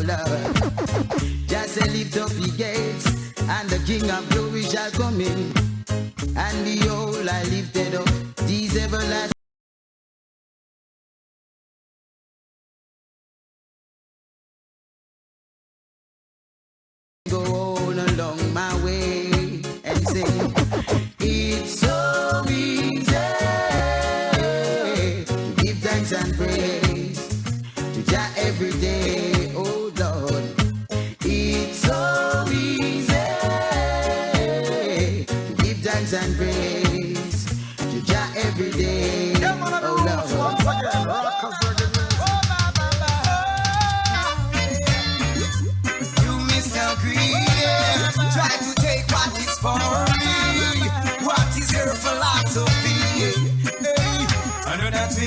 Lord. Just say lift up the gates, and the King of glory shall come in. And behold, I lifted up these everlasting. Go on along my way and sing. It's so easy to give thanks and praise to Jah every day, oh Lord. It's so easy to give thanks and praise to Jah every day, oh Lord. Try to take what is for me. What is your philosophy? Hey, I know that we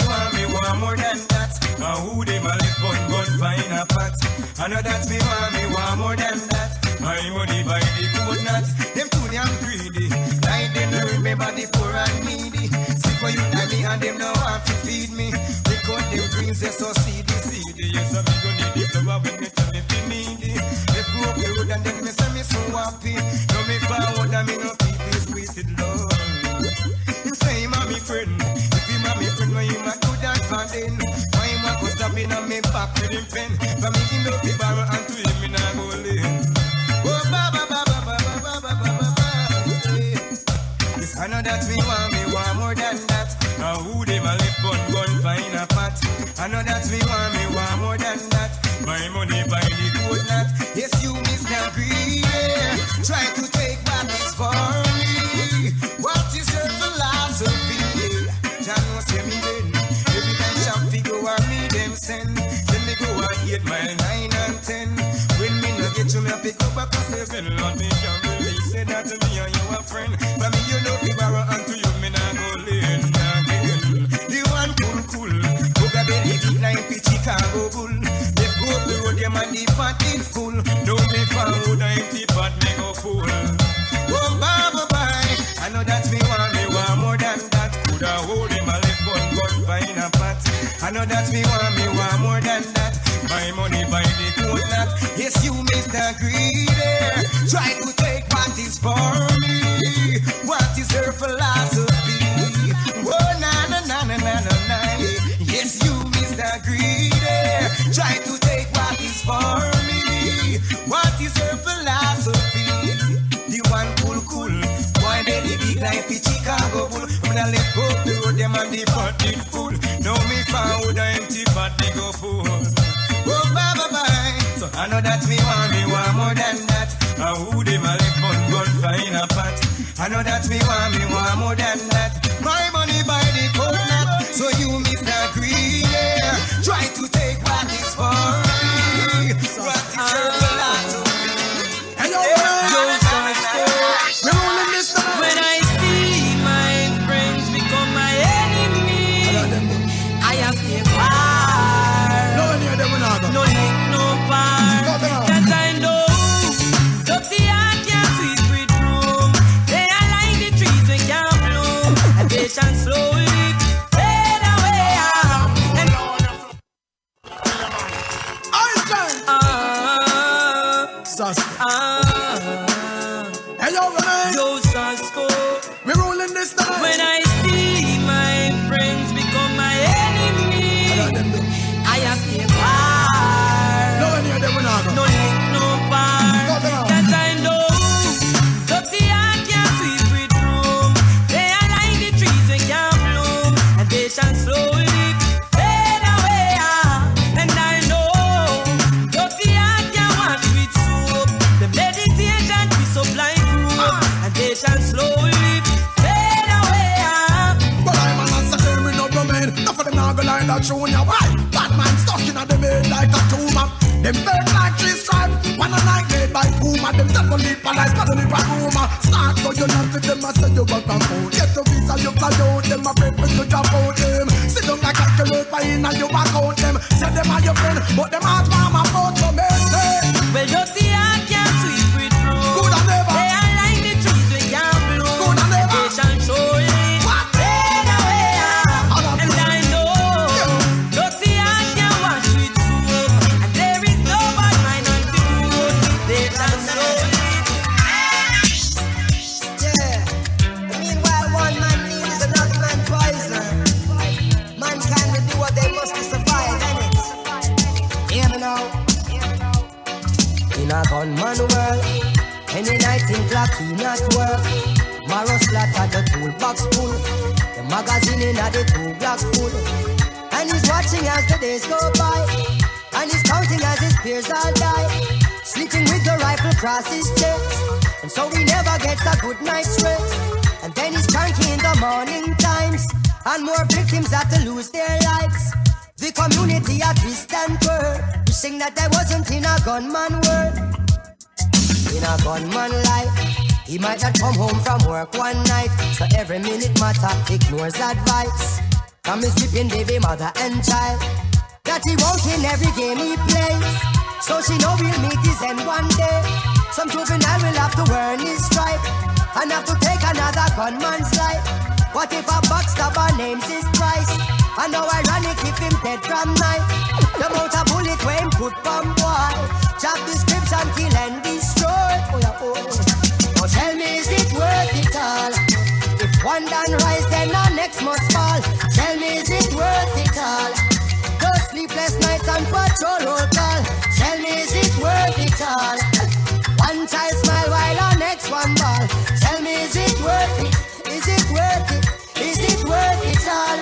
want more than that. Who they my left gun find a pot. I know that we want more than that. My money by the good not. Them too damn greedy. Like them don't remember the poor and needy. Sick for you and me and them no want to feed me. Because them dreams they so seedy. Yes, I'm gonna need the flower when they tell me if you need it. They broke the road and then me say me so happy. No me forward and me no keep this wasted love. You say him a me friend. If him a me friend, when him a do that for then. Why him a go stop in on me back with him pen. For me him no be borrow and to him me nah go lane. Oh ba ba ba ba ba ba ba ba ba ba. Yes, I know that we want more than that. Now who they my left gun find a pot. I know that we want more than that. My money by the good not. Yes, you Mr. Greedy. Try to take what is for me. What is your philosophy? Jah know say me then. Every time shop figure and me them send. Then me go and 8 mile 9 and 10. When me no get you me a pick up a 7. Lord me can't believe say that to me and you a friend. But me you know fi borrow and to you me nah go lane again. The one cool. Boga belly big like the Chicago Bull. They go up the road them and the pot is full. Don't me found a empty pot me go full. Oh bye bye. I know that me want more than that. Coulda hold him a left gun find a pot. I know that me want more than that. My money by the coconut. Yes, you Mr. Greedy. Try to take what is for me. What is your philosophy? Oh na na na na na na na. Yes, you Mr. Greedy. Try to take what is for me. What is your philosophy? The one cool. Boy, they big like the Chicago Bull. When I let go the road, them and the pot is full. Now me found a empty pot, they go full. Oh, bye. So I know that me want more than that. Who they my left gun find a pot. I know that me want more than that. My money by the coconut. So you Mr. Greedy, try to take what is for me. What is your philosophy? Hello, we're rolling this time. When I see my friends become my enemy, I have to far. No link, no bar. Cause I know dirty heart can't sweep with room. They are like the trees that can't bloom. And they shall slowly fade away. And hello, yo, Sasko. we're rolling this time. When I see my friends become my enemy, I have to far. No link, no bar. Cause I know dirty heart can't sweep with room. They are like the trees that can't bloom. And they shall slowly fade away. And I know dirty heart can't wash with soap. The meditation is so blind proof. And they shall slowly fade away. But I'm an answer with no domain. Enough of them now go like that show in your why. Bad man stuck in the made like a tumor. Them bird like tree stripe. One a like made by Puma. Them devil leap and I spot on the rumor. Start go you not to them. I say you work on phone. Get the visa you fly out. Them a break with you drop out them. Sit down like calculate by in and you back out them. Say them are your friend. But them heart mama out for me. Well, dirty heart can't sweep with room. Good and never. They are like the trees that can't bloom. Good and never. They shall surely fade away. And I know dirty heart can't wash with soap. And there is no bad man in a gunman world. Any night in clock he not work. Marrow slaughter the toolbox full. The magazine in the 2 block full. And he's watching as the days go by. And he's counting as his peers all die. Sleeping with the rifle across his chest. And so he never gets a good night's rest. And then he's cranky in the morning times. And more victims have to lose their lives. The community a twist and twirl, wishing that there wasn't in a gunman world. In a gunman life, he might not come home from work one night. So every minute matter, ignores advice from his weeping baby mother and child. That he won't in every game he plays. So she know he'll meet his end one day. Some juvenile will have to earn his stripe and have to take another gunman's life. What if a backstabber names his price? And how ironic if him dead from night. The amount of bullet when him put from boy. Chop the scripts and kill and destroy. Now tell me, is it worth it all? If one done rise, then the next must fall. Tell me, is it worth it all? Those sleepless nights and patrol roll call. Tell me, is it worth it all? One child smile while the next one ball. Tell me, is it worth it? Is it worth it? Is it worth it all?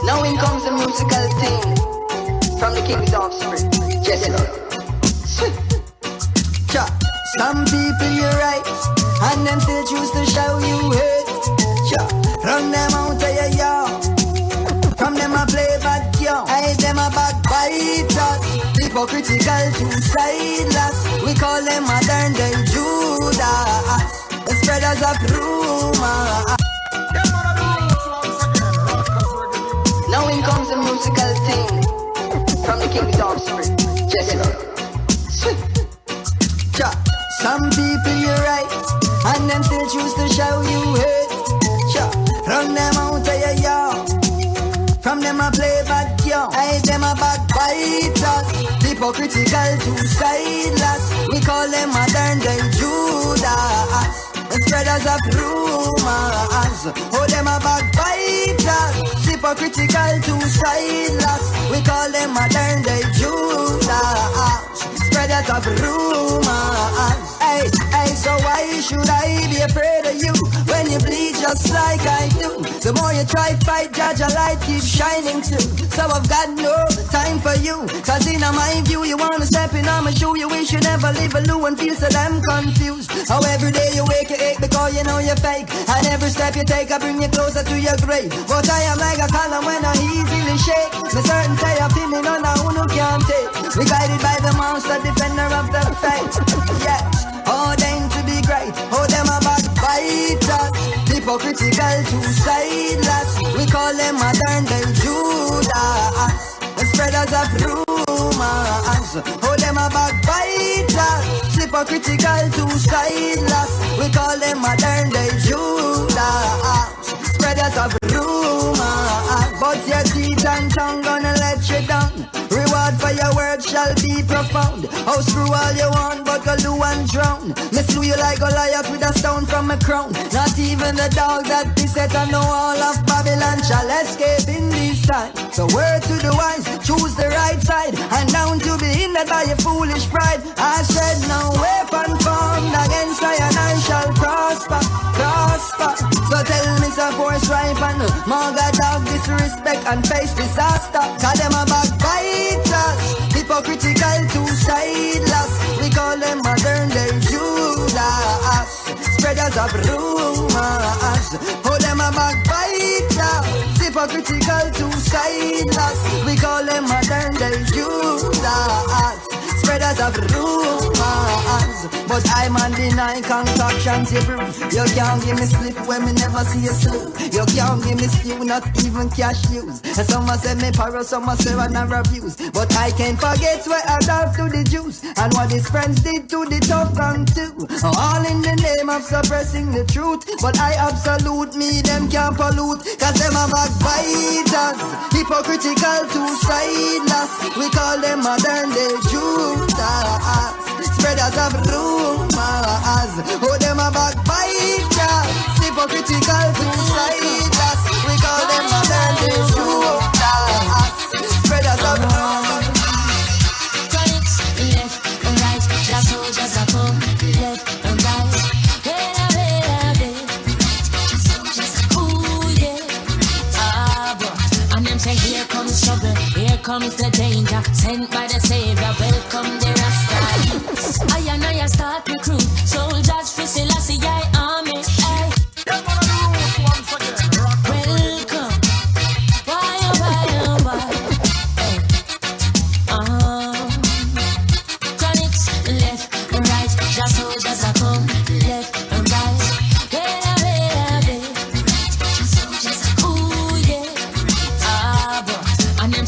Now in comes the musical thing from the king's offspring. Yes, Lord. Some people you right, and them still choose to show you hate. Run them out of your yard. From them I play bad young. I them a backbiters. Hypocritical, two-sideless. We call them modern day Judas. The spreaders of rumor. Now in comes the musical thing from the king's offspring. Yes, Lord. Some people you right, and them still choose to show you hate. Run them out of your yard. From them I play bad young. I them a backbiters. Hypocritical, two-sideless. We call them modern day Judas. The spreaders of rumors. Oh, them a backbiters. Hypocritical, two-sideless. We call them modern day Judas. Spreaders of rumors. Hey, so why should I be afraid of you when you bleed just like I do? The more you try fight, judge a light keeps shining too. So I've got no time for you. Cause in my view, you wanna step in on my shoe. You wish you never live alone and feel so damn confused. How every day you wake you ache because you know you're fake. And every step you take I bring you closer to your grave. But I am like a column when I easily shake. Me certain say I feel me none of who can't take. We guided by the monster, defender of the faith. Yes. Oh, them to be great. Oh, them a backbiters. Hypocritical, two-sideless. We call them modern day Judas. The spreaders of rumors. Oh, them a backbiters. Hypocritical, two-sideless. We call them modern day Judas. Spreaders of rumors. But your teeth and tongue gonna let you down. Reward for your words shall be profound. Oh, screw all you want, but go do and drown. Me slew you like Goliath with a stone from a crown. Not even the dog that beset on the wall of Babylon shall escape in this time. So word to the wise, choose the right side, and down to be hindered by your foolish pride. I said no weapon formed against I and I shall prosper, prosper. So tell me some force ripe and manga dog disrespect and face disaster. Cause them a backbiters, hypocritical, two-sideless. We call them modern day Judas. Spreaders of rumors. Oh, them a backbiters, hypocritical, two-sideless. We call them modern day Judas. Spreaders of rumors. But I man deny concoctions you brew. You can't give me split when me never see you sleep. You can't give me stew, not even cashews. And some say me paro, some say I never abuse. But I can't forget what I love to the Jews and what his friends did to the tough gang too. All in the name of suppressing the truth. But I absolute me, them can't pollute. Cause them are backbiters, hypocritical, two-sideless. We call them modern day Judas. Spreaders of rumors. Oh, them a backbiters, hypocritical, two-sideless. We call them modern day Judas. Spreaders of rumors. here comes trouble, here comes the danger. Sent by the Savior, welcome the Rasta. I and I start recruit soldiers for Selassie army. Hey. Welcome. Why, oh, why, oh, why? Chronics, left and right. The soldiers are come, left and right.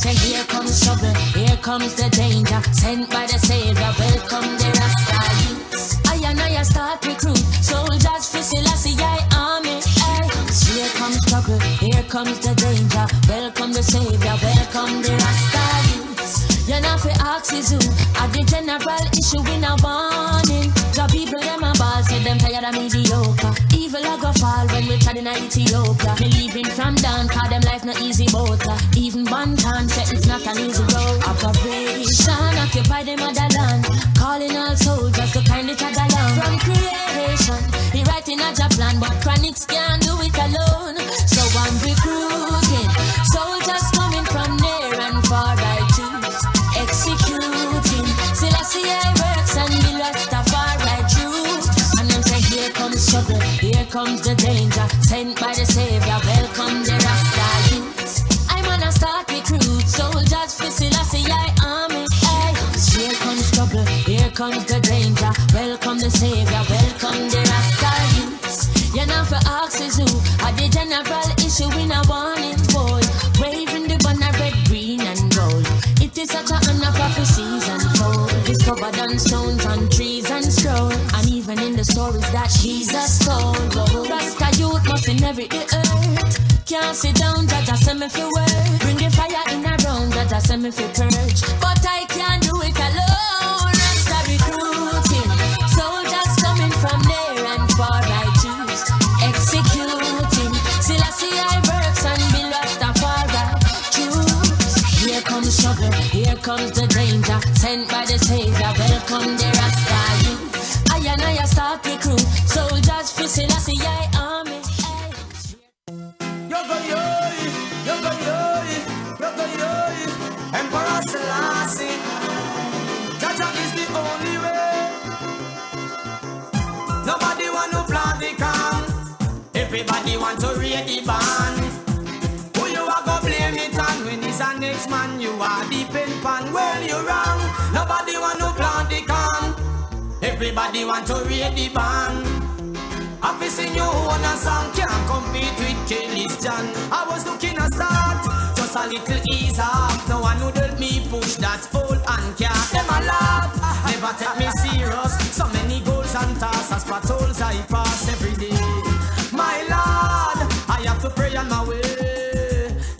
Here comes trouble, here comes the danger. Sent by the Savior, welcome the Rasta youths. I and I start recruit soldiers for Selassie army. Hey. Here comes trouble, here comes the danger. Welcome the Savior, welcome the Rasta youths. You're not for axes who are the general issue in a warning. The people them a ball, say them tired of mediocre. Evil a go fall when we tried in Ethiopia. Me leaving from down, cause them life not easy boat. Even one can say it's not an easy road. Operation occupy the motherland, calling all soldiers to kindly tag along. From creation, he writing a job plan, but Chronics can't do it alone. So I'm recruiting soldiers coming from near and far. I choose executing Selassie works and the Rastafari truth. And them say here comes trouble, here comes the danger. Sent by the Savior, welcome the Rasta youths. I'm gonna start recruit soldiers for Selassie army. Hey. Here comes trouble, here comes the danger. Welcome the Savior, welcome the Rasta youths. You're not for axes who are the general issue in a warning boy. Waving the banner red, green and gold. It is such a honor prophecies unfold. Discovered on stones, on trees and scroll. And even in the stories that Jesus told. Rasta youth must inherit the earth. Can't sit down, Jaja send me for work. Bring the fire in a round, Jaja send me for purge. But I can't do it alone. Rasta recruiting soldiers coming from near and far. I choose executing Selassie works and be Rastafari choose. Here comes trouble, here comes the danger. Sent by the Savior, welcome the Rasta youth. I and I start recruit soldiers for Selassie army. Emperor Selassie, Jaja is the only way. Nobody want to plant the can. Everybody want to read the band. Who you are go blame it on when it's a next man you are the pen pan. Well you wrong. Nobody want to plant the can. Everybody want to read the band. I've seen you on a song can't compete with Kelly's John. I was looking at start, just a little ease off. No one would help me push that old and can't. Them a laugh, never take me serious. So many goals and tasks, patrols I pass every day. My Lord, I have to pray on my way.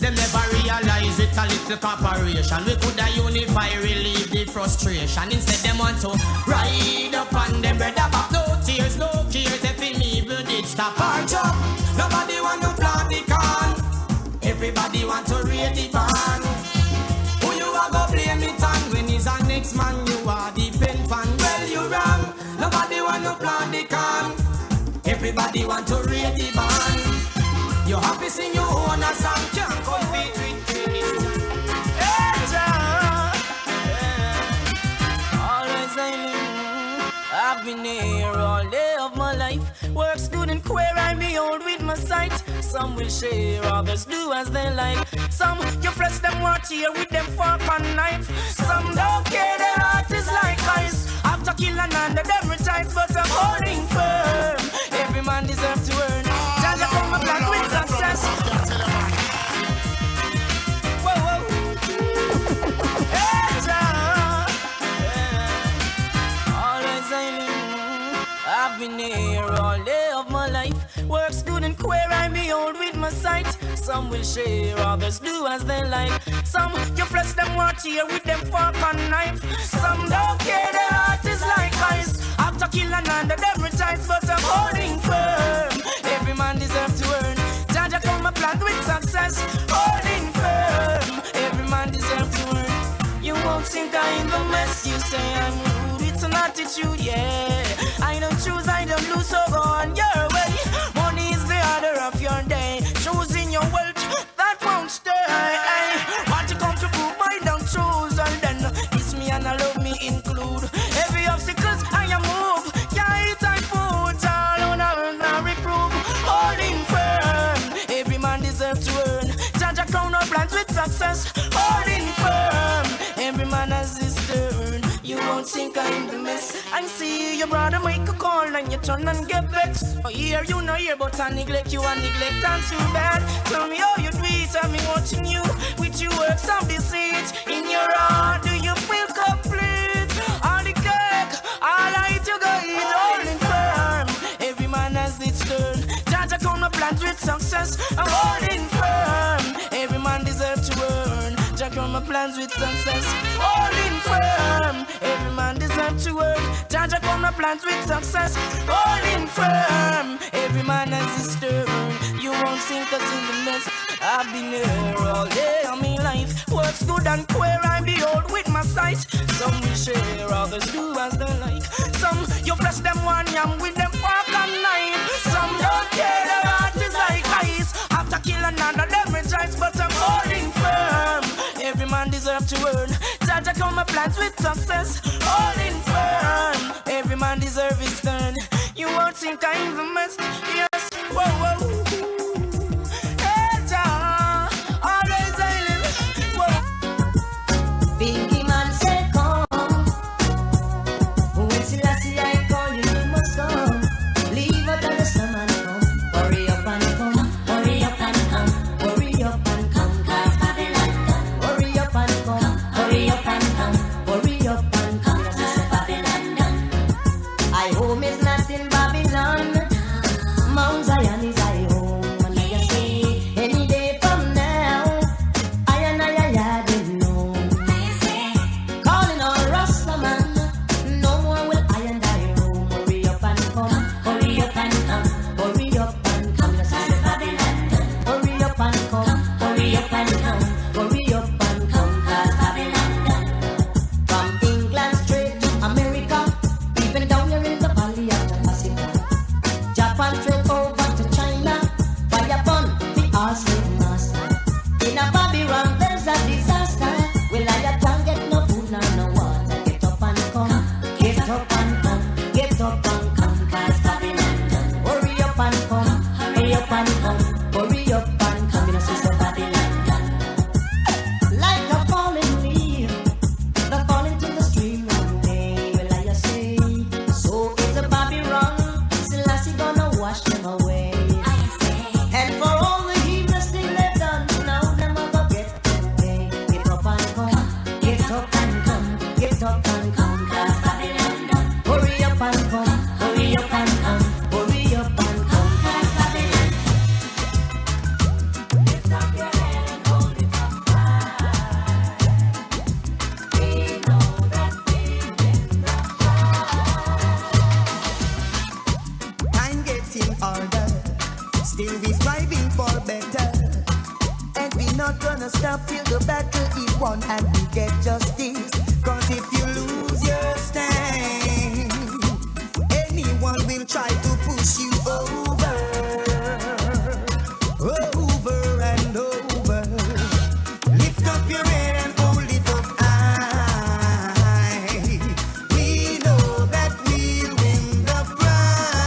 Them never realize it a little corporation. We could have unify, relieve the frustration. Instead them want to ride up on them brother back. No tears, no cares. If him evil did stop our job. Nobody want to plant the can. Everybody want to read the band. Who you are go blame it on when he's a next man? You are the pen fan. Well you wrong. Nobody want to plant the can. Everybody want to read the band. You happy sing your own a song can't compete with Kelly's John. Always I live. I've been here all day of my life. Work, student, queer, I behold with my sight. Some will share, others do as they like. Some you press them water here with them fork and knife. Some don't care, their heart is like ice. After killing under them retires, but I'm holding firm. Every man deserves to earn. Jaja come a plan with success. Whoa, whoa. Hey, Jah. Always I live. I've been here all day of my life. Work, student, queer, I behold with my sight. Some will share, others do as they like. Some you flesh them water here with them fork and knife. Some don't care, their heart is like ice. After killing under them retires, but I'm holding firm. Every man deserves to earn. Jaja come a plan with success. Holding firm. Every man deserves to earn. You won't think I'm in the mess. You say I'm rude, it's an attitude, yeah. I don't choose, I don't lose, so go on your way. Money is the order of your day. Choosing your wealth, that won't stay. won't think I'm the mess. I see your brother make a call and you turn and get vexed. Oh, here you know here, but I neglect you and neglect I'm too bad. Tell me how you do it, I've been watching you with your works of deceit. In your heart, do you feel complete? All the cake, all right, you go eat, holding firm. Every man has its turn. Jaja come my plans with success, I'm holding firm. Every man deserves to earn. Jaja come my plans with success, holding firm. Every man deserves to earn. Jaja come my plans with success, holding firm. Every man has his turn. You won't sink us in the mess. I've been here all day on me life. Works good and queer, I behold with my sight. Some will share, others do as they like. Some you bless them one yam with them fork and knife. Some don't care, their heart is like ice. After kill another, them rejoice, but I'm holding firm. Every man deserves to earn. Jaja come my plans with success, holding firm. Every man deserves his turn. You won't think I even messed. Yes, whoa, whoa. Hey, Jah, always I live. Whoa. Biggie man said come. When Selassie I call you, you must come. Leave out of the summer and come. Hurry up and come. Hurry up and come. Hurry up and come. Cause Babylon done. Hurry up and come. Hurry up and come. Hurry up and come. Cause Babylon done. I home is not in Babylon. Mount Zion is I home. And I say any day from now, I didn't know. Calling all Rastaman, no more will I and I roam. Hurry up and come, hurry up and come, hurry up and come. This is Babylon done. Hurry up and come, hurry up and come, hurry up and come. Cause Babylon done. From England straight to America, even down here in the valley of the Pacific. Japan straight over to China, by a bun, the all slave master. In a Babylon there's a disaster. Well, I can't get no food, no water. Get up and come, get up and come, get up and come. Cause Babylon done. Hurry up and come, hurry up and come, hurry up and come. You know, sister Babylon done. Like a falling leaf, the falling to the stream one day. Well, I say, so is a Babylon. Selassie gonna wash them away. And for all the heedless thing they've done, now them a go get them pay. Get up and come, get up and come, get up and come. Cause Babylon done. Hurry up and come, hurry up and come, hurry up and come. Cause Babylon. Lift up your head and hold it up high. We know that we've been the I'm getting older, still we striving for better. And we not gonna stop till the battle is won and we get justice. Cause if you lose your stand, anyone will try to push you over, over and over. Lift up your head and hold it up high. We know that we'll win the prize.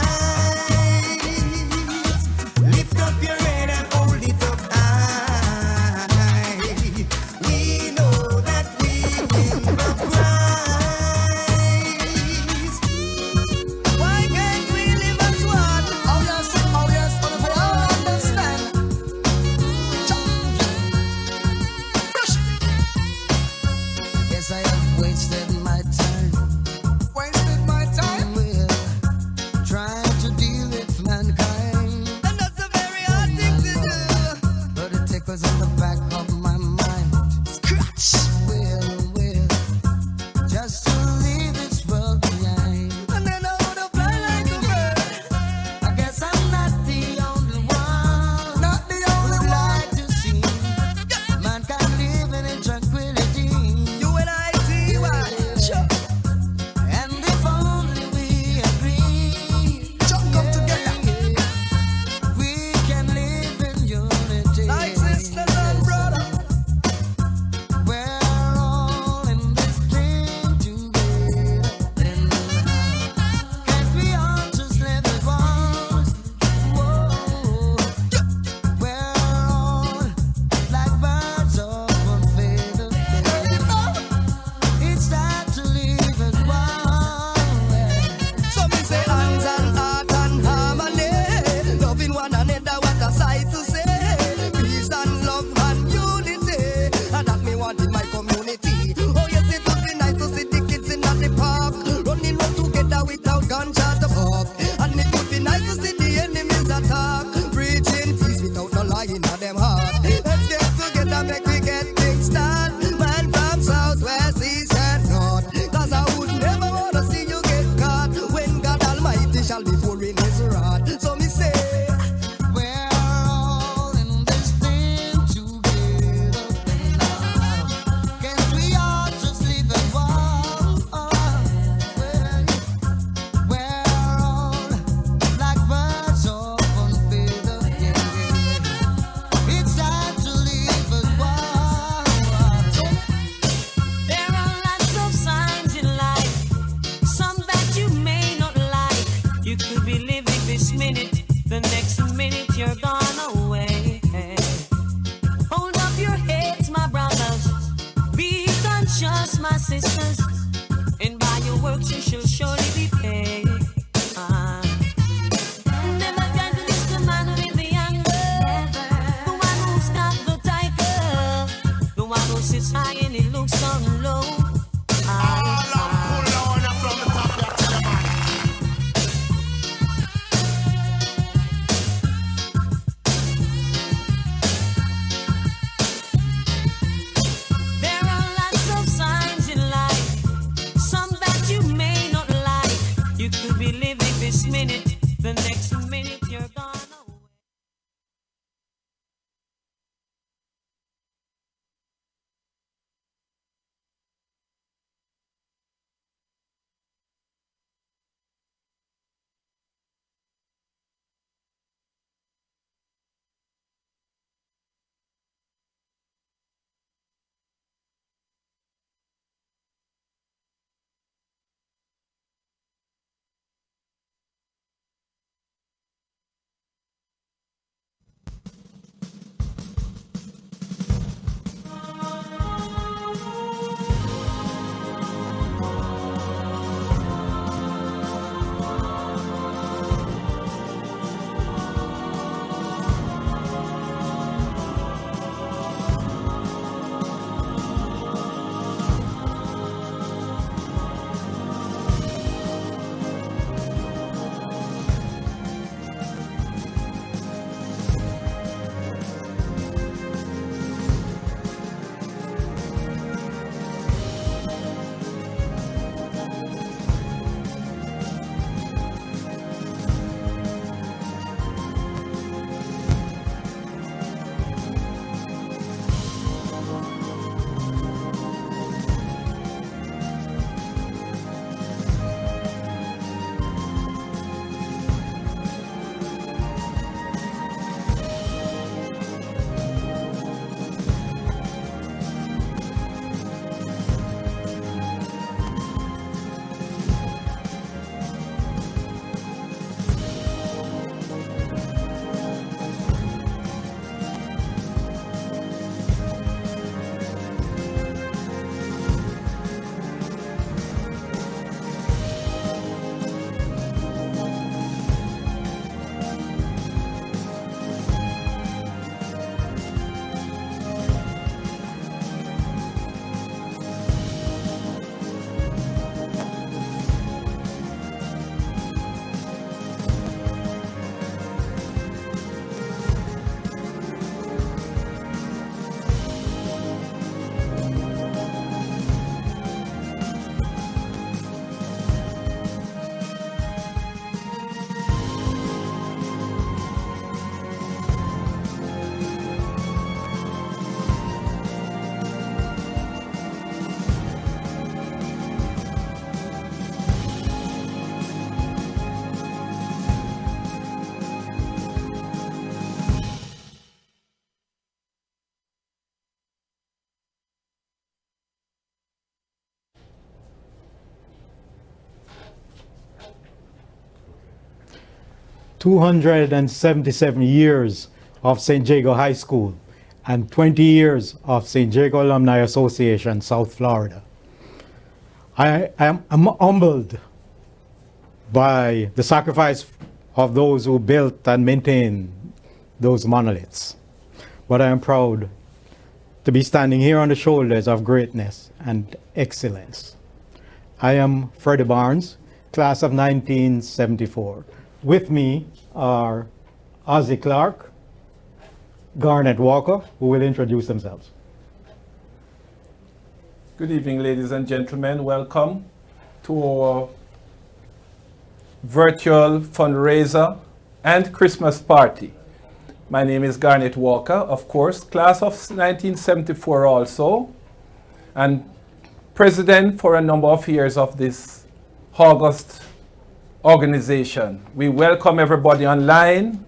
Lift up your head and hold it up high. We know that we'll win the prize. Why can't we live as one? Oh yes, all of you understand. Fresh. Yes, I have wasted my time. Wasted my time? Well, trying to deal with mankind. And that's a very hard thing to do. But it tickles in the back of my mind. Scratch! Well, just to leave this world behind. And then I wanna fly like a bird. I guess I'm not the only one. Not the only one. Like to see mankind living in tranquility. You and I see why. just my sisters, and by your works you shall surely be paid. Never can to miss the man with the anger, the one who's got the tiger, the one who sits high and he looks down low. The next minute you're gone away. $277 years of St. Jago High School and 20 years of St. Jago Alumni Association, South Florida. I am humbled by the sacrifice of those who built and maintained those monoliths. But I am proud to be standing here on the shoulders of greatness and excellence. I am Freddie Barnes, class of 1974. With me are Ozzie Clark, Garnet Walker, who will introduce themselves. Good evening, ladies and gentlemen. Welcome to our virtual fundraiser and Christmas party. My name is Garnet Walker, of course, class of 1974 also, and president for a number of years of this August organization. We welcome everybody online,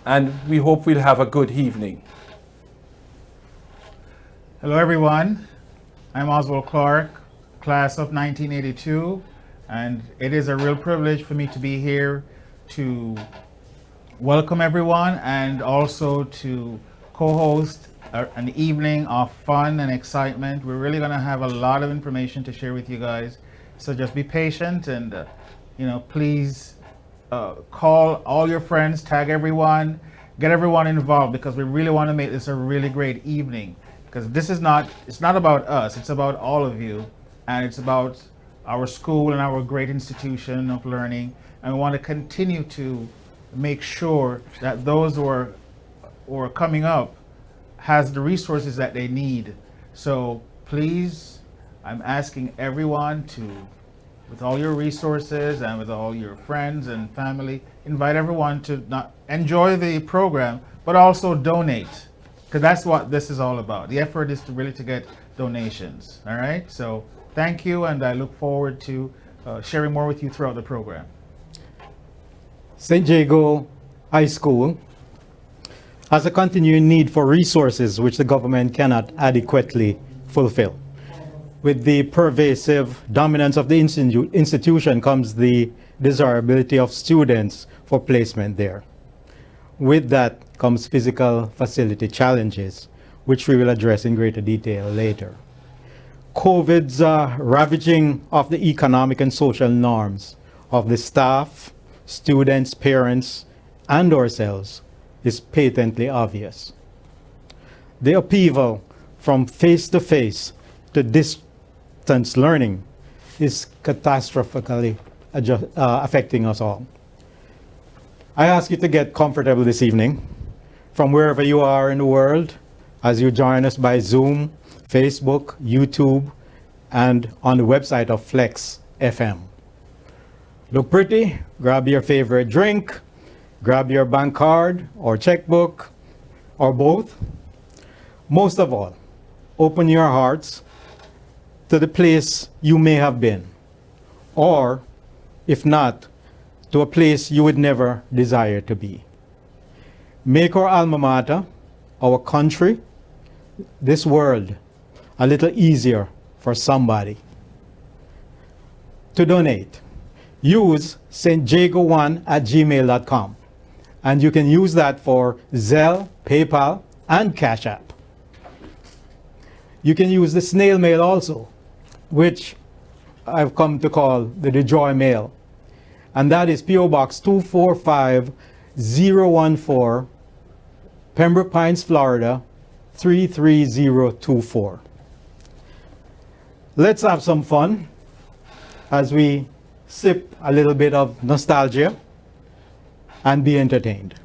and we hope we'll have a good evening. Hello everyone, I'm Oswald Clark, class of 1982, and it is a real privilege for me to be here to welcome everyone and also to co-host an evening of fun and excitement. We're really going to have a lot of information to share with you guys. So just be patient and, please call all your friends, tag everyone, get everyone involved, because we really want to make this a really great evening. Because it's not about us, it's about all of you. And it's about our school and our great institution of learning. And we want to continue to make sure that those who are coming up has the resources that they need. So please, I'm asking everyone to, with all your resources and with all your friends and family, invite everyone to not enjoy the program, but also donate, because that's what this is all about. The effort is to really to get donations. All right. So thank you, and I look forward to sharing more with you throughout the program. St. Jago High School has a continuing need for resources which the government cannot adequately fulfill. With the pervasive dominance of the institution comes the desirability of students for placement there. With that comes physical facility challenges, which we will address in greater detail later. COVID's ravaging of the economic and social norms of the staff, students, parents, and ourselves is patently obvious. The upheaval from face-to-face to distance learning is catastrophically affecting us all. I ask you to get comfortable this evening from wherever you are in the world as you join us by Zoom, Facebook, YouTube, and on the website of Flex FM. Look pretty, grab your favorite drink, grab your bank card or checkbook, or both. Most of all, open your hearts to the place you may have been, or if not, to a place you would never desire to be. Make our alma mater, our country, this world, a little easier for somebody. To donate, use stjago1@gmail.com. And you can use that for Zelle, PayPal, and Cash App. You can use the snail mail also, which I've come to call the Joy Mail. And that is P.O. Box 245014, Pembroke Pines, Florida, 33024. Let's have some fun as we sip a little bit of nostalgia and be entertained.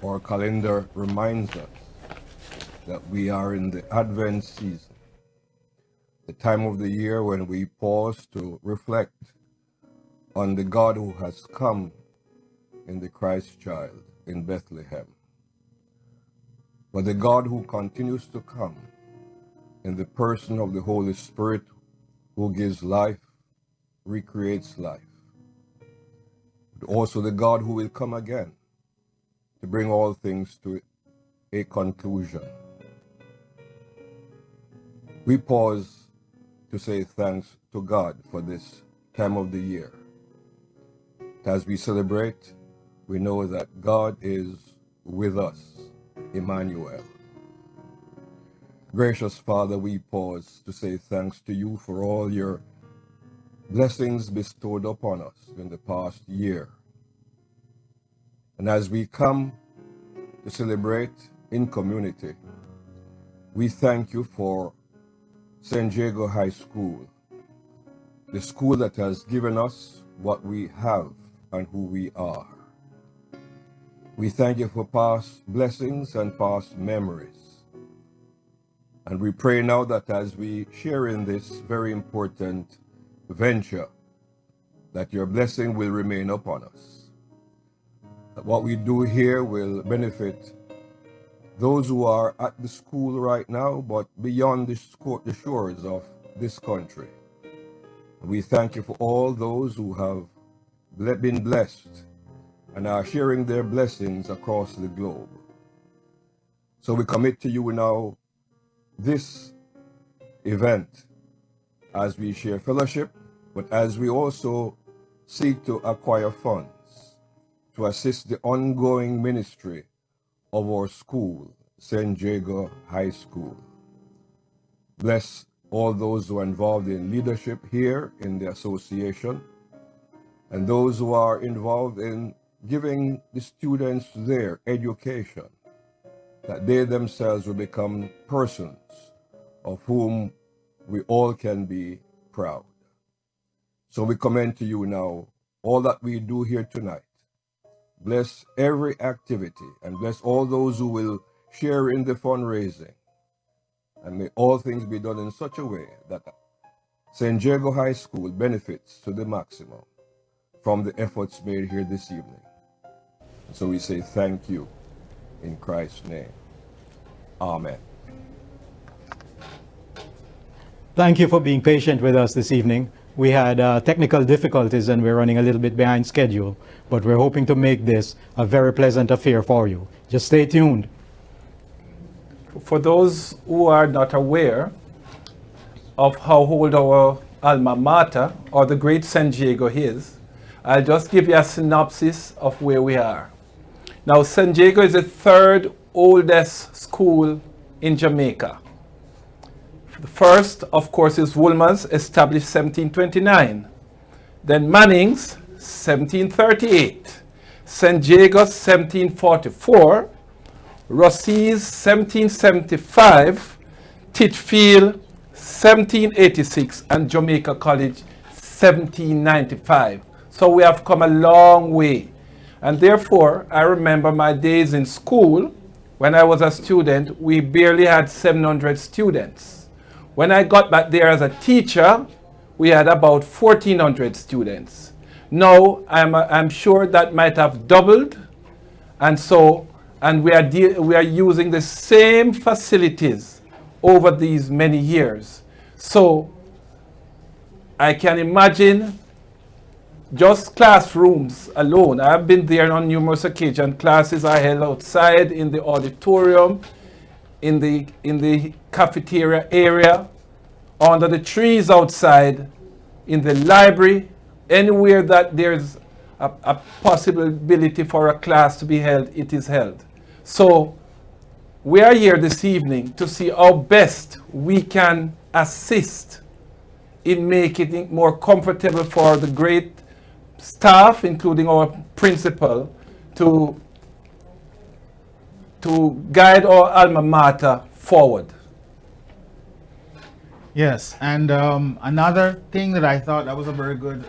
Our calendar reminds us that we are in the Advent season, the time of the year when we pause to reflect on the God who has come in the Christ child in Bethlehem, but the God who continues to come in the person of the Holy Spirit, who gives life, recreates life, but also the God who will come again to bring all things to a conclusion. We pause to say thanks to God for this time of the year. As we celebrate, we know that God is with us, Emmanuel. Gracious Father, we pause to say thanks to you for all your blessings bestowed upon us in the past year. And as we come to celebrate in community, we thank you for St. Jago High School, the school that has given us what we have and who we are. We thank you for past blessings and past memories. And we pray now that as we share in this very important venture, that your blessing will remain upon us. That what we do here will benefit those who are at the school right now, but beyond the shores of this country. We thank you for all those who have been blessed and are sharing their blessings across the globe. So we commit to you now this event as we share fellowship, but as we also seek to acquire funds to assist the ongoing ministry of our school, St. Jago High School. Bless all those who are involved in leadership here in the association and those who are involved in giving the students their education, that they themselves will become persons of whom we all can be proud. So we commend to you now all that we do here tonight. Bless every activity and bless all those who will share in the fundraising. And may all things be done in such a way that St. Jago High School benefits to the maximum from the efforts made here this evening. And so we say thank you in Christ's name. Amen. Thank you for being patient with us this evening. We had technical difficulties and we're running a little bit behind schedule, but we're hoping to make this a very pleasant affair for you. Just stay tuned. For those who are not aware of how old our alma mater or the great St. Jago is, I'll just give you a synopsis of where we are. Now, St. Jago is the third oldest school in Jamaica. The first, of course, is Woolman's, established 1729. Then Manning's, 1738. St. Jago's, 1744. Rossi's, 1775. Titchfield, 1786. And Jamaica College, 1795. So we have come a long way. And therefore, I remember my days in school. When I was a student, we barely had 700 students. When I got back there as a teacher, we had about 1,400 students. Now, I'm sure that might have doubled. And we are using the same facilities over these many years. So I can imagine just classrooms alone. I've been there on numerous occasions. Classes are held outside in the auditorium, in the cafeteria area, under the trees outside, in the library, anywhere that there's a possibility for a class to be held, it is held. So we are here this evening to see how best we can assist in making it more comfortable for the great staff, including our principal, to guide our alma mater forward. Yes, and another thing that I thought that was a very good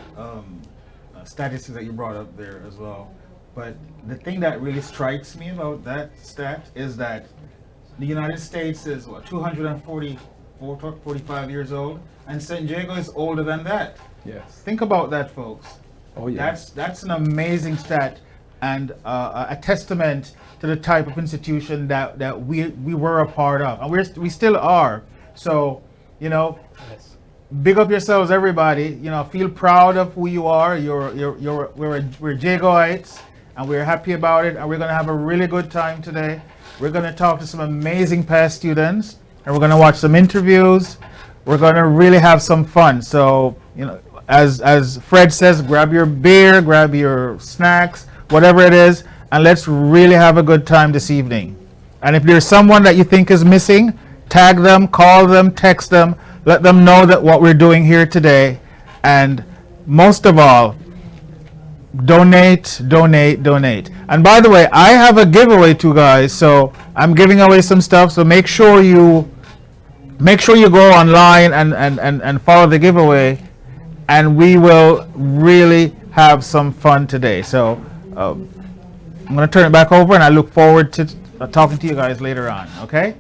statistic that you brought up there as well. But the thing that really strikes me about that stat is that the United States is, what, 245 years old, and St. Jago is older than that. Yes. Think about that, folks. Oh, yes. That's an amazing stat and a testament to the type of institution that we were a part of, and we still are. So, you know, Yes. big up yourselves, everybody. You know, feel proud of who you are. We're Jagoites, and we're happy about it. And we're going to have a really good time today. We're going to talk to some amazing past students, and we're going to watch some interviews. We're going to really have some fun. So, you know, as Fred says, grab your beer, grab your snacks, whatever it is, and let's really have a good time this evening. And if there's someone that you think is missing, tag them, call them, text them, let them know that what we're doing here today. And most of all, donate, donate, donate. And by the way, I have a giveaway too, guys. So I'm giving away some stuff. So make sure you go online and follow the giveaway, and we will really have some fun today. So I'm going to turn it back over, and I look forward to talking to you guys later on. Okay?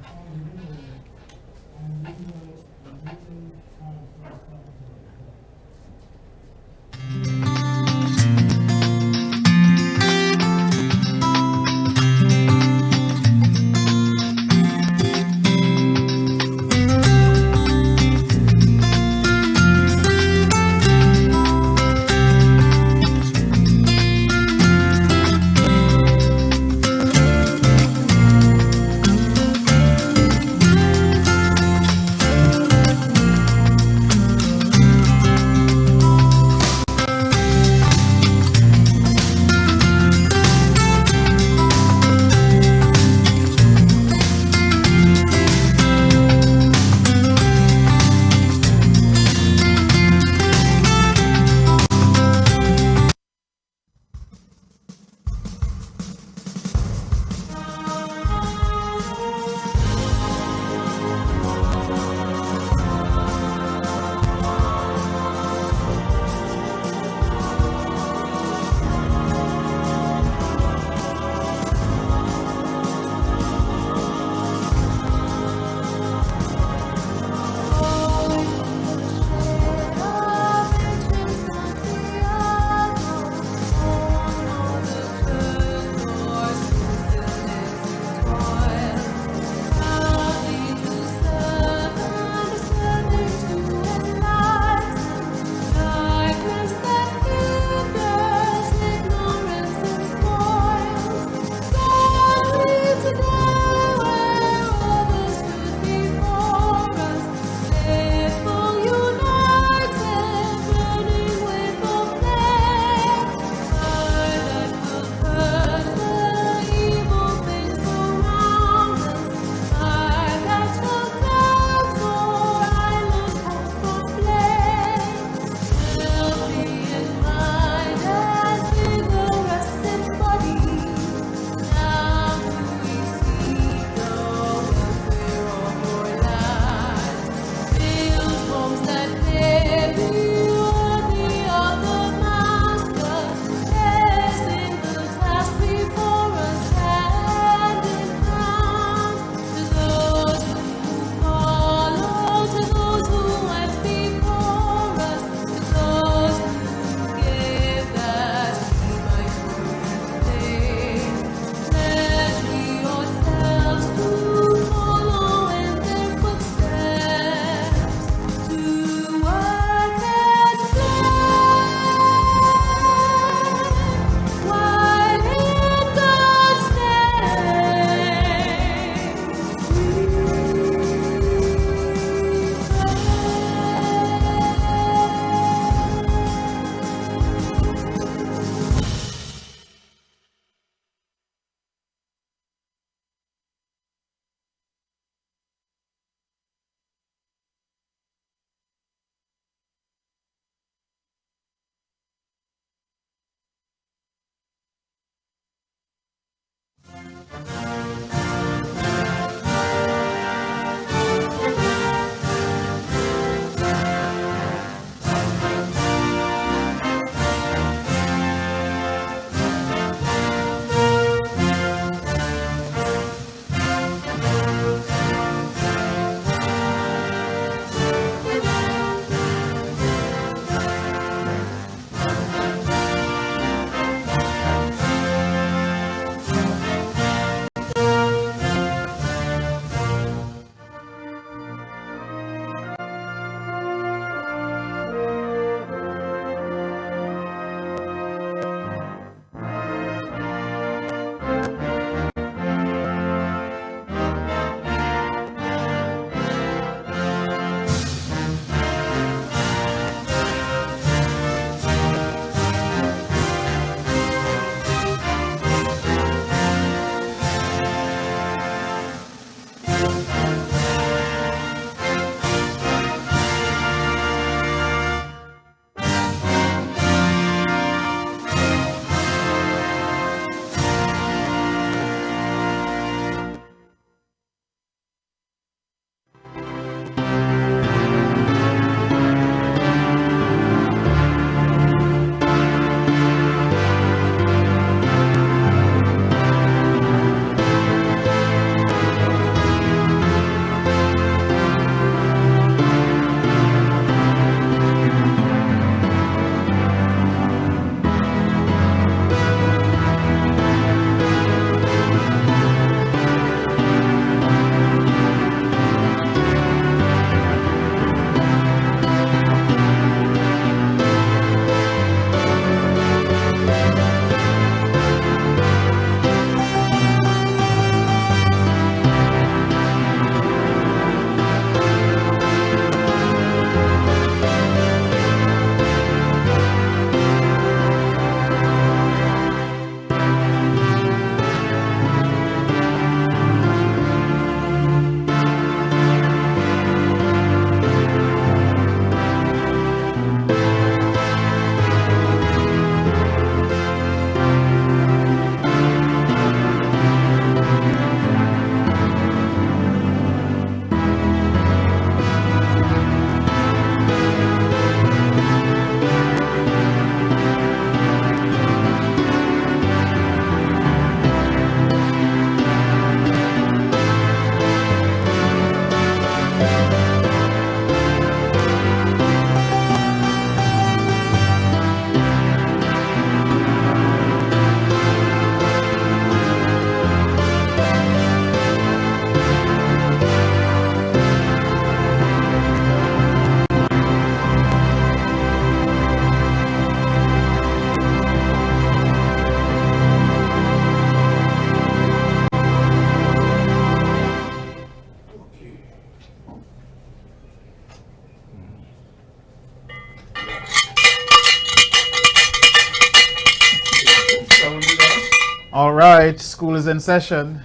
All right, school is in session.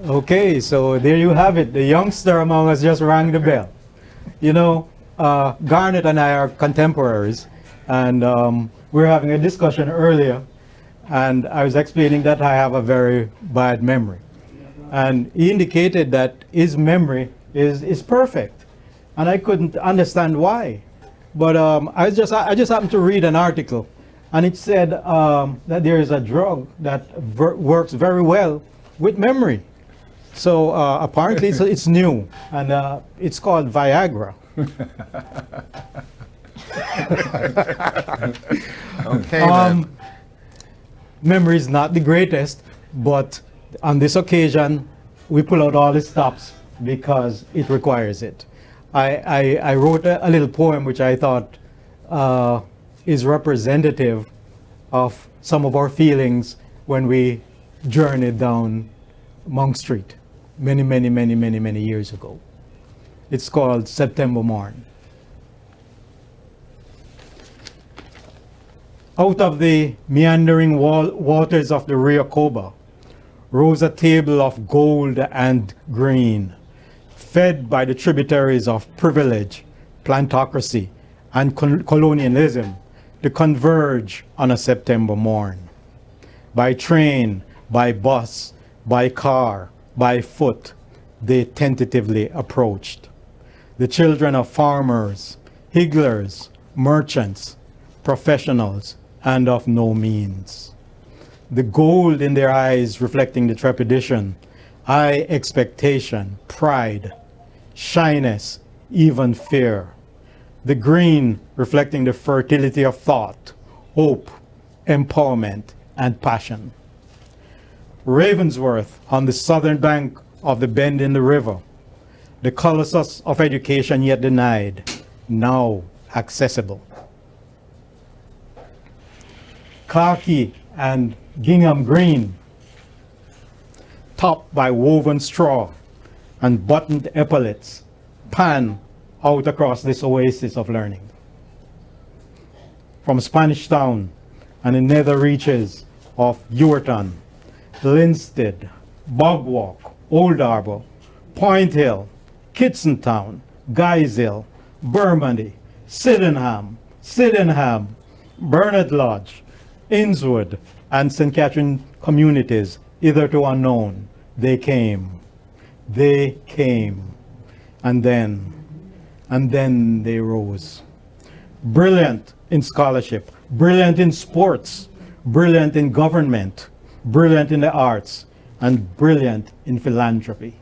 Okay, so there you have it. The youngster among us just rang the bell. You know, Garnet and I are contemporaries, and we were having a discussion earlier, and I was explaining that I have a very bad memory. And he indicated that his memory is perfect, and I couldn't understand why. But I just happened to read an article, and it said that there is a drug that works very well with memory. So apparently it's new, and it's called Viagra. Okay. Memory is not the greatest, but on this occasion, we pull out all the stops because it requires it. I wrote a little poem which I thought is representative of some of our feelings when we journeyed down Monk Street many years ago. It's called September Morn. Out of the meandering waters of the Rio Coba rose a table of gold and green, fed by the tributaries of privilege, plantocracy, and colonialism to converge on a September morn. By train, by bus, by car, by foot, they tentatively approached. The children of farmers, higglers, merchants, professionals, and of no means. The gold in their eyes reflecting the trepidation, high expectation, pride, shyness, even fear. The green reflecting the fertility of thought, hope, empowerment, and passion. Ravensworth on the southern bank of the bend in the river, the colossus of education yet denied, now accessible. Khaki and gingham green, topped by woven straw and buttoned epaulets, pan out across this oasis of learning. From Spanish Town and the nether reaches of Ewerton, Linstead, Bogwalk, Old Harbour, Point Hill, Kitson Town, Guys Hill, Bermondsey, Sydenham, Bernard Lodge, Innswood, and St. Catherine communities, hitherto unknown, they came, and then they rose. Brilliant in scholarship, brilliant in sports, brilliant in government, brilliant in the arts, and brilliant in philanthropy.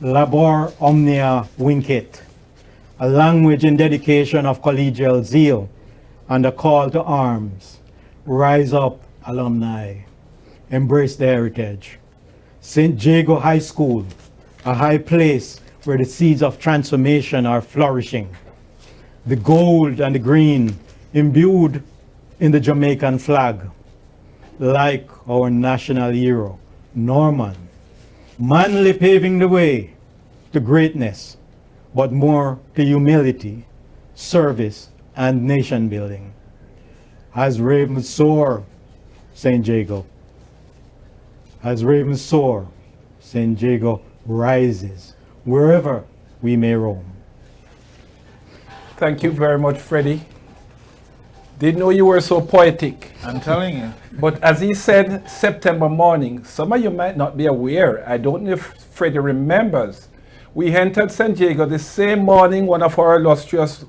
Labor omnia vincit, a language in dedication of collegial zeal and a call to arms. Rise up, alumni, embrace the heritage. St. Jago High School, a high place where the seeds of transformation are flourishing. The gold and the green imbued in the Jamaican flag, like our national hero, Norman, manly paving the way to greatness, but more to humility, service, and nation building. As ravens soar, St. Jago. As ravens soar, St. Jago rises, wherever we may roam. Thank you very much, Freddie. Didn't know you were so poetic. I'm telling you. But as he said, September morning, some of you might not be aware. I don't know if Freddie remembers. We entered St. Jago the same morning one of our illustrious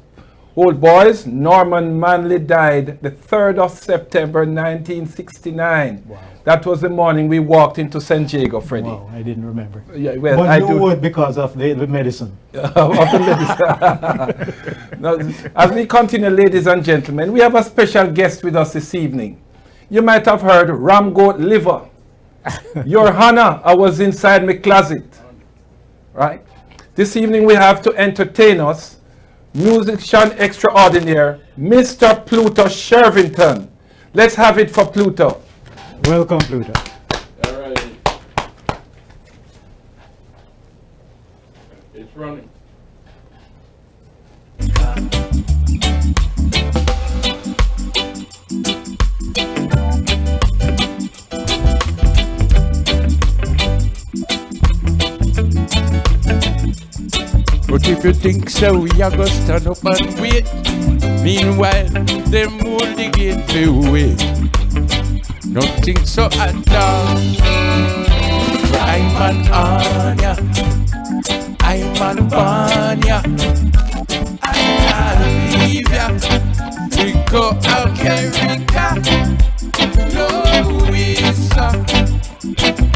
old boys, Norman Manley, died the 3rd of September 1969. Wow. That was the morning we walked into St. Jago, Freddie. Wow, I didn't remember. Yeah, well, but I you do. would because of the medicine. Of the medicine. Now, as we continue, ladies and gentlemen, we have a special guest with us this evening. You might have heard ram goat liver. Your Honor, I was inside my closet. Right? This evening we have to entertain us musician extraordinaire, Mr. Pluto Shervington. Let's have it for Pluto. Welcome, Pluto. All right. It's running. But if you think so, we are gonna stand up and wait. Meanwhile, them hold the gate for wait. Nothing so at all. I'm an Anya, I'm an Banya, I'll leave ya. We go America, no visa,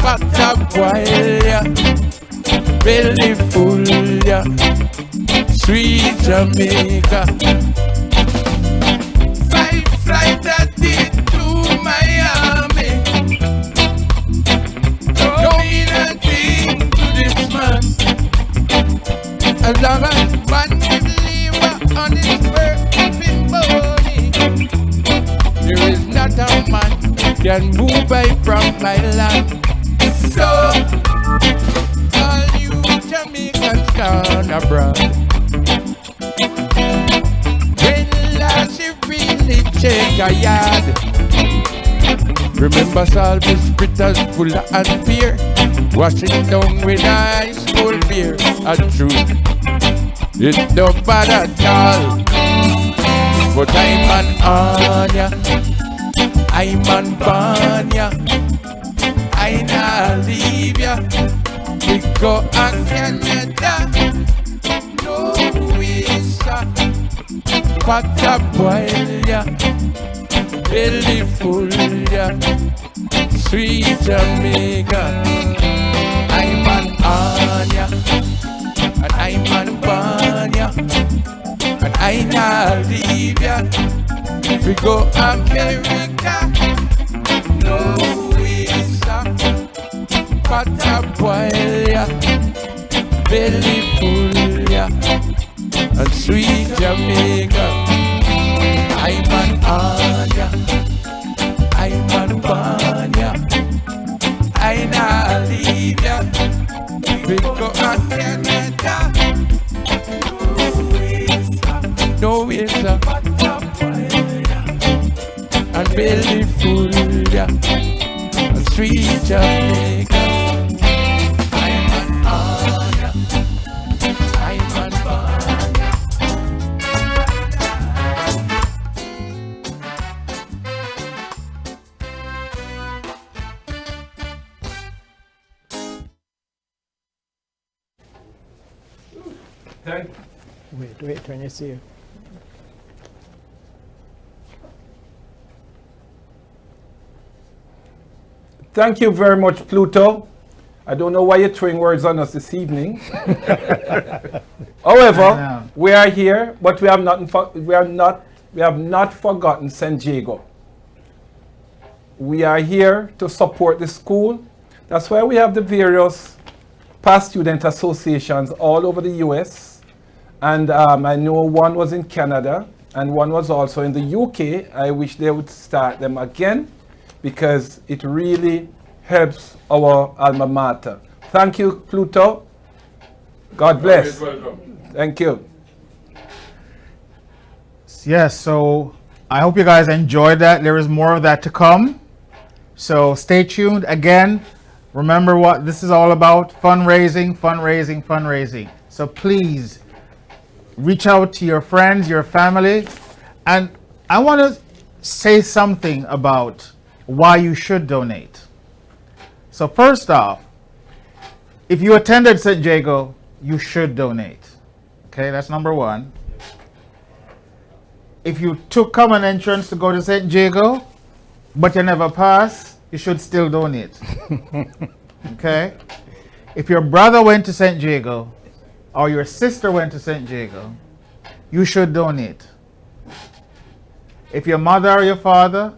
but a boil ya, belly full ya, sweet Jamaica. 5 flights that did to Miami. Don't mean a thing to this man. As long as one believer on his work keeping body, there is not a man can move by from my land. So all you Jamaicans gone abroad. When last you really check a yard, remember Salvi Spritters full and beer, washing down with ice cold beer. A truth, it's no bad at all. But I'm an Anya, I'm an Banya, I not leave ya. We go and Canada, no visa, but a boil ya, belly full ya, sweet Jamaica. I'm an Anya, and I'm an Banya, and I not leave ya. We go America, no visa, but a boil ya, belly full ya, and sweet Jamaica. I'm an Anya, I'm an Banya, I not leave ya. We go and Canada, no visa, and belly full ya, and sweet Jamaica. I'm an Anya, I'm an Banya. Wait, when you see it. Thank you very much, Pluto. I don't know why you're throwing words on us this evening. However, we are here, but we have not forgotten St. Jago. We are here to support the school. That's why we have the various past student associations all over the US. And I know one was in Canada and one was also in the UK. I wish they would start them again because it really helps our alma mater. Thank you, Pluto. God bless. Thank you. Yes, so I hope you guys enjoyed that. There is more of that to come. So stay tuned. Again, remember what this is all about: fundraising, fundraising, fundraising. So please reach out to your friends, your family. And I want to say something about why you should donate. So first off, if you attended St. Jago, you should donate. Okay, that's number one. If you took common entrance to go to St. Jago, but you never pass, you should still donate. Okay? If your brother went to St. Jago, or your sister went to St. Jago, you should donate. If your mother or your father,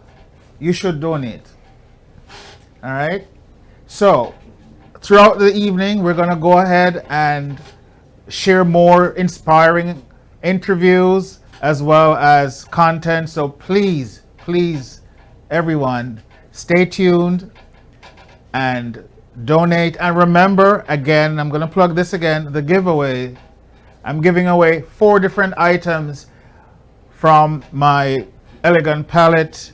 you should donate. All right? So, throughout the evening, we're going to go ahead and share more inspiring interviews as well as content. So please, please, everyone, stay tuned and donate. And remember, again, I'm going to plug this again, the giveaway. I'm giving away 4 different items from my Elegant Palette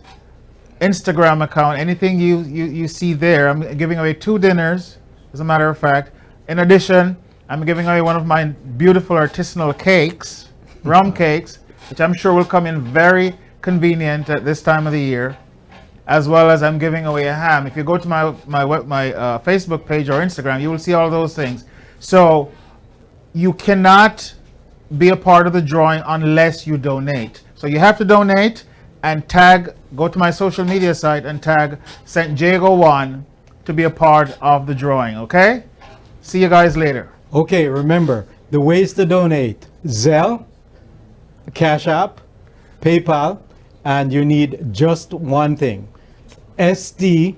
Instagram account. Anything you see there, I'm giving away 2 dinners, as a matter of fact. In addition, I'm giving away one of my beautiful artisanal cakes, rum cakes, which I'm sure will come in very convenient at this time of the year, as well as I'm giving away a ham. If you go to my Facebook page or Instagram, you will see all those things. So you cannot be a part of the drawing unless you donate. So you have to donate and go to my social media site and tag St. Jago 1 to be a part of the drawing, okay? See you guys later. Okay, remember, the ways to donate: Zelle, Cash App, PayPal, and you need just one thing: STJAGO,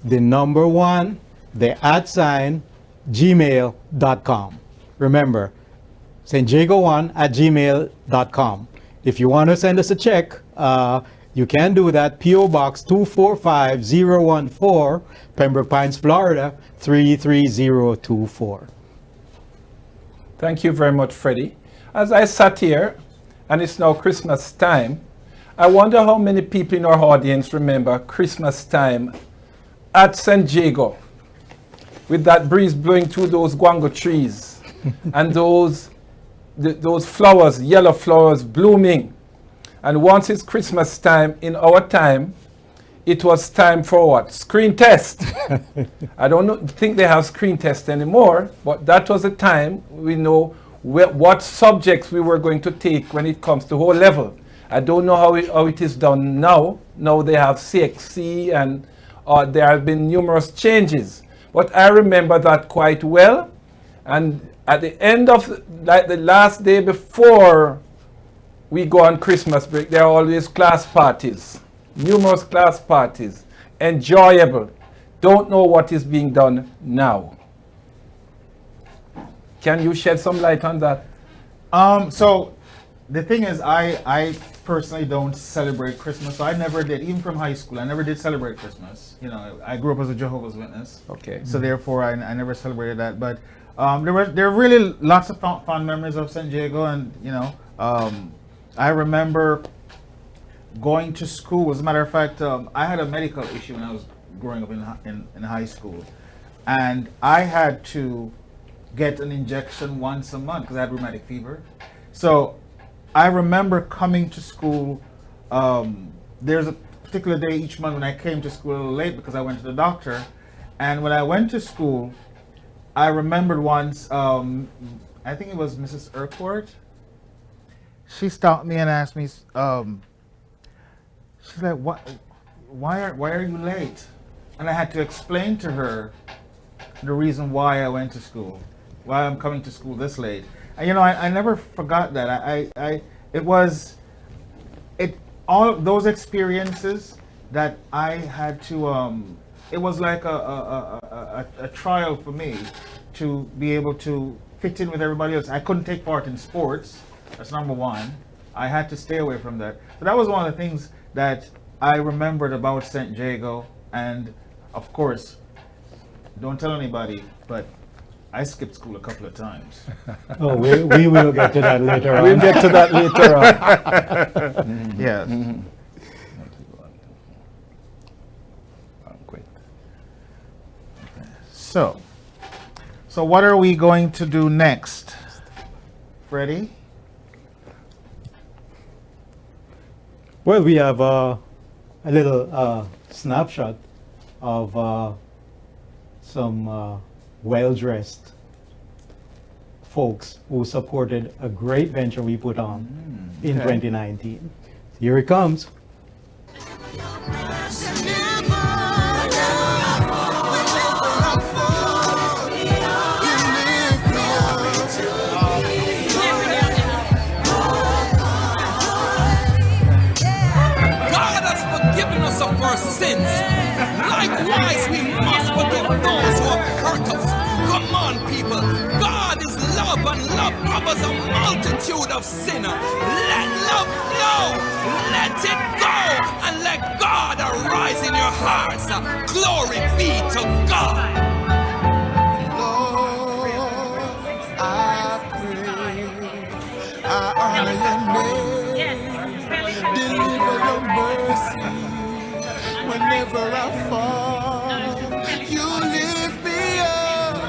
the number 1, the @ gmail.com. Remember, stjago1@gmail.com. If you want to send us a check, you can do that. P.O. Box 245014, Pembroke Pines, Florida 33024. Thank you very much, Freddie. As I sat here, and it's now Christmas time, I wonder how many people in our audience remember Christmas time at St. Jago, with that breeze blowing through those guango trees and those flowers, yellow flowers blooming. And once it's Christmas time, in our time, it was time for what? Screen test. I don't think they have screen test anymore, but that was the time we know what subjects we were going to take when it comes to whole level. I don't know how it is done now. Now they have CXC and there have been numerous changes. But I remember that quite well. And at the end of, like the last day before we go on Christmas break, there are always class parties, numerous class parties, enjoyable. Don't know what is being done now. Can you shed some light on that? So the thing is, I personally don't celebrate Christmas. So I never did, even from high school, I never did celebrate Christmas. You know, I grew up as a Jehovah's Witness. Okay. So therefore, I never celebrated that. But there were really lots of fond memories of St. Jago, and you know, I remember going to school. As a matter of fact, I had a medical issue when I was growing up in high school, and I had to get an injection once a month because I had rheumatic fever. So I remember coming to school. There's a particular day each month when I came to school a little late because I went to the doctor. And when I went to school, I remembered once, I think it was Mrs. Urquhart. She stopped me and asked me, she's like, why are you late? And I had to explain to her the reason why I went to school, why I'm coming to school this late. And you know, I never forgot that. All those experiences that I had to, it was like a trial for me to be able to fit in with everybody else. I couldn't take part in sports. That's number one. I had to stay away from that. So that was one of the things that I remembered about St. Jago. And of course, don't tell anybody, but I skipped school a couple of times. Oh, we will get to that later on. We'll get to that later on. Yes. So what are we going to do next, Freddie? Well, we have a little snapshot of some well-dressed folks who supported a great venture we put on in 2019. Here it comes. Our sins. Likewise, we must forgive those who have hurt us. Come on, people. God is love, and love covers a multitude of sinners. Let love flow. Let it go, and let God arise in your hearts. Glory be to God. Lord, I pray, I honor your name, deliver your mercy. Whenever I fall, you lift me up.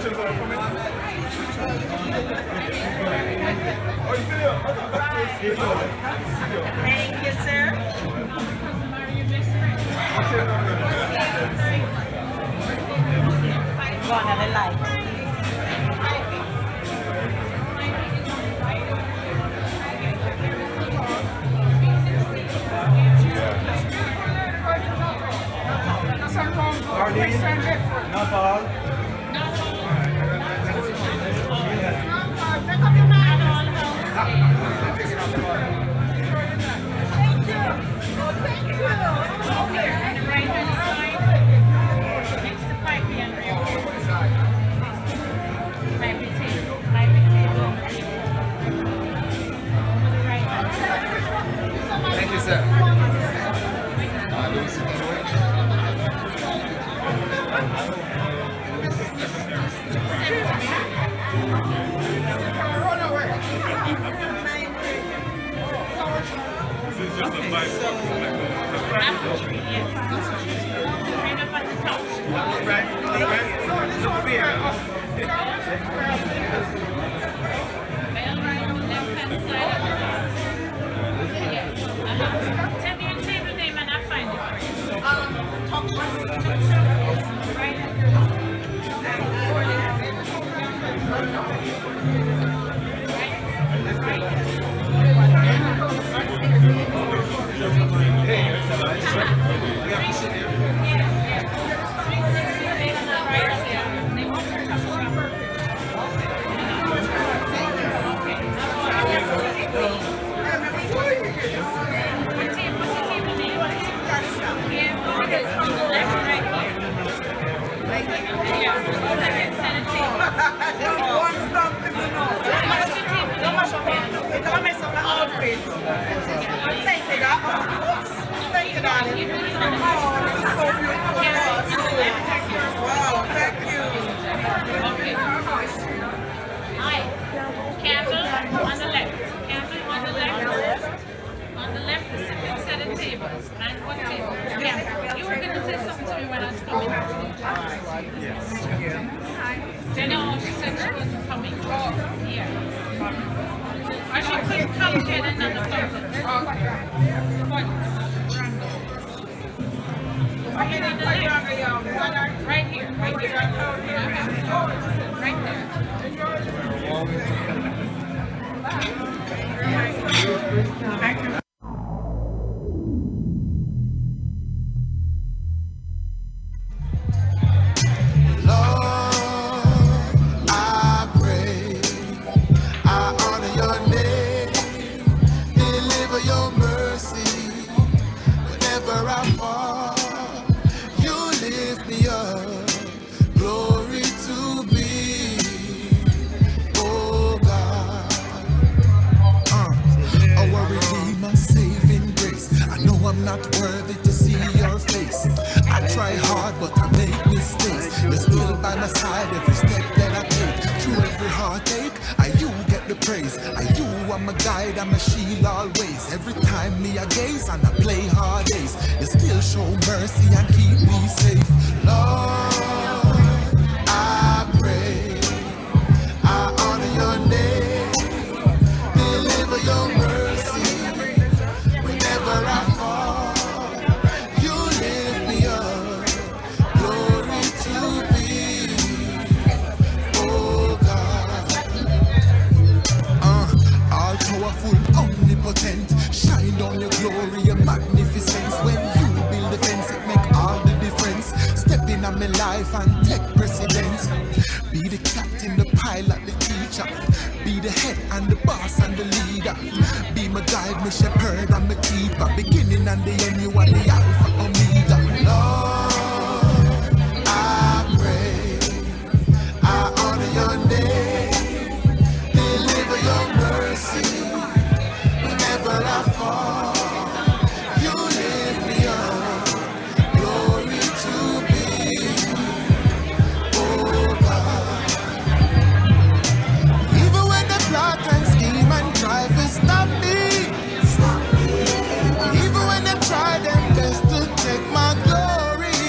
Thank you, sir. Go on, the light. Not all. Thank you, sir. This is just a Tell me your table name and I'll find it Thank you, darling. Oh, this is so beautiful. Wow, thank you. Okay. Hi. Candle on the left. Candle on the left. On the left is second set of tables. And one table. Yeah. You were going to say something to me when I was coming. Yes. No, she said she wasn't coming. Yeah. Or she couldn't come get another person. Right here. Right here. Right there. Thank you. I'm not worthy to see your face. I try hard, but I make mistakes. You're still by my side every step that I take. Through every heartache, you get the praise. You are my guide, I'm a shield always. Every time me I gaze and I play hard days, you still show mercy and keep me safe. Lord, I pray, I honor your name. Deliver your mercy whenever I fall. You lift me up, glory to thee, oh God. All powerful, omnipotent, shine on your glory, your magnificence. When you build a fence, it make all the difference. Step in on my life and take precedence. Be the captain, the pilot, the teacher. Be the head and the boss and the leader. Be my guide, my shepherd and my keeper. Beginning and the end, you are the Alpha Omega. Lord, I pray, I honor your name. Deliver your mercy whenever I fall. You lift me up, glory to thee, oh God. Even when the plot and scheme and try to stop me. Even when they try their best to take my glory,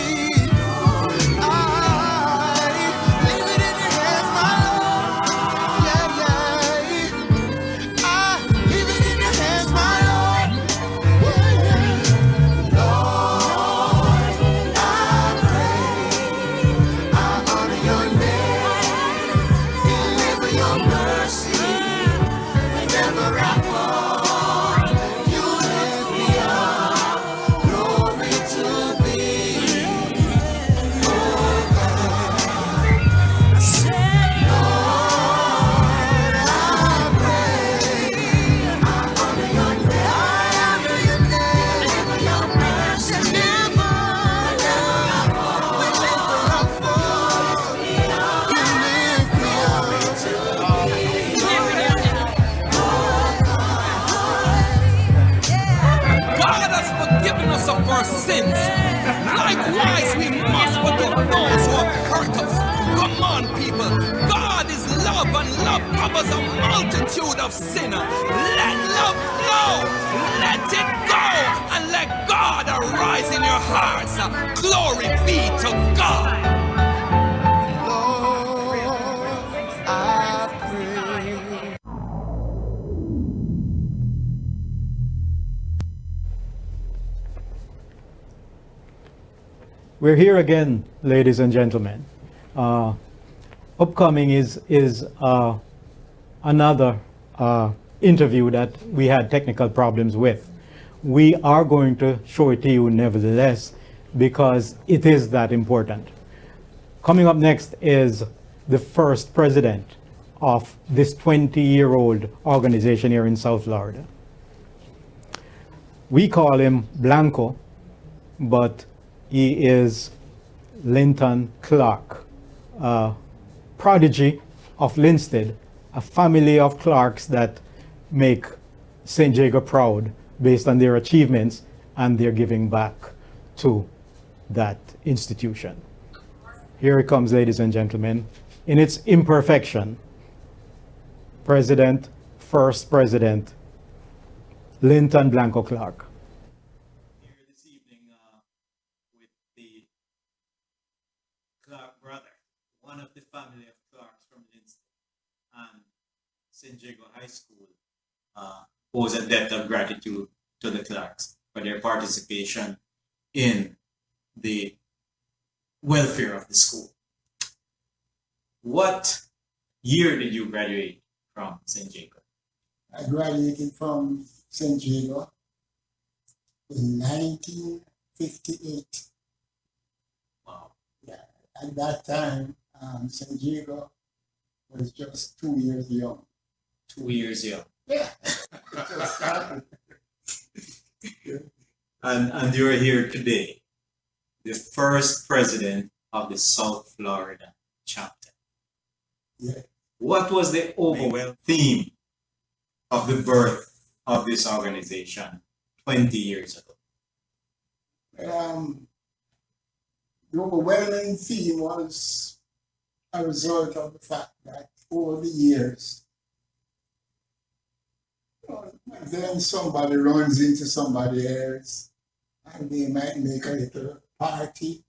those who have hurt us. Come on, people. God is love, and love covers a multitude of sinners. Let love flow. Let it go. And let God arise in your hearts. Glory be to God. We're here again, ladies and gentlemen. Upcoming is another interview that we had technical problems with. We are going to show it to you nevertheless because it is that important. Coming up next is the first president of this 20-year-old organization here in South Florida. We call him Blanco, but he is Linton Clark, prodigy of Linstead, a family of Clarks that make St. Jago proud based on their achievements and their giving back to that institution. Here it comes, ladies and gentlemen, in its imperfection, first President, Linton Blanco Clark. Here this evening with the Clark brother, one of the family of Clarks from Linstead, and St. Jago High School owes a debt of gratitude to the Clarks for their participation in the welfare of the school. What year did you graduate from St. Jago? I graduated from St. Jago in 1958. Wow. Yeah. At that time, St. Jago was just 2 years young. 2 years young. Yeah. It just started. And you're here today, the first president of the South Florida chapter. Yeah. What was the overall theme of the birth of this organization 20 years ago? The overwhelming theme was a result of the fact that over the years, then somebody runs into somebody else and they might make a little party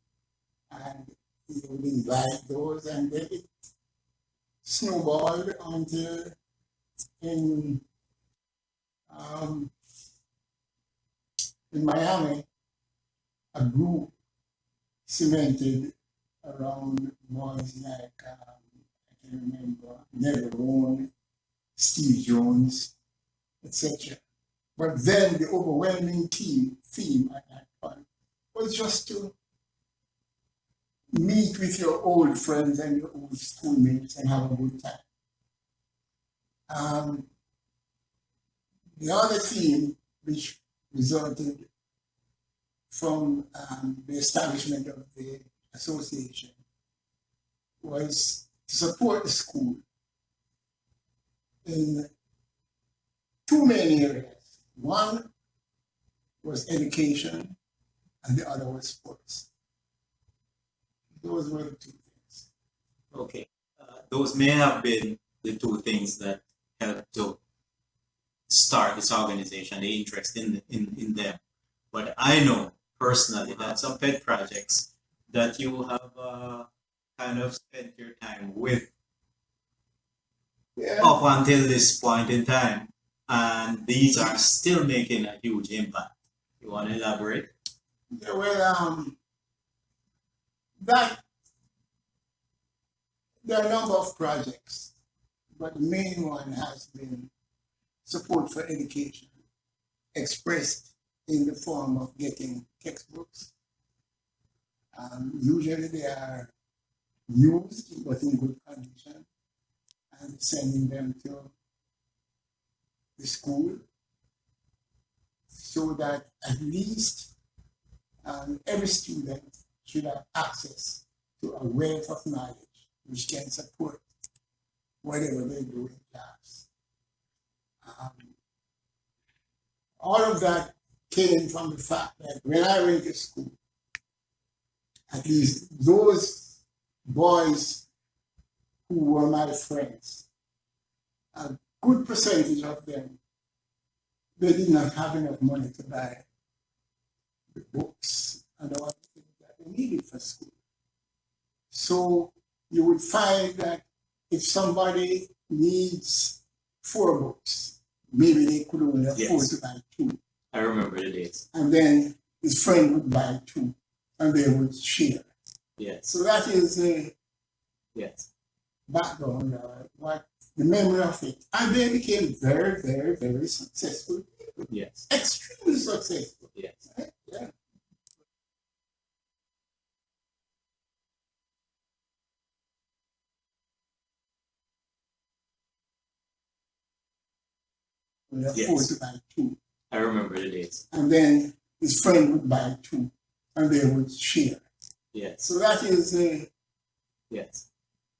and you would invite those, and then it snowballed until in Miami, a group cemented around boys like, I can remember, Neville, Steve Jones, etc. But then the overwhelming theme at that point was just to meet with your old friends and your old schoolmates and have a good time. The other theme, which resulted from the establishment of the association, was to support the school in two main areas. One was education, and the other was sports. Those were the two things. Okay. Those may have been the two things that helped to start this organization, the interest in them. But I know personally that some pet projects that you have kind of spent your time with up until this point in time, and these are still making a huge impact. You want to elaborate? Yeah, well, there are a number of projects, but the main one has been support for education, expressed in the form of getting textbooks. Usually they are used, but in good condition, and sending them to the school so that at least every student should have access to a wealth of knowledge which can support whatever they do in class. All of that came from the fact that when I went to school, at least those boys who were my friends, a good percentage of them, they did not have enough money to buy the books and all the things that they needed for school. So you would find that if somebody needs 4 books, maybe they could only afford to buy 2. I remember the days. And then his friend would buy 2 and they would share. Yes. So that is the yes. background, what the memory of it. And they became very, very, very successful people. Yes. Extremely successful. Yes. Right? Yeah. We afford to buy 2. I remember the days. And then his friend would buy 2 and they would share. Yes. So that is the yes.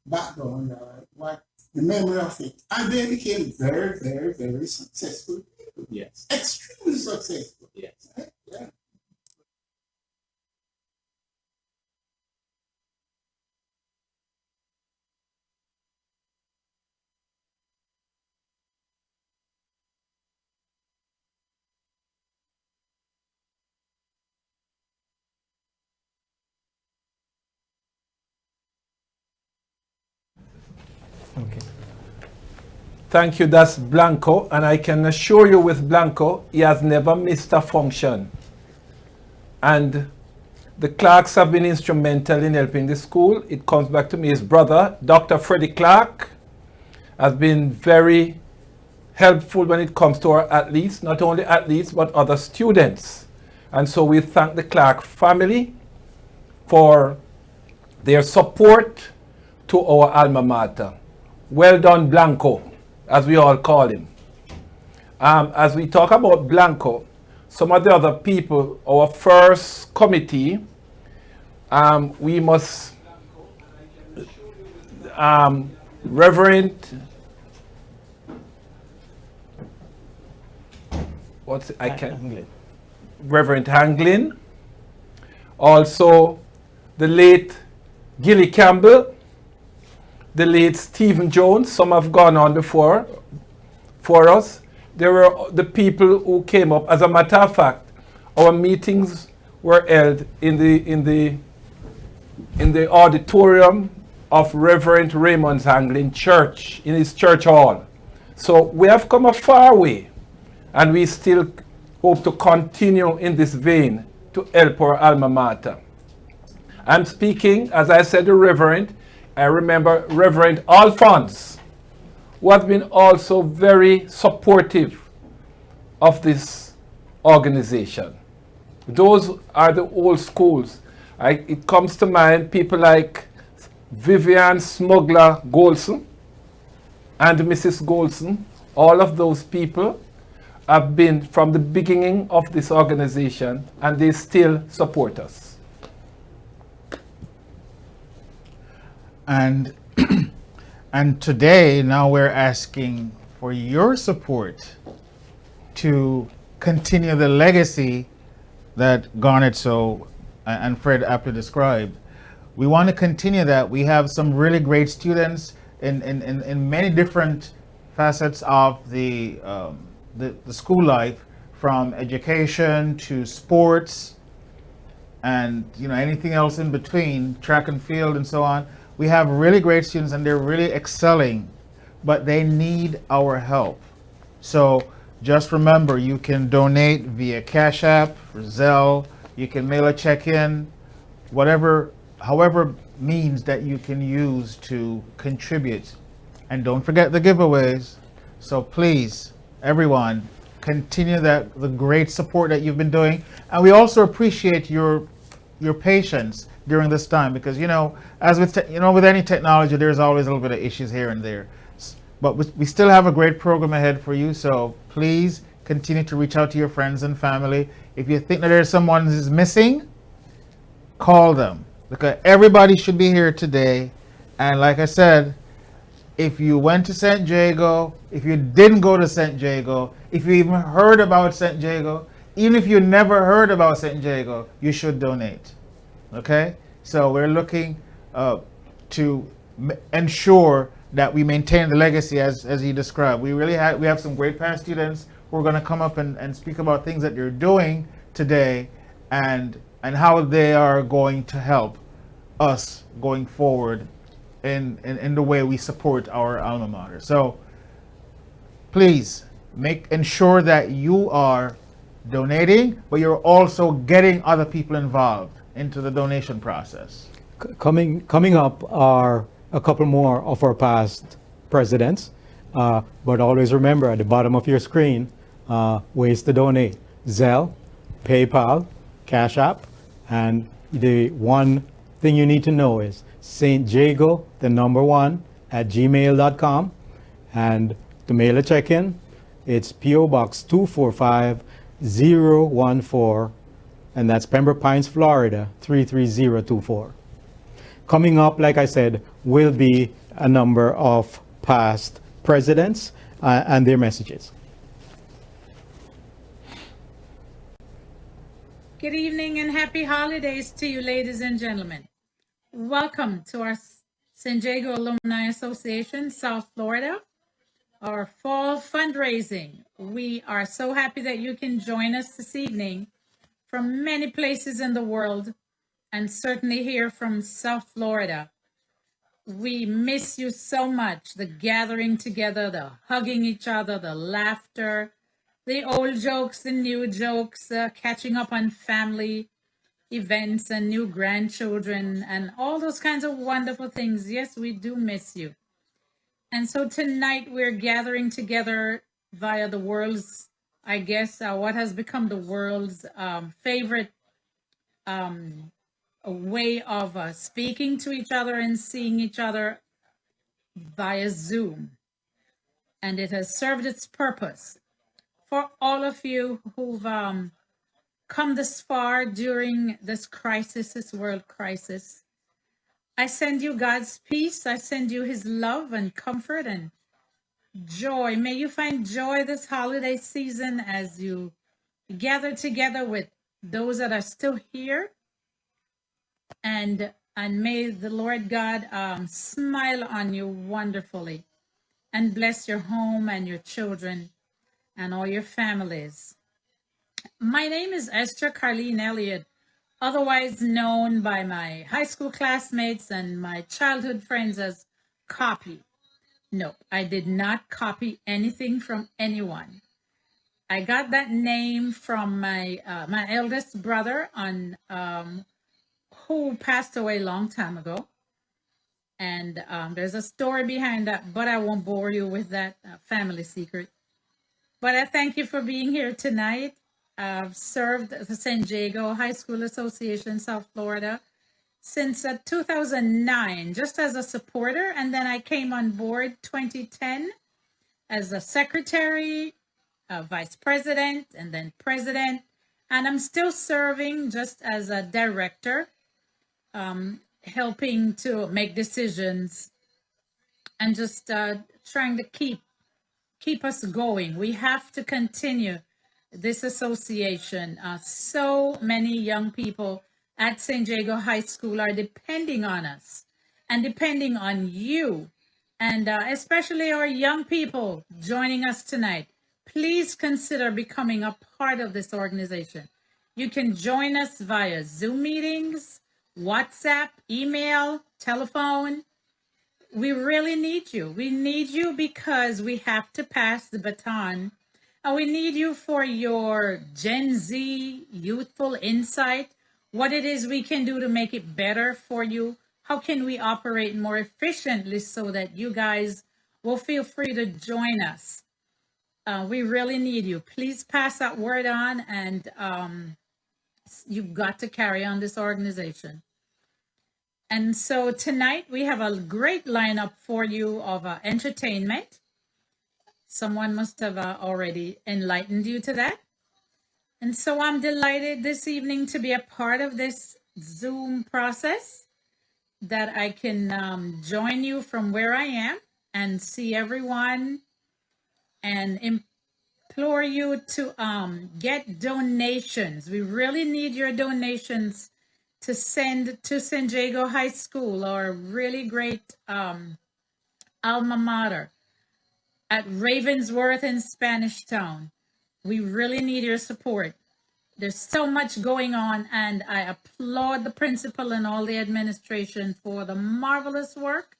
background, what the memory of it. And they became very, very, very successful people. Yes. Extremely successful. Yes. Right? Yeah. Okay. Thank you. That's Blanco, and I can assure you with Blanco, he has never missed a function. And the Clarks have been instrumental in helping the school. It comes back to me, his brother, Dr. Freddie Clark, has been very helpful when it comes to our athletes, not only athletes, but other students. And so we thank the Clark family for their support to our alma mater. Well done, Blanco, as we all call him. As we talk about Blanco, some of the other people, our first committee, we must, Reverend, Reverend Hanglin, also the late Gilly Campbell, the late Stephen Jones, some have gone on before for us. There were the people who came up. As a matter of fact, our meetings were held in the auditorium of Reverend Raymond Hanglin Church, in his church hall. So we have come a far way, and we still hope to continue in this vein to help our alma mater. I'm speaking, as I said, the Reverend. I remember Reverend Alphonse, who has been also very supportive of this organization. Those are the old schools. It comes to mind people like Vivian Smuggler Golson and Mrs. Golson. All of those people have been from the beginning of this organization, and they still support us. And and today, now we're asking for your support to continue the legacy that Garnet so and Fred aptly described. We want to continue that. We have some really great students in many different facets of the school life, from education to sports and anything else in between, track and field and so on. We have really great students and they're really excelling, but they need our help. So just remember, you can donate via Cash App or Zelle, you can mail a check in, however means that you can use to contribute. And don't forget the giveaways. So please, everyone, continue the great support that you've been doing. And we also appreciate your patience during this time, because as with with any technology, there's always a little bit of issues here and there, but we still have a great program ahead for you. So please continue to reach out to your friends and family. If you think that there's someone who's missing, call them, because everybody should be here today. And like I said, if you went to St. Jago, if you didn't go to St. Jago, if you even heard about St. Jago, even if you never heard about St. Jago, you should donate. Okay? So we're looking to ensure that we maintain the legacy as he described. We have some great past students who are going to come up and speak about things that they're doing today and how they are going to help us going forward in the way we support our alma mater. So please ensure that you are donating, but you're also getting other people involved into the donation process. Coming up are a couple more of our past presidents, but always remember at the bottom of your screen, ways to donate: Zelle, PayPal, Cash App, and the one thing you need to know is St. Jago, the number 1 at gmail.com, and to mail a check-in, it's P.O. Box 245014, and that's Pembroke Pines, Florida 33024. Coming up, like I said, will be a number of past presidents and their messages. Good evening and happy holidays to you, ladies and gentlemen. Welcome to our San Diego Alumni Association, South Florida, our fall fundraising. We are so happy that you can join us this evening from many places in the world, and certainly here from South Florida. We miss you so much, the gathering together, the hugging each other, the laughter, the old jokes, the new jokes, catching up on family events and new grandchildren and all those kinds of wonderful things. Yes, we do miss you. And so tonight we're gathering together via the world's, I guess, what has become the world's favorite way of speaking to each other and seeing each other via Zoom. And it has served its purpose. For all of you who've come this far during this crisis, this world crisis, I send you God's peace. I send you his love and comfort and joy. May you find joy this holiday season as you gather together with those that are still here. And may the Lord God smile on you wonderfully and bless your home and your children and all your families. My name is Esther Carleen Elliott, otherwise known by my high school classmates and my childhood friends as Copy. No, I did not copy anything from anyone. I got that name from my eldest brother who passed away a long time ago. And there's a story behind that, but I won't bore you with that family secret. But I thank you for being here tonight. I've served the San Diego High School Association, South Florida, since 2009, just as a supporter. And then I came on board 2010 as a secretary, vice president, and then president. And I'm still serving just as a director, helping to make decisions and just trying to keep us going. We have to continue this association. So many young people at San Diego High School are depending on us and depending on you, and especially our young people joining us tonight. Please consider becoming a part of this organization. You can join us via Zoom meetings, WhatsApp, email, telephone. We really need you. We need you because we have to pass the baton. And we need you for your Gen Z youthful insight, what it is we can do to make it better for you. How can we operate more efficiently so that you guys will feel free to join us? We really need you. Please pass that word on, and you've got to carry on this organization. And so tonight we have a great lineup for you of entertainment. Someone must have already enlightened you to that. And so I'm delighted this evening to be a part of this Zoom process, that I can join you from where I am and see everyone, and implore you to get donations. We really need your donations to send to San Diego High School, our really great alma mater at Ravensworth in Spanish Town. We really need your support. There's so much going on, and I applaud the principal and all the administration for the marvelous work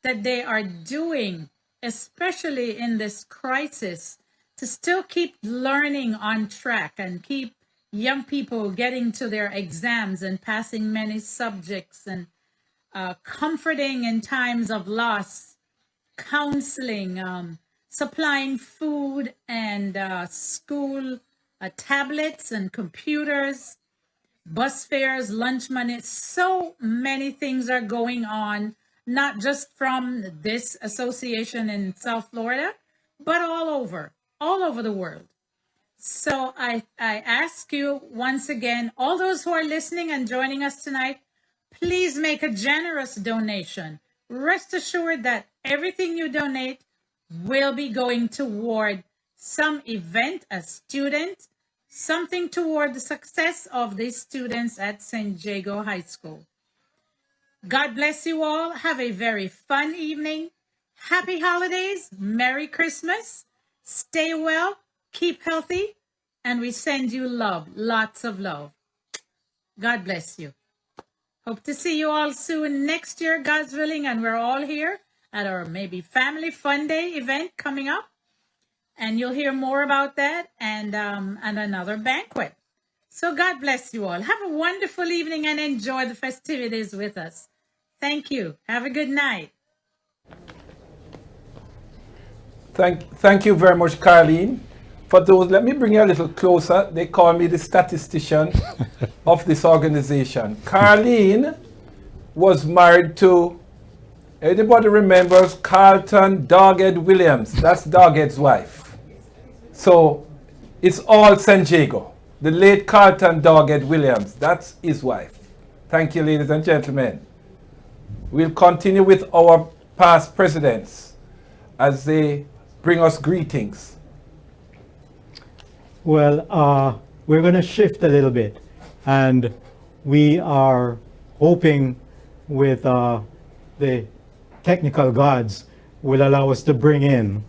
that they are doing, especially in this crisis, to still keep learning on track and keep young people getting to their exams and passing many subjects, and comforting in times of loss, counseling, supplying food and school tablets and computers, bus fares, lunch money. So many things are going on, not just from this association in South Florida, but all over the world. So I ask you once again, all those who are listening and joining us tonight, please make a generous donation. Rest assured that everything you donate will be going toward some event, a student, something toward the success of these students at San Diego High School. God bless you all. Have a very fun evening. Happy holidays. Merry Christmas. Stay well. Keep healthy. And we send you love, lots of love. God bless you. Hope to see you all soon next year, God's willing. And we're all here at our maybe Family Fun Day event coming up. And you'll hear more about that and another banquet. So God bless you all. Have a wonderful evening and enjoy the festivities with us. Thank you. Have a good night. Thank you very much, Carleen. For those, let me bring you a little closer. They call me the statistician of this organization. Carleen was married to, anybody remembers Carlton Doghead Williams? That's Doghead's wife. So it's all San Diego. The late Carlton Doghead Williams, that's his wife. Thank you, ladies and gentlemen. We'll continue with our past presidents as they bring us greetings. Well, we're going to shift a little bit, and we are hoping with the technical gods will allow us to bring in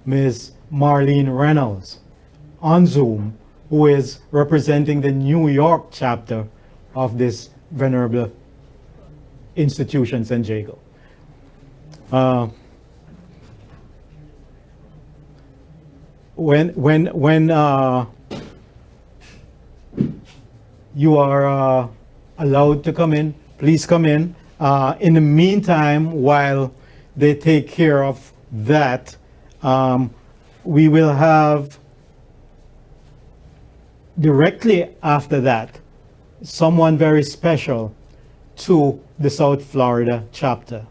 Ms. Marlene Reynolds on Zoom, who is representing the New York chapter of this venerable institution, San Diego. When you are allowed to come in, please come in. In the meantime, while they take care of that, we will have directly after that someone very special to the South Florida chapter.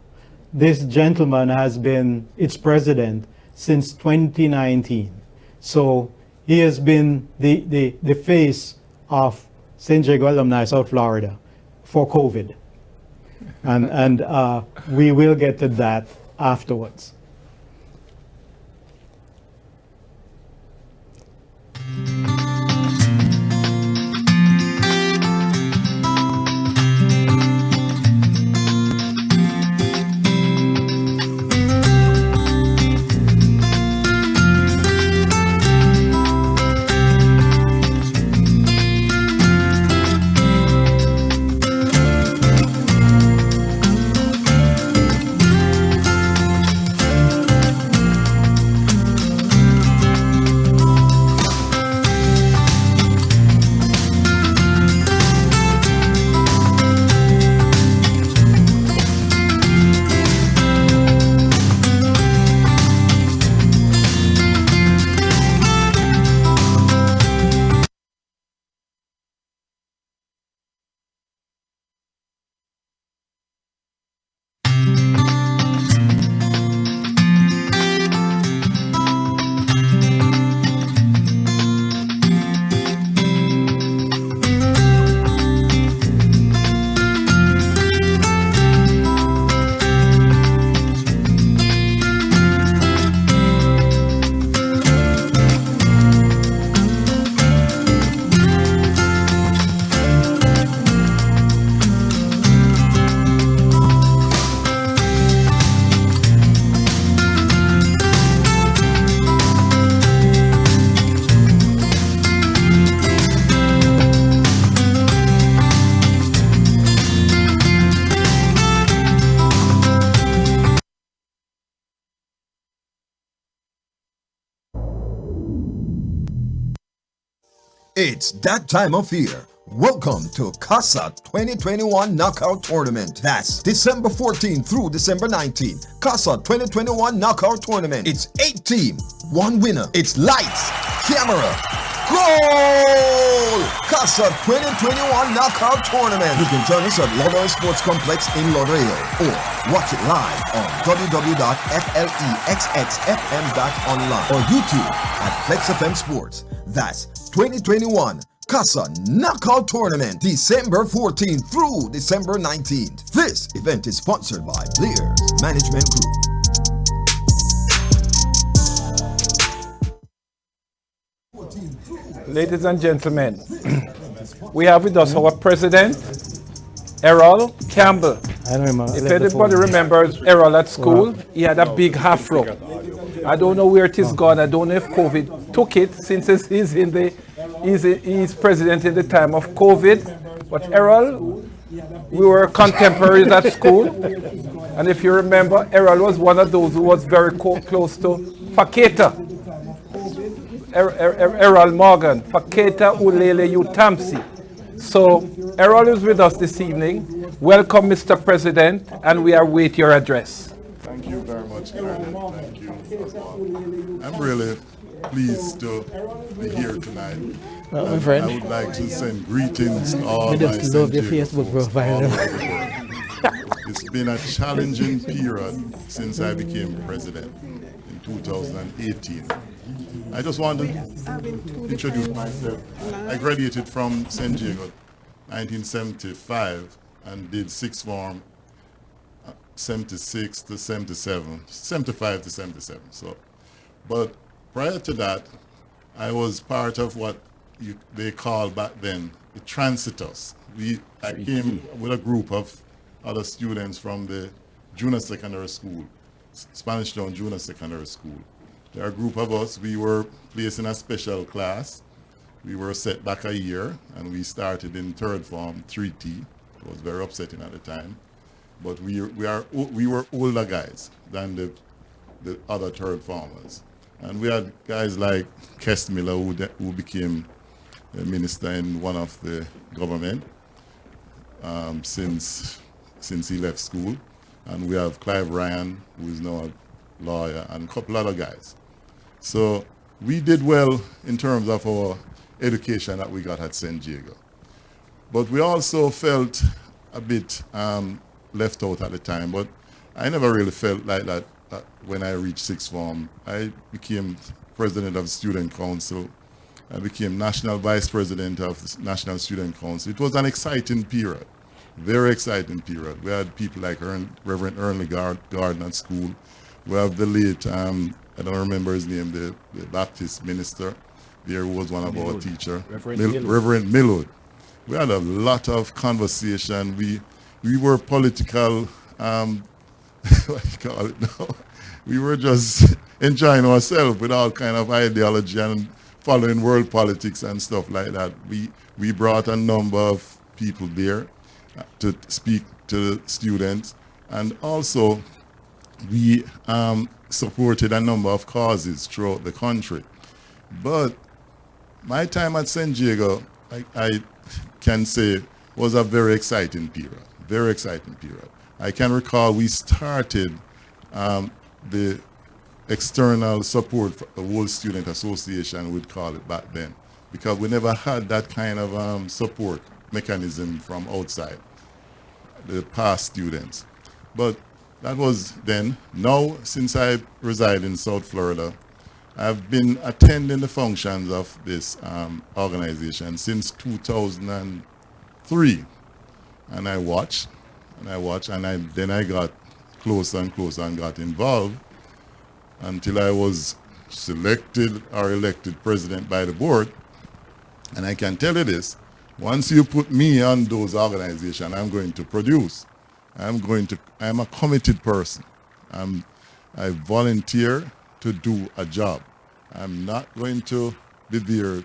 This gentleman has been its president since 2019. So he has been the face of San Diego Alumni South Florida for COVID. And we will get to that afterwards. It's that time of year. Welcome to CASA 2021 Knockout Tournament. That's December 14th through December 19th. CASA 2021 Knockout Tournament. It's 8 teams, 1 winner. It's lights, camera, goal! CASA 2021 Knockout Tournament. You can join us at Lauderdale Sports Complex in Lauderdale or watch it live on www.flexxfm.online or YouTube at FlexFM Sports. That's 2021 CASA Knockout Tournament, December 14th through December 19th. This event is sponsored by Blair's Management Group. Ladies and gentlemen, we have with us our president, Errol Campbell. I don't remember. If anybody remembers Errol at school, he had a big afro. I don't know where it is gone. I don't know if COVID took it since he's president in the time of COVID. But Errol, we were contemporaries at school. And if you remember, Errol was one of those who was very close to Faketa. Errol Morgan, Faketa Ulele Utamsi. So Errol is with us this evening. Welcome, Mr. President, and we await your address. Thank you very much, Garnet. Thank you. I'm really pleased to be here tonight. Well, my friend, I would like to send greetings to all I my just love your San Diego Facebook folks profile. all over the world. It's been a challenging period since I became president in 2018. I just want to introduce myself. I graduated from San Diego 1975 and did sixth form 76 to 77, 75 to 77. So, but prior to that, I was part of what they called back then the Transitus. I came with a group of other students from the junior secondary school, Spanish Town Junior Secondary School. There are a group of us. We were placed in a special class. We were set back a year, and we started in third form 3T. It was very upsetting at the time. But we were older guys than the other third formers. And we had guys like Kest Miller, who became a minister in one of the government since he left school. And we have Clive Ryan, who is now a lawyer, and a couple other guys. So we did well in terms of our education that we got at San Diego. But we also felt a bit left out at the time, but I never really felt like that when I reached sixth form. I became president of the Student Council. I became national vice president of the National Student Council. It was an exciting period, very exciting period. We had people like Reverend Ernley Garden at school. We have the late, I don't remember his name, the Baptist minister. There was one of our teachers, Reverend Millwood. We had a lot of conversation. We were political, what do you call it now? We were just enjoying ourselves with all kind of ideology and following world politics and stuff like that. We brought a number of people there to speak to the students, and also we supported a number of causes throughout the country. But my time at San Diego, I can say, was a very exciting period. Very exciting period. I can recall we started the external support for the World Student Association, we'd call it back then, because we never had that kind of support mechanism from outside, the past students. But that was then. Now, since I reside in South Florida, I've been attending the functions of this organization since 2003. And I watched, and then I got closer and closer and got involved until I was selected or elected president by the board. And I can tell you this, once you put me on those organizations, I'm going to produce. I'm a committed person. I volunteer to do a job. I'm not going to be there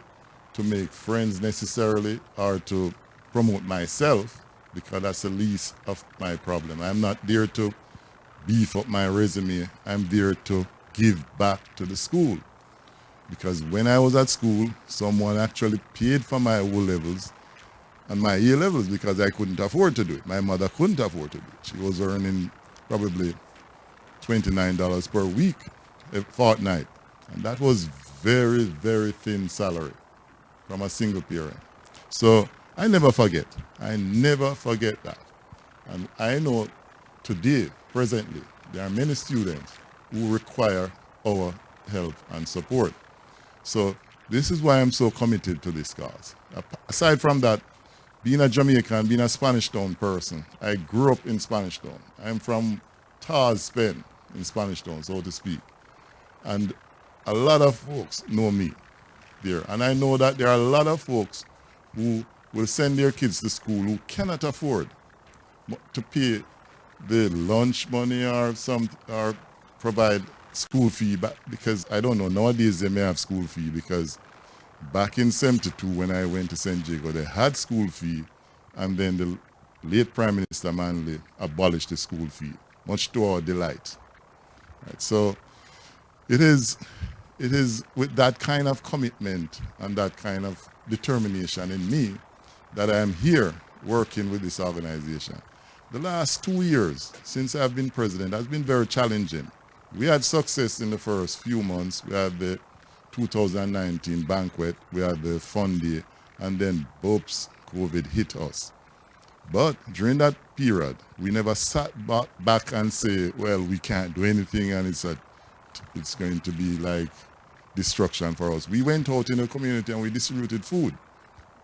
to make friends necessarily or to promote myself, because that's the least of my problem. I'm not there to beef up my resume. I'm there to give back to the school. Because when I was at school, someone actually paid for my O-levels and my A-levels because I couldn't afford to do it. My mother couldn't afford to do it. She was earning probably $29 per week, a fortnight. And that was very, very thin salary from a single parent. So I never forget. I never forget that. And I know today, presently, there are many students who require our help and support. So this is why I'm so committed to this cause. Aside from that, being a Jamaican, being a Spanish Town person, I grew up in Spanish Town. I'm from Tars, Spain, in Spanish Town, so to speak. And a lot of folks know me there. And I know that there are a lot of folks who will send their kids to school who cannot afford to pay the lunch money or provide school fee back, because I don't know, nowadays they may have school fee, because back in 72 when I went to St. Jago, they had school fee, and then the late Prime Minister Manley abolished the school fee, much to our delight. Right, so it is with that kind of commitment and that kind of determination in me that I am here working with this organization. The last 2 years since I've been president has been very challenging. We had success in the first few months. We had the 2019 banquet, we had the fun day, and then boops, COVID hit us. But during that period, we never sat back and say, well, we can't do anything and it's going to be like destruction for us. We went out in the community and we distributed food,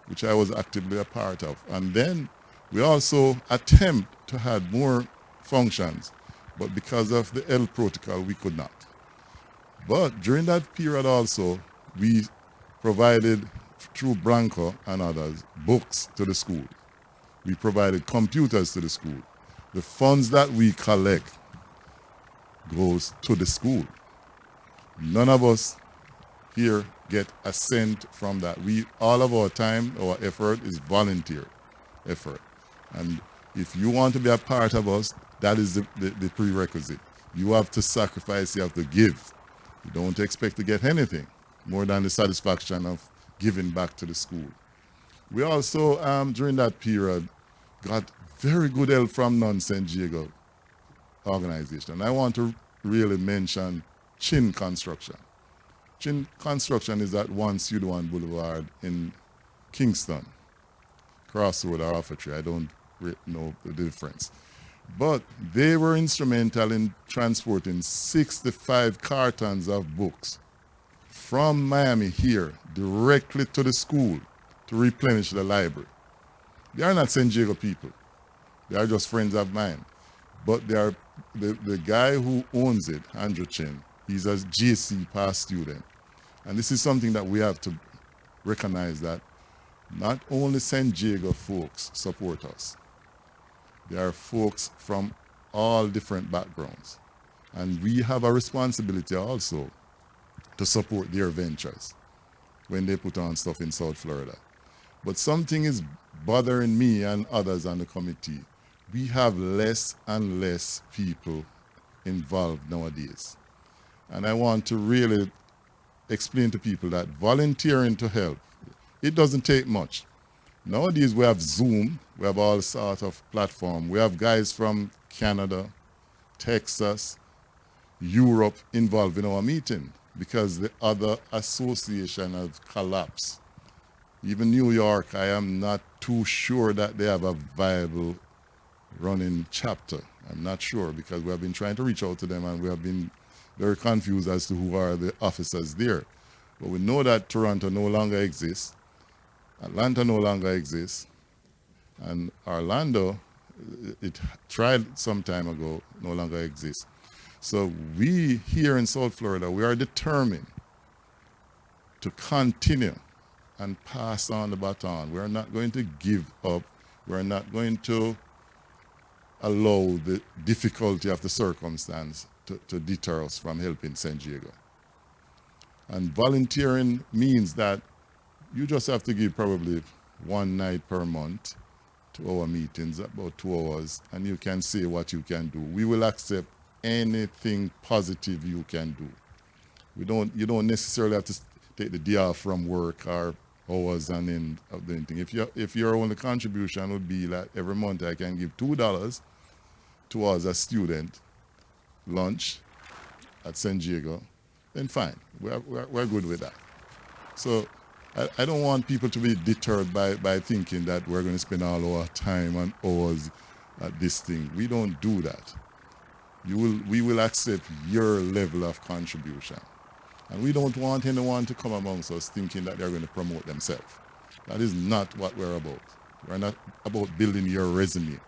which I was actively a part of. And then we also attempt to have more functions, but because of the health protocol, we could not. But during that period also, we provided, through Blanco and others, books to the school. We provided computers to the school. The funds that we collect goes to the school. None of us here get a cent from that. All of our time, our effort is volunteer effort. And if you want to be a part of us, that is the prerequisite. You have to sacrifice, you have to give. You don't expect to get anything more than the satisfaction of giving back to the school. We also, during that period, got very good help from non-St. Jago organization. I want to really mention Chin Construction. Chin Construction is at 1 Sudoan Boulevard in Kingston, Crossroad or Offertree. I don't know the difference. But they were instrumental in transporting 65 cartons of books from Miami here directly to the school to replenish the library. They are not St. Jago people. They are just friends of mine. But they are the guy who owns it, Andrew Chin, he's a JC past student. And this is something that we have to recognize, that not only St. Jago folks support us. There are folks from all different backgrounds. And we have a responsibility also to support their ventures when they put on stuff in South Florida. But something is bothering me and others on the committee. We have less and less people involved nowadays. And I want to really explain to people that volunteering to help, it doesn't take much. Nowadays we have Zoom, we have all sorts of platforms. We have guys from Canada, Texas, Europe involved in our meeting because the other association have collapsed. Even New York, I am not too sure that they have a viable running chapter. I'm not sure, because we have been trying to reach out to them and we have been very confused as to who are the officers there. But we know that Toronto no longer exists, Atlanta no longer exists, and Orlando, it tried some time ago, no longer exists. So we here in South Florida, we are determined to continue and pass on the baton. We are not going to give up. We are not going to allow the difficulty of the circumstance to deter us from helping St. Jago. And volunteering means that you just have to give probably one night per month to our meetings, about 2 hours, and you can say what you can do. We will accept anything positive you can do. You don't necessarily have to take the day off from work or hours and end up doing things. If your only contribution would be like every month I can give $2 towards a student lunch at San Diego, then fine, we're good with that. So I don't want people to be deterred by thinking that we're going to spend all our time and hours at this thing. We don't do that. We will accept your level of contribution. And we don't want anyone to come amongst us thinking that they're going to promote themselves. That is not what we're about. We're not about building your resume.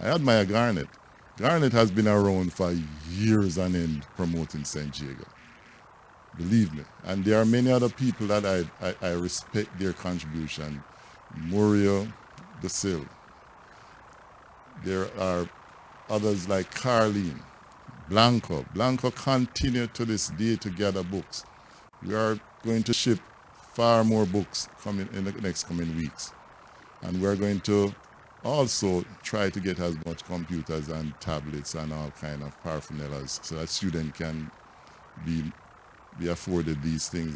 I admire Garnet. Garnet has been around for years on end promoting San Diego. Believe me. And there are many other people that I respect their contribution. Murio DeSille. There are others like Carlene, Blanco. Blanco continued to this day to gather books. We are going to ship far more books coming in the next coming weeks. And we're going to also try to get as much computers and tablets and all kind of paraphernalia so that students can be afforded these things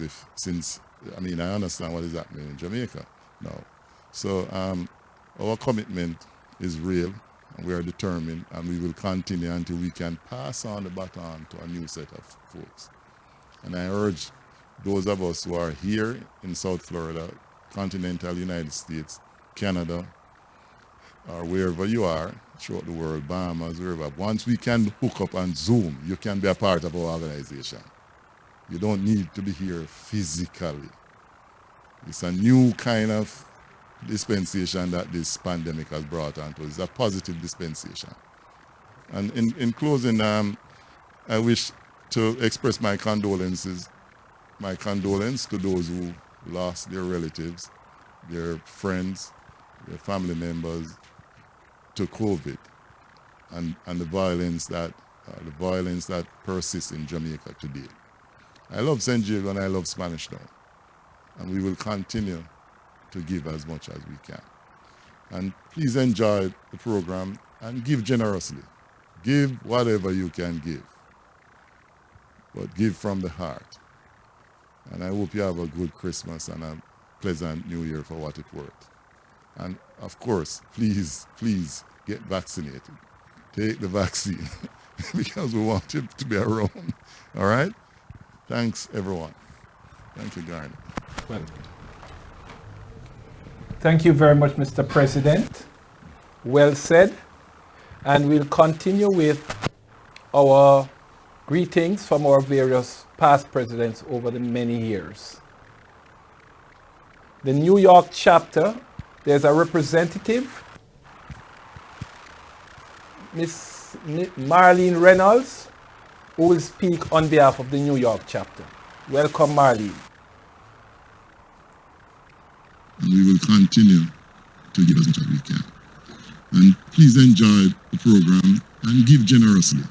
I understand what is happening in Jamaica now. So our commitment is real. We are determined, and we will continue until we can pass on the baton to a new set of folks. And I urge those of us who are here in South Florida, continental United States, Canada, or wherever you are, throughout the world, Bahamas, wherever, once we can hook up on Zoom, you can be a part of our organization. You don't need to be here physically. It's a new kind of dispensation that this pandemic has brought onto us. It's a positive dispensation. And in closing, I wish to express my condolence to those who lost their relatives, their friends, their family members to COVID and the violence that persists in Jamaica today. I love San Diego and I love Spanish Town, and we will continue to give as much as we can. And please enjoy the program and give generously. Give whatever you can give, but give from the heart. And I hope you have a good Christmas and a pleasant New Year for what it's worth. And of course, please get vaccinated. Take the vaccine because we want you to be around. All right? Thanks, everyone. Thank you, Garnet. Well, thank you very much, Mr. President. Well said. And we'll continue with our greetings from our various past presidents over the many years. The New York chapter, there's a representative, Miss Marlene Reynolds, who will speak on behalf of the New York chapter. Welcome, Marlene. And we will continue to give as much as we can. And please enjoy the program and give generously.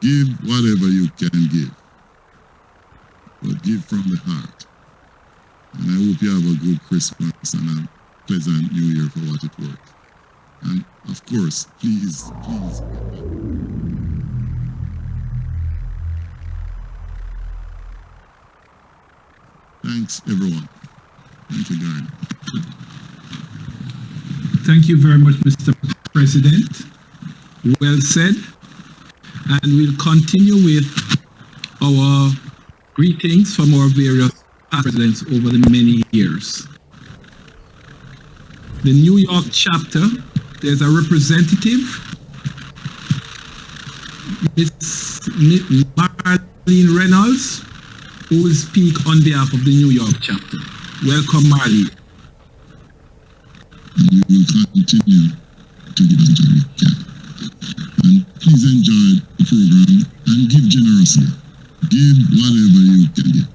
Give whatever you can give, but give from the heart. And I hope you have a good Christmas and a pleasant New Year for what it's worth. And of course, please. Thanks, everyone. Thank you, Gary. Thank you very much, Mr. President. Well said. And we'll continue with our greetings from our various presidents over the many years. The New York chapter, there's a representative, Miss Marlene Reynolds, who will speak on behalf of the New York chapter. Welcome, Marlene. We will continue to give as much as we can. And please enjoy the program and give generously. Give whatever you can give,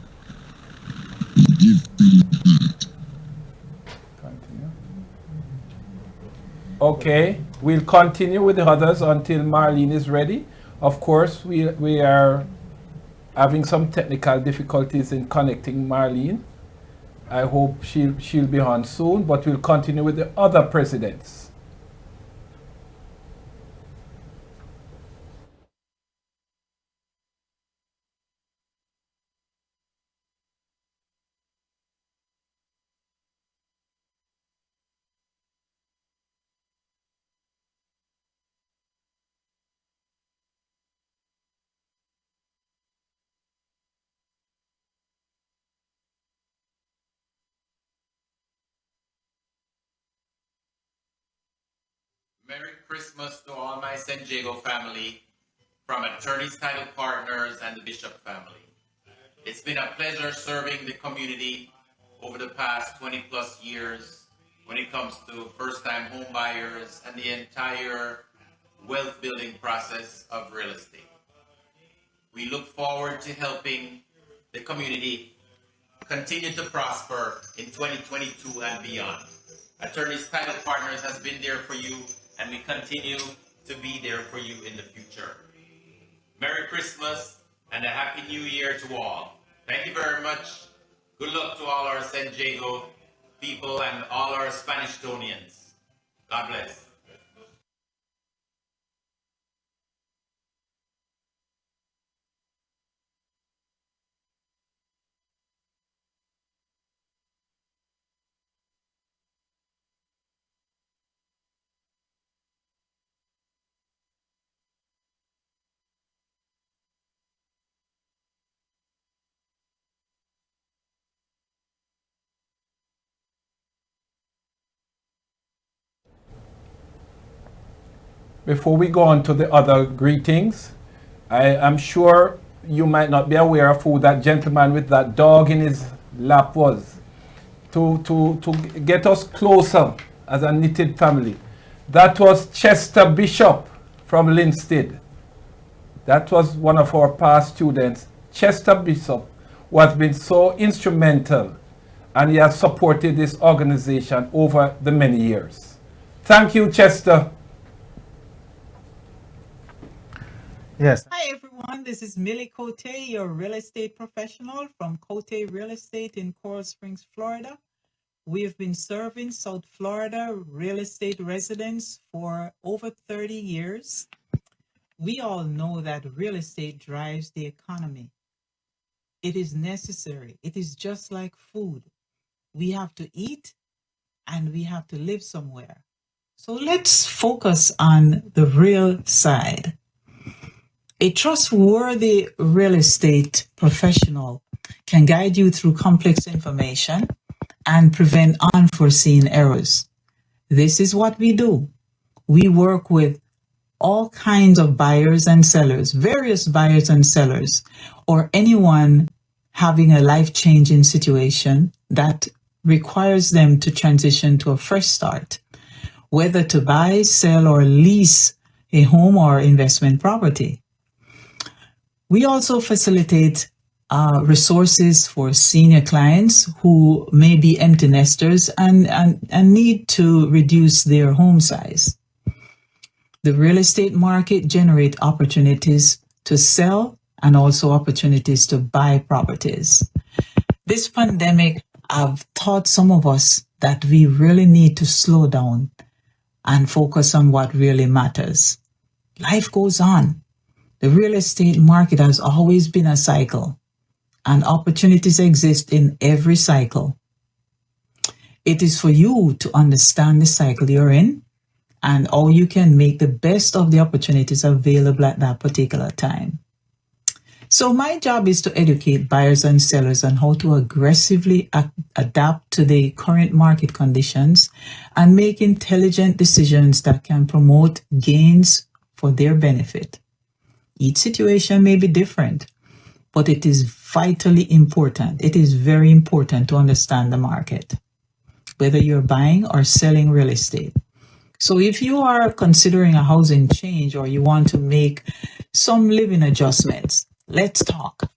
but give from the heart. Okay, we'll continue with the others until Marlene is ready. Of course, we are having some technical difficulties in connecting Marlene. I hope she'll be on soon, but we'll continue with the other presidents. Merry Christmas to all my San Diego family from Attorneys Title Partners and the Bishop family. It's been a pleasure serving the community over the past 20 plus years when it comes to first-time home buyers and the entire wealth building process of real estate. We look forward to helping the community continue to prosper in 2022 and beyond. Attorneys Title Partners has been there for you, and we continue to be there for you in the future. Merry Christmas and a Happy New Year to all. Thank you very much. Good luck to all our San Diego people and all our Spanish-Tonians. God bless. Before we go on to the other greetings, I am sure you might not be aware of who that gentleman with that dog in his lap was. To get us closer as a knitted family. That was Chester Bishop from Linstead. That was one of our past students. Chester Bishop, who has been so instrumental, and he has supported this organization over the many years. Thank you, Chester. Yes. Hi everyone, this is Millie Cote, your real estate professional from Cote Real Estate in Coral Springs, Florida. We have been serving South Florida real estate residents for over 30 years. We all know that real estate drives the economy. It is necessary. It is just like food. We have to eat and we have to live somewhere. So let's focus on the real side. A trustworthy real estate professional can guide you through complex information and prevent unforeseen errors. This is what we do. We work with all kinds of buyers and sellers, various buyers and sellers, or anyone having a life-changing situation that requires them to transition to a fresh start, whether to buy, sell, or lease a home or investment property. We also facilitate resources for senior clients who may be empty nesters and need to reduce their home size. The real estate market generates opportunities to sell and also opportunities to buy properties. This pandemic have taught some of us that we really need to slow down and focus on what really matters. Life goes on. The real estate market has always been a cycle, and opportunities exist in every cycle. It is for you to understand the cycle you're in and how you can make the best of the opportunities available at that particular time. So my job is to educate buyers and sellers on how to aggressively adapt to the current market conditions and make intelligent decisions that can promote gains for their benefit. Each situation may be different, but it is vitally important. It is very important to understand the market, whether you're buying or selling real estate. So if you are considering a housing change or you want to make some living adjustments, let's talk.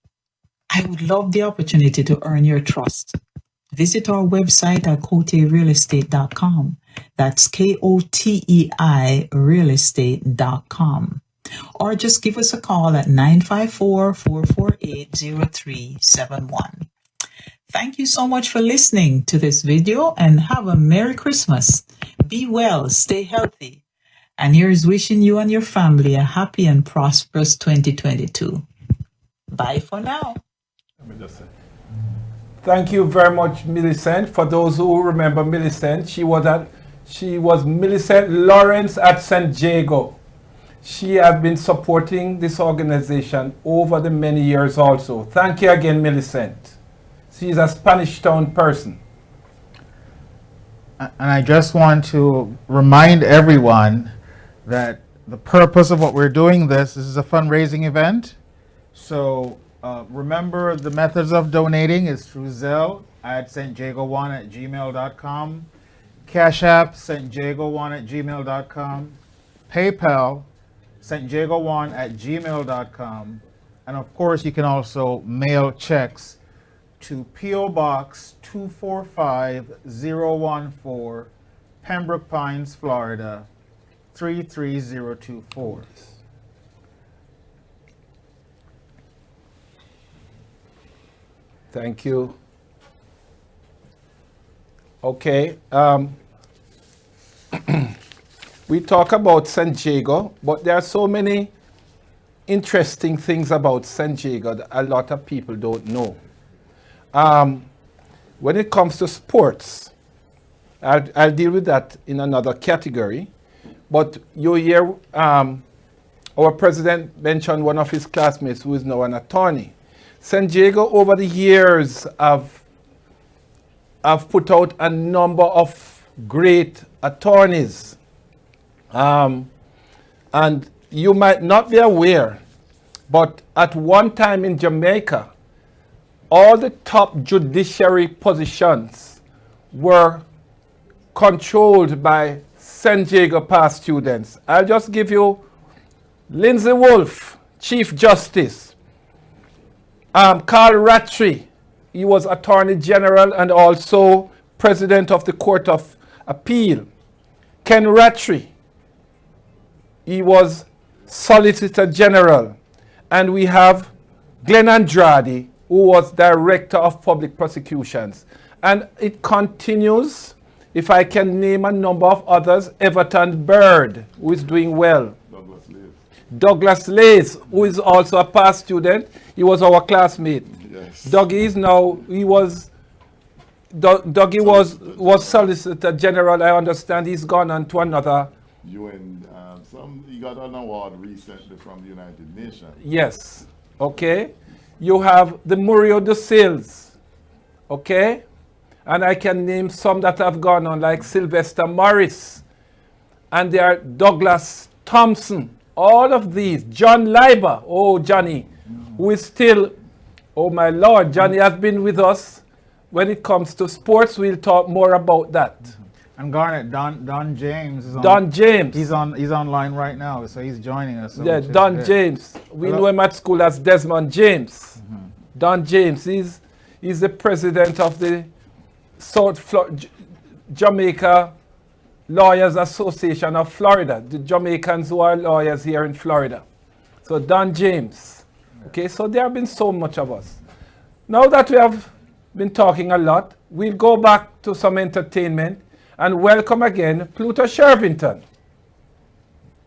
I would love the opportunity to earn your trust. Visit our website at coterealestate.com. That's KOTEI realestate.com. Or just give us a call at 954-448-0371. Thank you so much for listening to this video and have a Merry Christmas. Be well, stay healthy. And here's wishing you and your family a happy and prosperous 2022. Bye for now. Let me just say. Thank you very much, Millicent. For those who remember Millicent, she was Millicent Lawrence at San Diego. She has been supporting this organization over the many years also. Thank you again, Millicent. She's a Spanish Town person. And I just want to remind everyone that the purpose of what we're doing this is a fundraising event. So remember, the methods of donating is through Zelle at stjago1@gmail.com, Cash App stjago1@gmail.com, PayPal stjago1@gmail.com, and of course you can also mail checks to P.O. Box 245014, Pembroke Pines, Florida 33024. Thank you. Okay. We talk about San Diego, but there are so many interesting things about San Diego that a lot of people don't know. When it comes to sports, I'll deal with that in another category. But you hear our president mentioned one of his classmates who is now an attorney. San Diego, over the years, have put out a number of great attorneys. And you might not be aware, but at one time in Jamaica, all the top judiciary positions were controlled by San Diego past students. I'll just give you Lindsay Wolf, Chief Justice. Carl Rattray, he was Attorney General and also President of the Court of Appeal. Ken Rattray, he was Solicitor General. And we have Glenn Andrade, who was Director of Public Prosecutions. And it continues. If I can name a number of others, Everton Bird, who is doing well. Douglas Lays, who is also a past student. He was our classmate. Yes. Dougie is now, Dougie was Solicitor General. I understand he's gone on to another. He got an award recently from the United Nations. Yes. Okay. You have the Murillo de Sales. Okay. And I can name some that have gone on, like Sylvester Morris. And there are Douglas Thompson. All of these. John Leiber. Oh, Johnny. Who is still, oh my Lord, Johnny has been with us. When it comes to sports, we'll talk more about that. And Garnet, Don James is on. Don James. He's online right now, so he's joining us. So yeah, Don James. We know him at school as Desmond James. Don James, he's the president of the Jamaica Lawyers Association of Florida, the Jamaicans who are lawyers here in Florida. So Don James. Okay, so there have been so much of us. Now that we have been talking a lot, we'll go back to some entertainment and welcome again Pluto Shervington.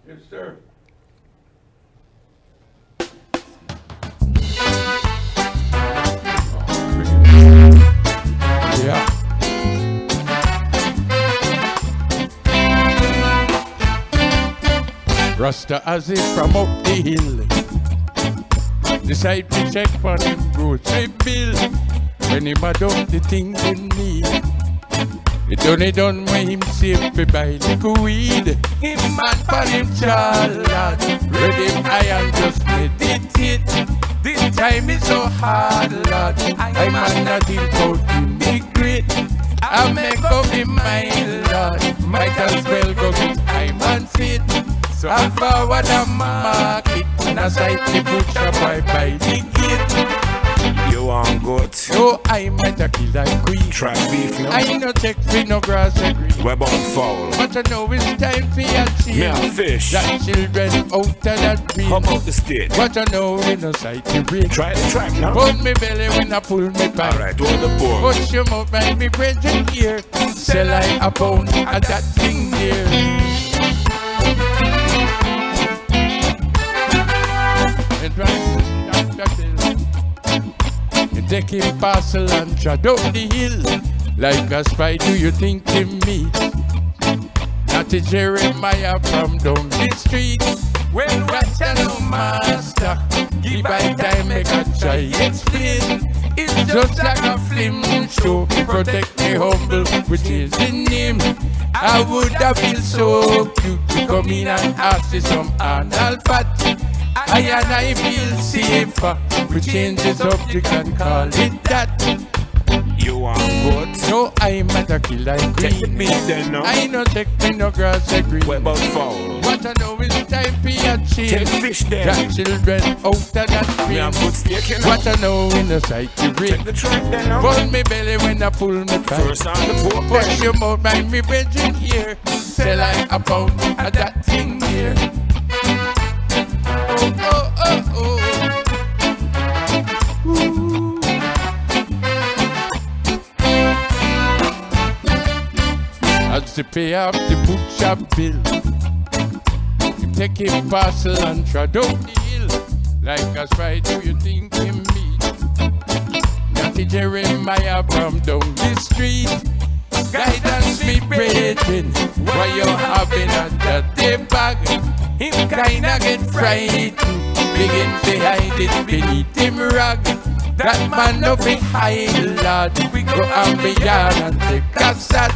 Yes, sir. Yeah. Rasta as if from up the hill. Decide to check for them grocery bill. When him a done the things in need. It only done when him save to buy little weed. Him man for him charlotte. Read him iron just meditate. This time is so hard, Lord. I man not in out immigrate. I make up in mind, Lord. Might as well go get time and sit. So I forward a market. And I sight the butcher boy by the gate. You want goat? So I might a kill that queen. Try beef now. I no check for no grass agree. Web on foul. But I know it's time for your chill. Me a fish. That children out of that breed. Come out the state. But I know we no sight to break. Try the track now. Hold me belly when I pull me back. Alright, hold the board. Push your mouth by me brethren here. Sell I a pound of that thing there. And right, you take him parcel and trot up the hill. Like a spy, do you think him me? Not a Jeremiah from down the street. Well, watch a no master. Give by time, make a try explain. It's just like a film show. Protect me humble, which is the name. I would have feel so cute to come in and ask you some anal fat. I feel safer. We change the subject and call it that. You want goat? No, I'm at a kill like Take me then now. I no take me no grass green. What about foul? What I know is time for a change. Take fish then. Got children out of that Me have green. good steak, you know. What I know in the sight to read. Take the track then now. Pull me belly when I pull me tight. First on the pork Push then. your mouth, mind me bridging here. Sell like a pound of that thing here. Oh, oh, oh, oh. Ooh. As you pay off the butcher bill, you take a parcel and trod up the hill. Like a spy, do you think you meet? Natty Jeremiah from down the street. Guidance me brethren, why you having a dirty bag? Him kinda get frightened, begin to hide it beneath him rag. That man no fi hide, lad. We go out the yard and take a shot.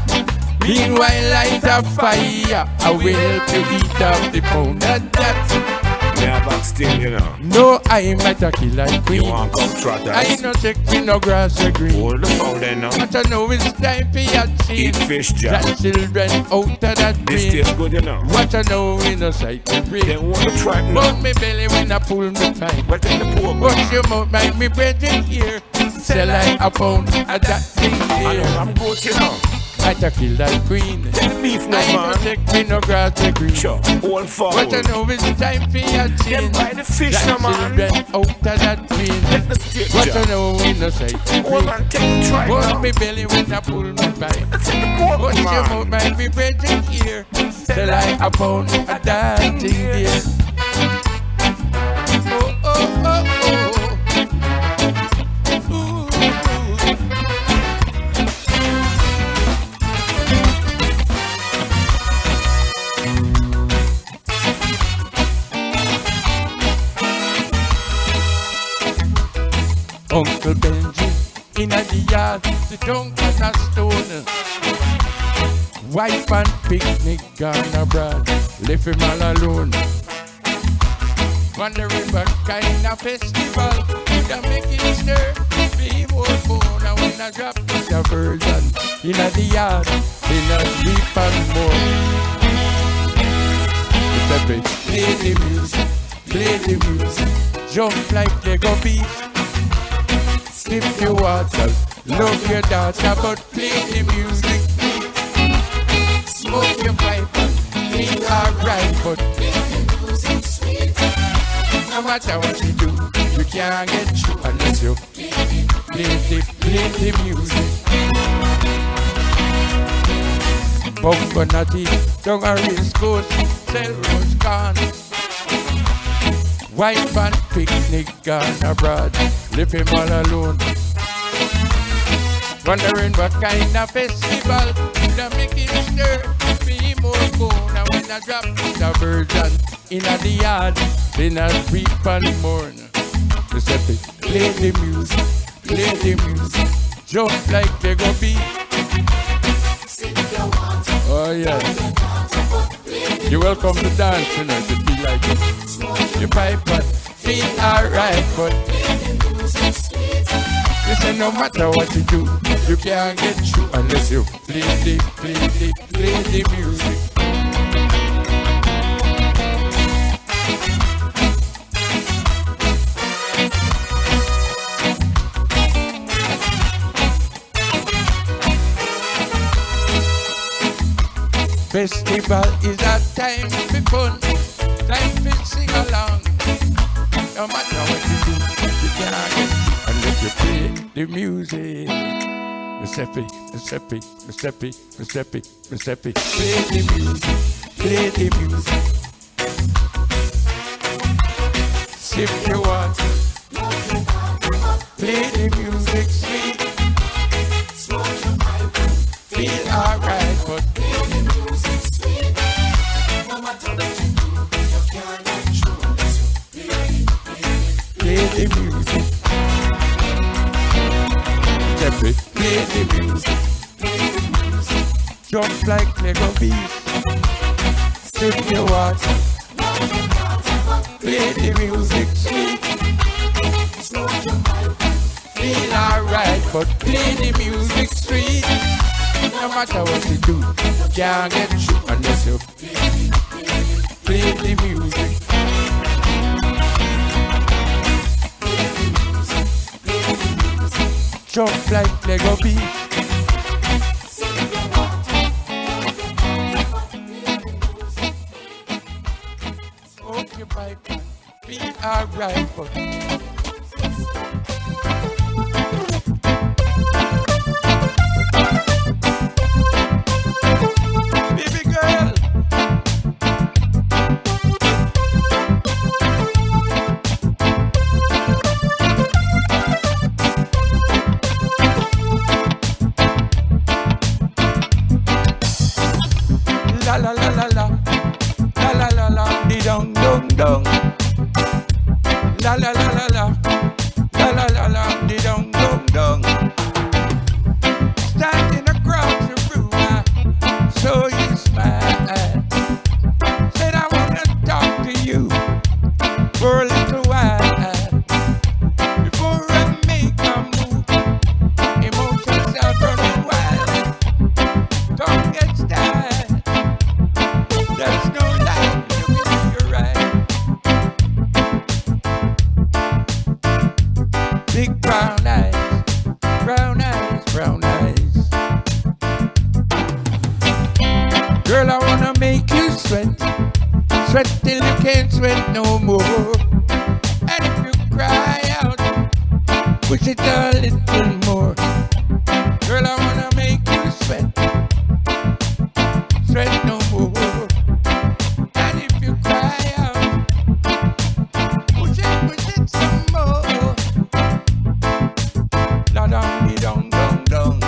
Meanwhile, light a fire. I will help you eat up the pound of that. Me a back still, you know. No, I might a kill like queen. You want come trotters? I no check me no grass or green. Hold the phone then now. But I know it's time for your Eat change. fish, Jack. That children out of that This green. tastes good, you know. What I know in the sight to break. Then want to try now. Bone me belly when I pull me tight. But in the pork. Watch your mouth, make me bread in here. Sell like a pound of that thing I here. know I'm good, you know. I to kill that queen. Then beef no I man. don't take me no grass or green. Sure, all foul. But I know it's time for your Then change. buy the fish That no man. children out of that green. Take the steak, What I Jack. know in the sight to All break. man, take the try Bust now. me belly when I pull me pipe. Let's take the pork, Watch your man. mouth, make me bread in here. Sell like a pound of that thing there. Oh, oh, oh, oh. Ooh. Uncle Benji in the yard, sit down on a stone. Wife and picnic gone abroad, left him all alone. Wondering what kind of festival that make it stir. Be more bone, and when I drop the version in the yard, in a sleep and more. Play the music, play the music, jump like Lego beat. Sip your water, love your daughter, but play the music. Smoke your pipe and feel alright, but play the music sweet. No matter what you do, you can't get through unless you play the music. Bumper Natty, down a race course, cell was gone. Wife and picnic gone abroad, leave him all alone. Wondering what kind of festival that make him stir. Be more bone, and when I drop the virgin in the yard, then I weep and mourn. They say, play the music, play the music, jump like they go beat. Oh yeah. You're welcome to dance tonight, it be like it. You pipe but feel alright, but listen, no matter what you do, you can't get through unless you play the music. Festival is a time for fun, time for sing along. No matter what you do, you can't get through unless you play the music. Mississippi, play the music, play the music. Sip your water, play the music sweet. Smoke your pipe, feel alright, but play the music. Play the music. Jump like Lego bees. Sip your water. Play the music sweet. Feel alright, but play the music sweet. No matter what you do, can't get you unless you play the music. Jump like Lego bees. Smoke your pipe, feel alright, but baby girl. La la la la la, la la la la, di dong dong dong. La la la la la, la la la la, di dong dong dong. Standing across the room, I saw you smile. Said I wanna talk to you for a little while. Before I make a move, emotions are running wild. Don't get started. There's no light looking in your eyes. Big brown eyes, brown eyes, brown eyes. Girl, I wanna make you sweat, sweat till you can't sweat no more. And if you cry out, push it a little more. Girl, I wanna make you sweat, sweat no more. And if you cry out, push it some more. La dong di dong dong dong.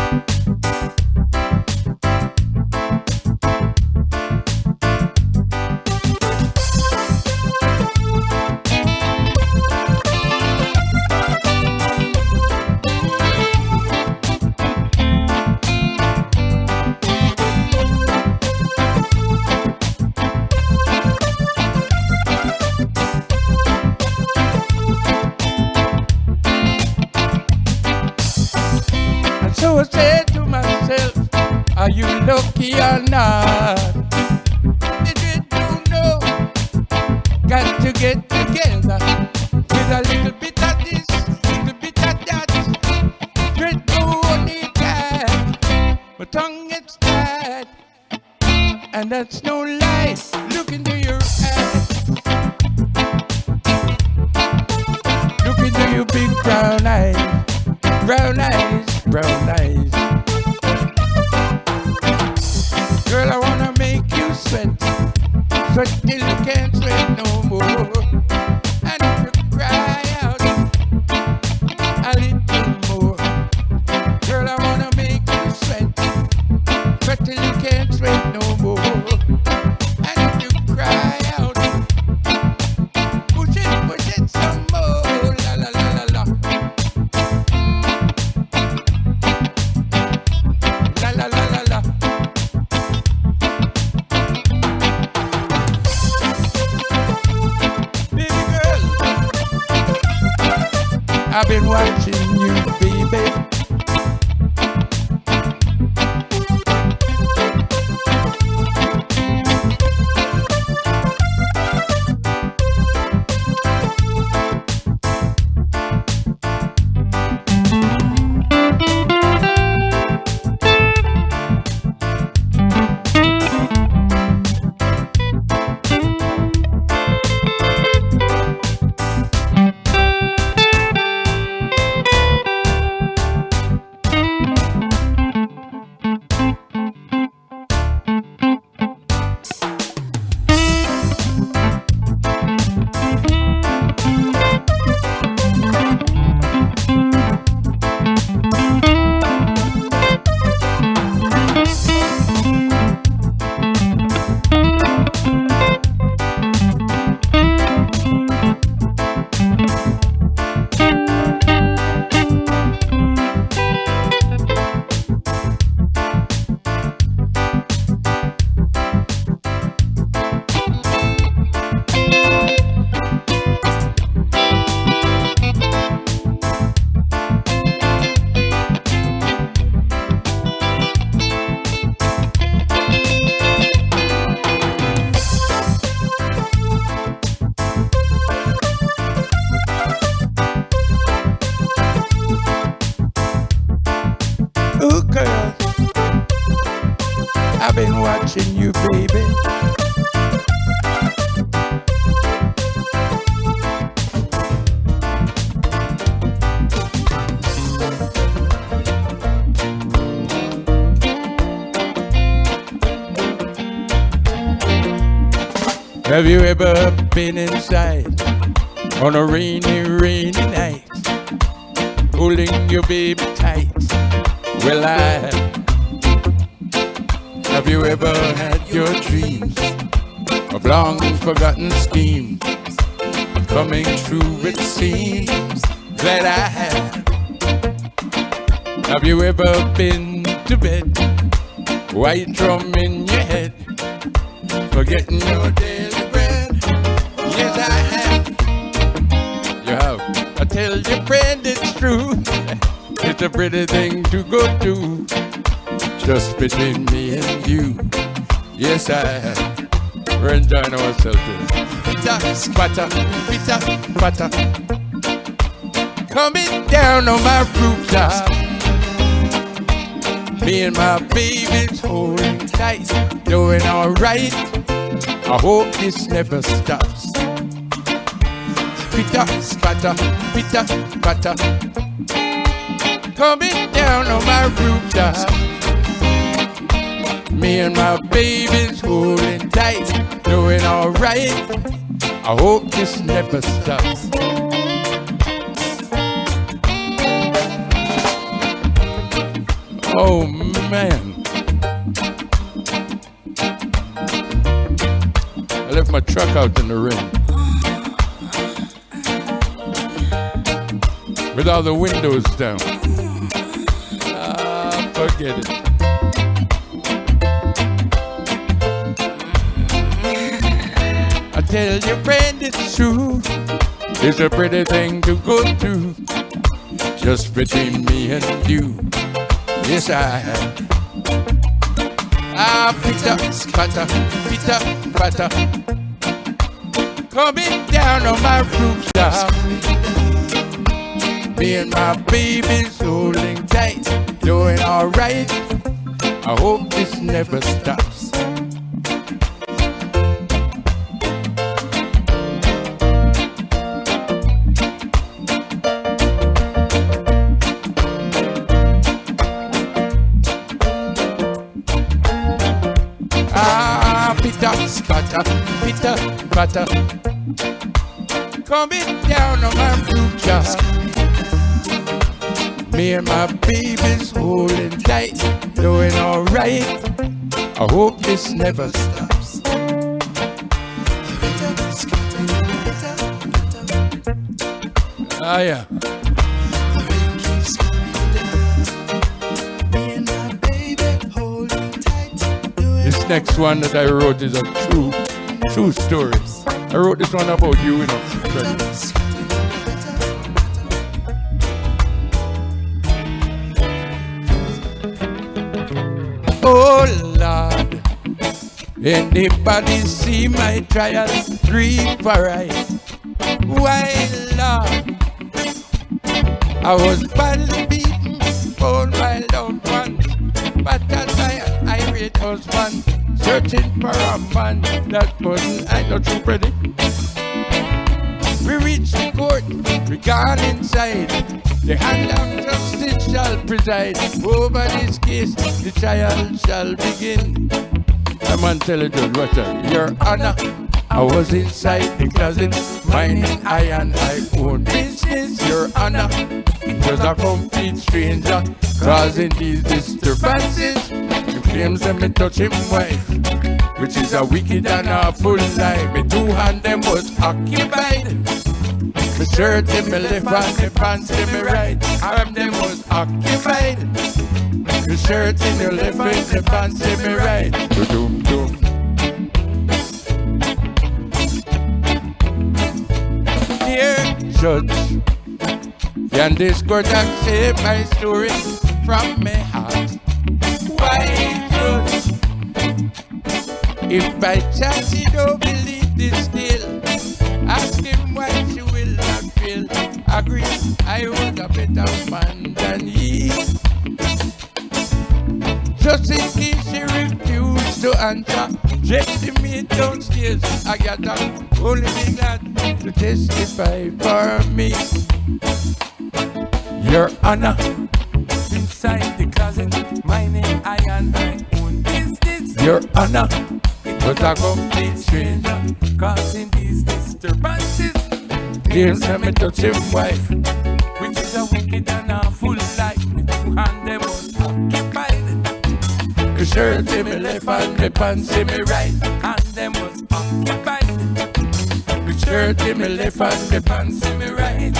And so I said to myself, are you lucky or not? If you don't know, got to get together with a little bit of this, little bit of that. Dread go on the cat, my tongue gets tied, and that's no lie. Look into your eyes, look into your big brown eyes, brown eyes, brown eyes. Girl, I wanna make you sweat, sweat till you can't sweat no more. And if you cry out a little more, girl, I wanna make you sweat, sweat till you can't sweat no more. And if you cry out, push it some more. La la la la la. La la la la la. Baby girl, I've been watching you, baby. I've been watching you, baby. Have you ever been inside on a rainy, rainy night, holding your baby tight? Well, I have. Have you ever had your dreams of long forgotten schemes coming true? It seems that I have. Have you ever been to bed, white drum in your head, forgetting your daily bread? Yes, I have. You have. I tell your friend it's true. It's a pretty thing to go through, just between me and you. Yes, I have. We're enjoying ourselves here. Pita, squatter, pita, squatter. Coming down on my rooftop. Me and my baby's holding tight, doing alright. I hope this never stops. Pita, squatter, pita, squatter. Coming down on my rooftop. Me and my baby's holding tight, doing alright. I hope this never stops. Oh man, I left my truck out in the rain with all the windows down. Forget it. I tell your friend it's true. It's a pretty thing to go through, just between me and you. Yes, I have. Pita, squatter, pita, squatter. Coming down on my rooftop. Me and my baby's holding tight, doing alright. I hope this never stops. Pita, squatter, pita, squatter. Coming down on my rooftop. Me and my baby's holding tight, doing alright. I hope this never stops. Ah, yeah. This next one that I wrote is a true story. I wrote this one about you, you know. Oh Lord, anybody see my trial? 3 for right. Why Lord, I was badly beaten for my loved one, but as my irate husband searching for a man that wasn't I not too pretty. We reached the court, we gone inside. The hand of justice shall preside over this case. The trial shall begin. The man tell the judge, what your honor, I was inside the closet, minding I and I own business. Your honor, it was a complete stranger causing these disturbances. He claims that me touch him wife, which is a wicked and a full lie. Me 2 hand them was occupied. My shirt in my left and my pants in my right. Arm them was occupied. My shirt in the left and the pants in my right. Doom doom. Dear judge, can this court accept my story from my heart? Why judge? If by chance you don't believe this still, ask him why she will not feel. Agree, I was a better man than he. Just in case she refused answer. Just me downstairs, I got a only be glad to testify for me. Your Honor, inside the closet, my name I and I own business. Your Honor, it was a complete stranger causing these disturbances. Here's me touch him wife, which is a wicked and a full life. Me two hand them was occupied. The shirt in me left and the pants in me right, and them was occupied. The shirt in me left and the pants in me right.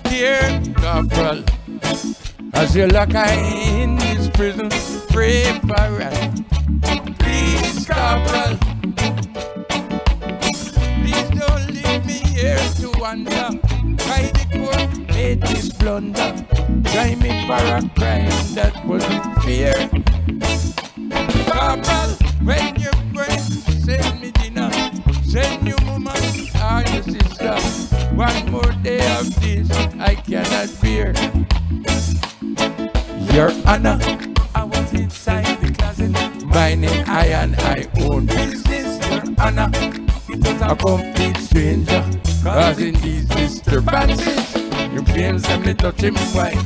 Dear Corporal, as you lock her in this prison, pray for her. Please, Corporal, please don't leave me here to wonder why the court made this blunder. Try me for a crime that wasn't fair. Corporal, when you're going to send me dinner, send your mama or your sister. One more day of this I cannot bear. Your Honor, I was inside the closet, minding I and I own business. Your Honor, it was a complete stranger causing these disturbances. You claims them me touching my wife,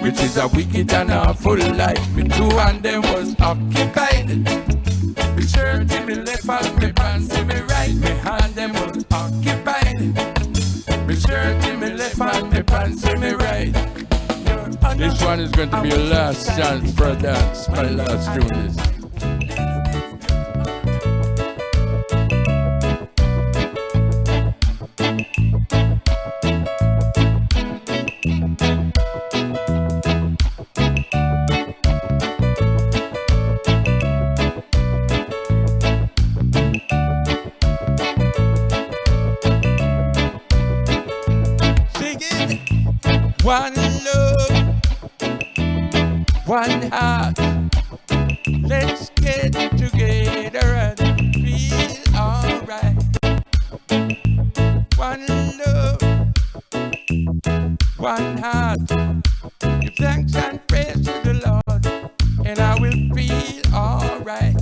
which is a wicked and a full life. Me two and them was occupied. Me shirt in me left and me pants in me right. Me hand them was occupied. Me shirt in me left and me pants in me right. This one is going to be a last chance for a dance. My last tune is. One love, one heart. Let's get together and feel alright. One love, one heart. Give thanks and praise to the Lord, and I will feel alright.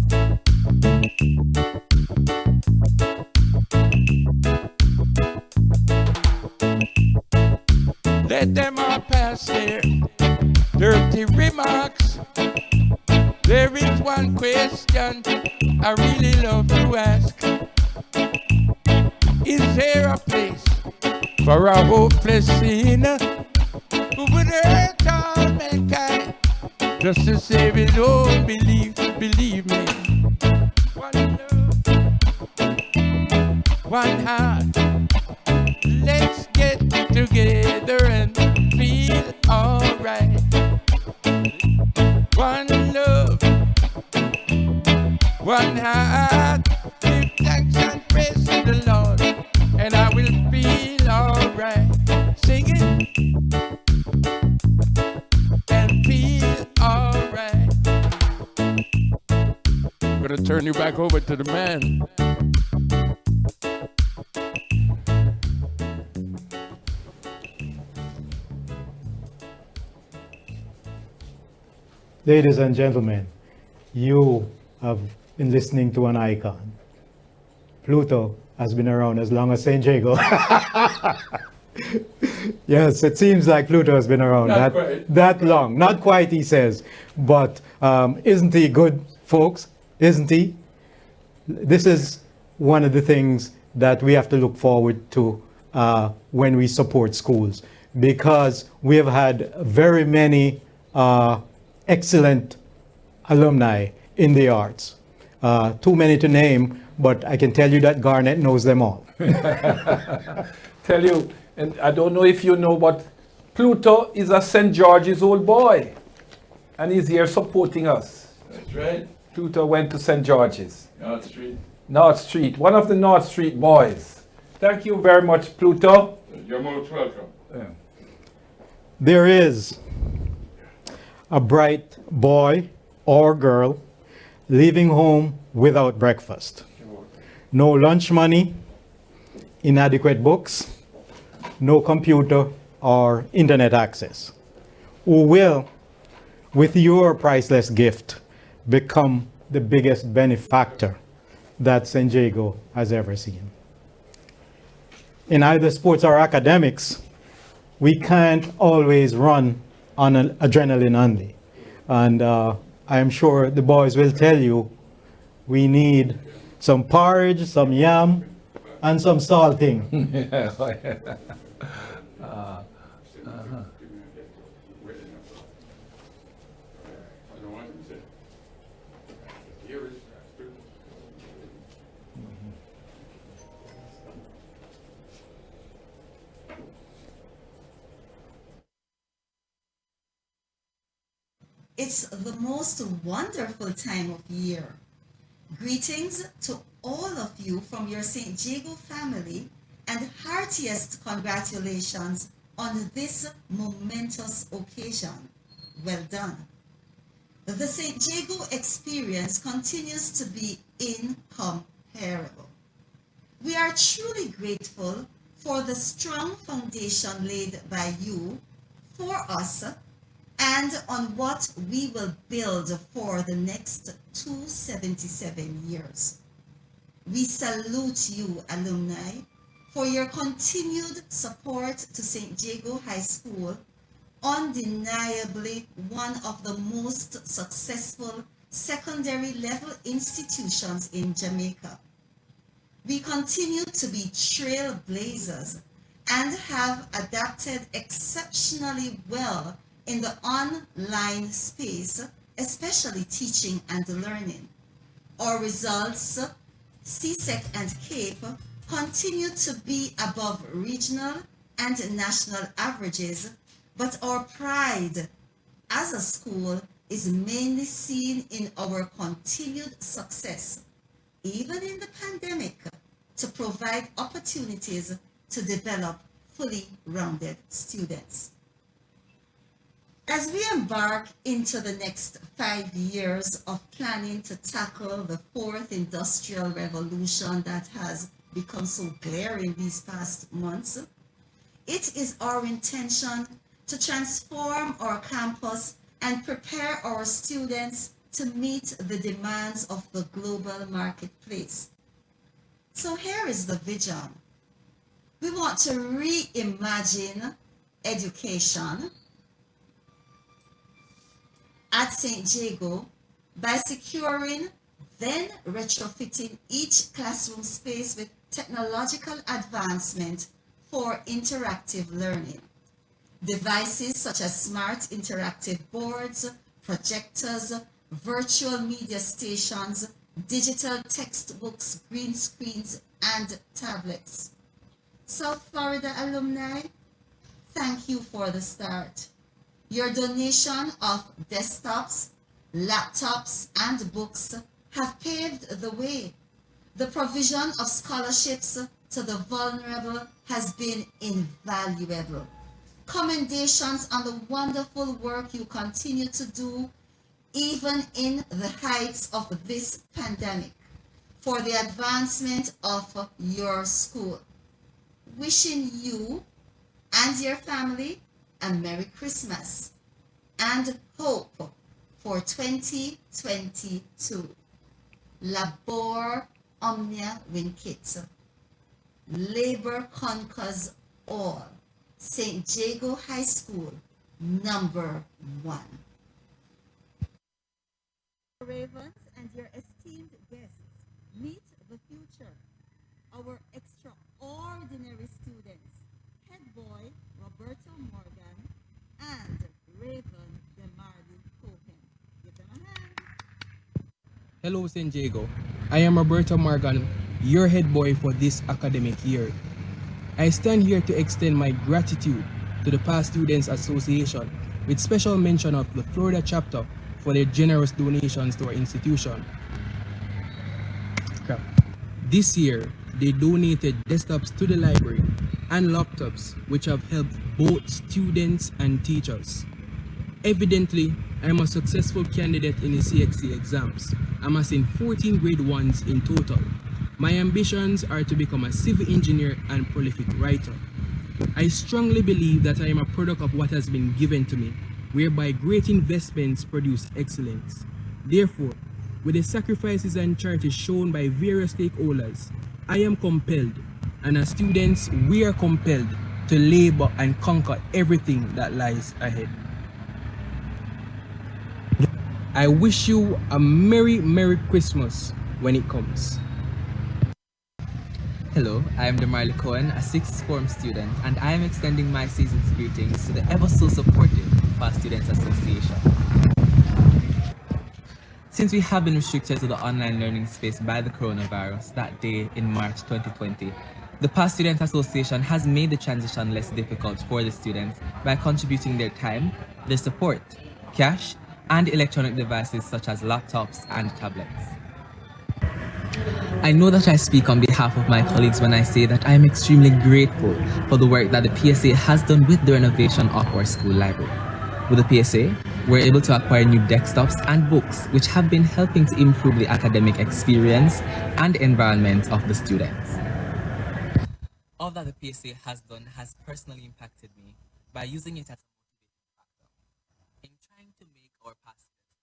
Let them all pass their dirty remarks. There is one question I really love to ask. Is there a place for a hopeless sinner who would hurt all mankind just to save his own belief? Believe me. One love, one heart. Let's get together and feel alright. One love, one heart. Give thanks and praise to the Lord, and I will feel alright. Sing it and feel alright. I'm gonna turn you back over to the man. Ladies and gentlemen, you have been listening to an icon. Pluto has been around as long as St. Jago. Yes, it seems like Pluto has been around that long. Not quite, he says. But isn't he good, folks? Isn't he? This is one of the things that we have to look forward to when we support schools, because we have had very many excellent alumni in the arts. Too many to name, but I can tell you that Garnet knows them all. Tell you, and I don't know if you know, but Pluto is a St. George's old boy, and he's here supporting us. That's right. Pluto went to St. George's. North Street. North Street, one of the North Street boys. Thank you very much, Pluto. You're most welcome. Yeah. There is a bright boy or girl leaving home without breakfast. No lunch money, inadequate books, no computer or internet access. who will, with your priceless gift, become the biggest benefactor that St. Jago has ever seen. In either sports or academics, we can't always run on an adrenaline only. And I am sure the boys will tell you we need some porridge, some yam, and some salting. It's the most wonderful time of year. Greetings to all of you from your St. Jago family and heartiest congratulations on this momentous occasion. Well done. The St. Jago experience continues to be incomparable. We are truly grateful for the strong foundation laid by you for us and on what we will build for the next 277 years. We salute you, alumni, for your continued support to St. Jago High School, undeniably one of the most successful secondary level institutions in Jamaica. We continue to be trailblazers and have adapted exceptionally well in the online space, especially teaching and learning. Our results, CSEC and CAPE, continue to be above regional and national averages, but our pride as a school is mainly seen in our continued success, even in the pandemic, to provide opportunities to develop fully rounded students. As we embark into the next 5 years of planning to tackle the fourth industrial revolution that has become so glaring these past months, it is our intention to transform our campus and prepare our students to meet the demands of the global marketplace. So here is the vision. We want to reimagine education at St. Jago by securing, then retrofitting each classroom space with technological advancement for interactive learning. Devices such as smart interactive boards, projectors, virtual media stations, digital textbooks, green screens, and tablets. South Florida alumni, thank you for the start. Your donation of desktops, laptops, and books have paved the way. The provision of scholarships to the vulnerable has been invaluable. Commendations on the wonderful work you continue to do, even in the heights of this pandemic, for the advancement of your school. Wishing you and your family a Merry Christmas and hope for 2022. Labor omnia vincit. Labor conquers all. St. Jago High School, number 1. Ravens and your esteemed guests, meet the future. Our extraordinary students, head boy Roberto Morgan and Raven Demardi Cohen. Give them a hand. Hello, St. Jago. I am Roberto Morgan, your head boy for this academic year. I stand here to extend my gratitude to the Past Students Association, with special mention of the Florida chapter for their generous donations to our institution. This year, they donated desktops to the library and laptops, which have helped both students and teachers. Evidently, I am a successful candidate in the CXC exams, amassing 14 grade 1s in total. My ambitions are to become a civil engineer and prolific writer. I strongly believe that I am a product of what has been given to me, whereby great investments produce excellence. Therefore, with the sacrifices and charities shown by various stakeholders, I am compelled, and as students, we are compelled to labor and conquer everything that lies ahead. I wish you a Merry, Merry Christmas when it comes. Hello, I am Demarley Cohen, a sixth form student, and I am extending my season's greetings to the ever so supportive Past Students Association. Since we have been restricted to the online learning space by the coronavirus that day in March 2020, the Past Students Association has made the transition less difficult for the students by contributing their time, their support, cash, and electronic devices such as laptops and tablets. I know that I speak on behalf of my colleagues when I say that I am extremely grateful for the work that the PSA has done with the renovation of our school library. With the PSA, we're able to acquire new desktops and books, which have been helping to improve the academic experience and environment of the students. All that the PSA has done has personally impacted me by using it as a motivating factor. In trying to make our past students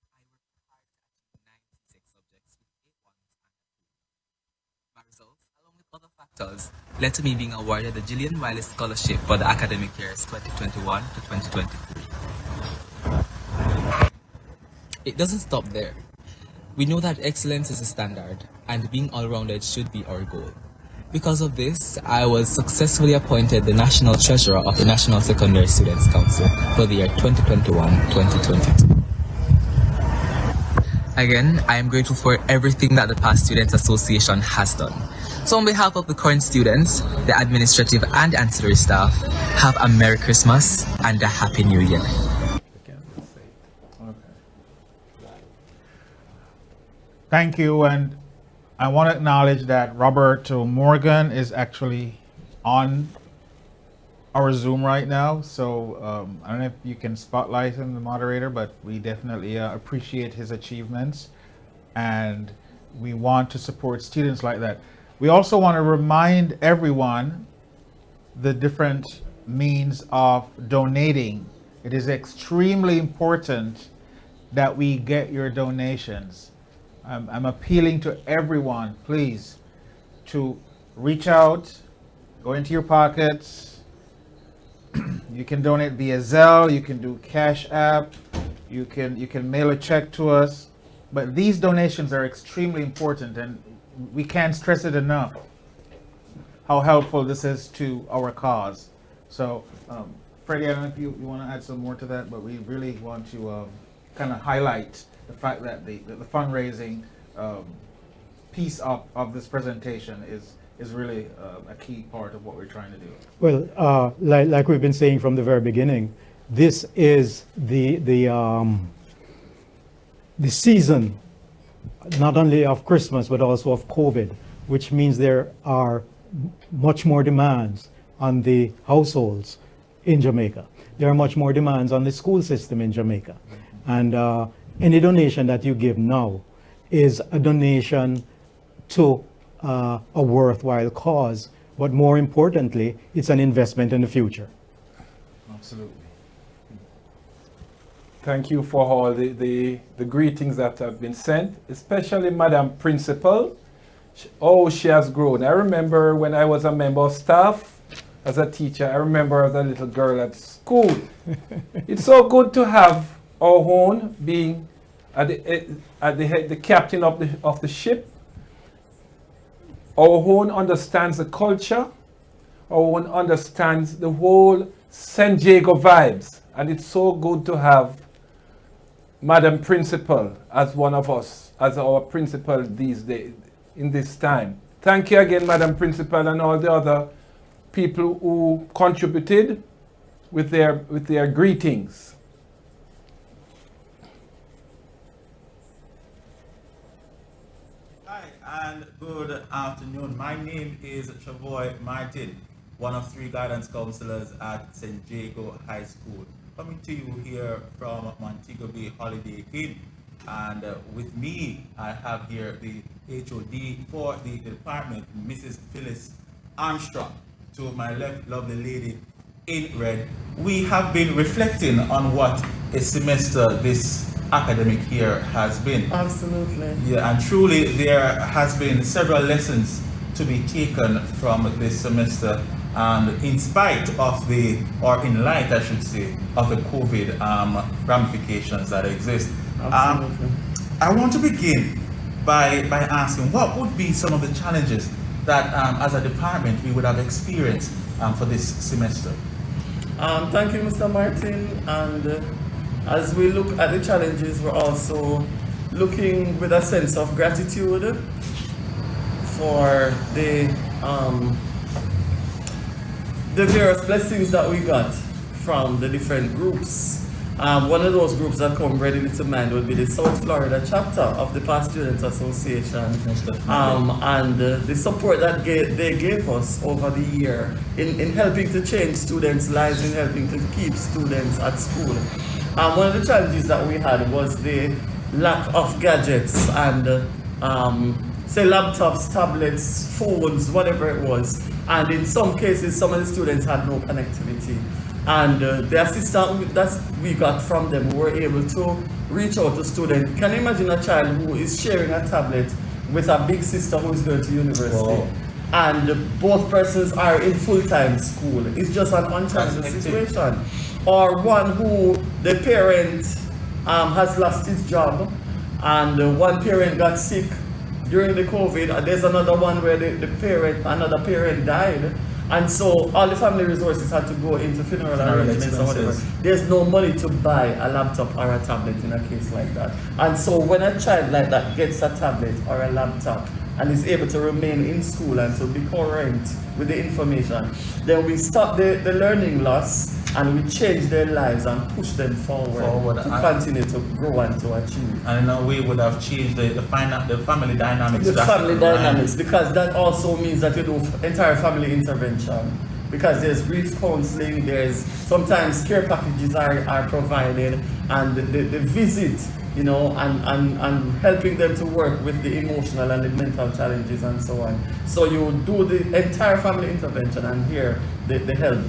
proud, I worked hard to achieve 96 subjects with 8 ones and a 2. My results, along with other factors, led to me being awarded the Gillian Wiley Scholarship for the academic years 2021 to 2023. It doesn't stop there. We know that excellence is a standard, and being all-rounded should be our goal. Because of this, I was successfully appointed the National Treasurer of the National Secondary Students' Council for the year 2021-2022. Again, I am grateful for everything that the Past Students Association has done. So on behalf of the current students, the administrative and ancillary staff, have a Merry Christmas and a Happy New Year. Thank you, and I want to acknowledge that Robert Morgan is actually on our Zoom right now, so I don't know if you can spotlight him, the moderator, but we definitely appreciate his achievements, and we want to support students like that. We also want to remind everyone the different means of donating. It is extremely important that we get your donations. I'm appealing to everyone, please, to reach out, go into your pockets. You can donate via Zelle, you can do Cash App, you can mail a check to us. But these donations are extremely important, and we can't stress it enough how helpful this is to our cause. So, Freddie, I don't know if you want to add some more to that, but we really want to kind of highlight the fact that the fundraising piece of this presentation is really a key part of what we're trying to do. Well, like we've been saying from the very beginning, this is the season not only of Christmas but also of COVID, which means there are much more demands on the households in Jamaica. There are much more demands on the school system in Jamaica. And any donation that you give now is a donation to a worthwhile cause, but more importantly, it's an investment in the future. Absolutely. Thank you for all the greetings that have been sent, especially Madam Principal. Oh, she has grown. I remember when I was a member of staff as a teacher, I remember as a little girl at school. It's so good to have our own being at the head, the captain of the ship. Our own understands the culture. Our own understands the whole San Diego vibes. And it's so good to have Madam Principal as one of us, as our principal these days, in this time. Thank you again, Madam Principal, and all the other people who contributed with their greetings. And good afternoon. My name is Travoy Martin, one of 3 guidance counselors at St. Jago High School. Coming to you here from Montego Bay Holiday Inn. And with me, I have here the HOD for the department, Mrs. Phyllis Armstrong. To my left, lovely lady, in red, we have been reflecting on what a semester this academic year has been. Absolutely. Yeah, and truly there has been several lessons to be taken from this semester, and in spite of or in light, I should say, of the COVID ramifications that exist. Absolutely. I want to begin by asking, what would be some of the challenges that as a department we would have experienced for this semester? Thank you, Mr. Martin. And as we look at the challenges, we're also looking with a sense of gratitude for the various blessings that we got from the different groups. One of those groups that come readily to mind would be the South Florida chapter of the Past Students Association, and the support that they gave us over the year in helping to change students' lives, in helping to keep students at school. One of the challenges that we had was the lack of gadgets and say laptops, tablets, phones, whatever it was. And in some cases, some of the students had no connectivity. And the assistance that we got from them, we were able to reach out to students. Can you imagine a child who is sharing a tablet with a big sister who is going to university? Wow. And both persons are in full-time school. It's just an unchangeable situation. Or one who the parent has lost his job, and one parent got sick during the COVID. There's another one where another parent died. And so all the family resources had to go into funeral arrangements or whatever. There's no money to buy a laptop or a tablet in a case like that. And so when a child like that gets a tablet or a laptop and is able to remain in school and to be current with the information, then we stop the learning loss and we change their lives and push them forward to continue to grow and to achieve. And in a way would have changed the family dynamics. The family dynamics, because that also means that you do entire family intervention. Because there's grief counseling, there's sometimes care packages are provided, and the visit, you know, and helping them to work with the emotional and the mental challenges and so on. So you do the entire family intervention, and here the help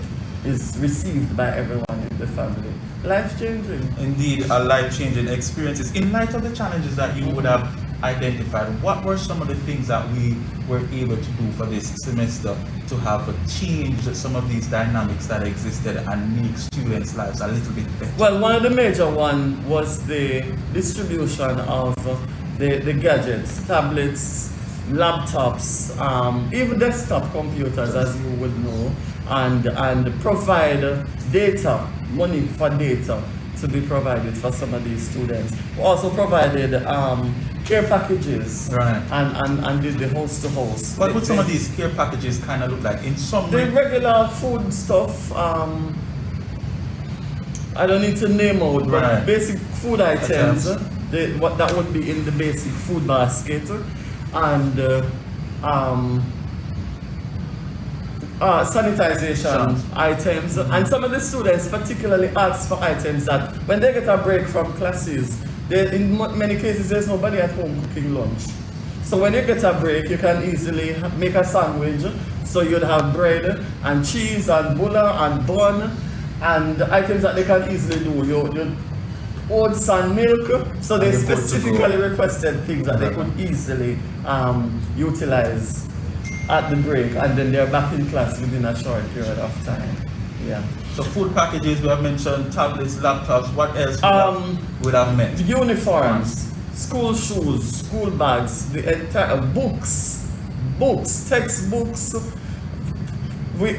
is received by everyone in the family. Life-changing. Indeed, a life-changing experiences. In light of the challenges that you would have identified, what were some of the things that we were able to do for this semester to have changed some of these dynamics that existed and make students' lives a little bit better? Well, one of the major one was the distribution of the gadgets, tablets, laptops, even desktop computers, as you would know, and provide data, money for data to be provided for some of these students. We also provided care packages, right, and did the house to house. What would some of these care packages kind of look like? In some the regular food stuff, I don't need to name out, but basic food items, what that would be in the basic food basket, and sanitization items. And some of the students particularly ask for items that when they get a break from classes, in many cases there's nobody at home cooking lunch. So when you get a break, you can easily make a sandwich. So you'd have bread and cheese and bulla and bun and items that they can easily do. You oats and milk. So they specifically requested things that they could easily utilize at the break, and then they're back in class within a short period of time. Yeah. So food packages, we have mentioned tablets, laptops. What else would have meant? Uniforms, school shoes, school bags, the entire books, textbooks. We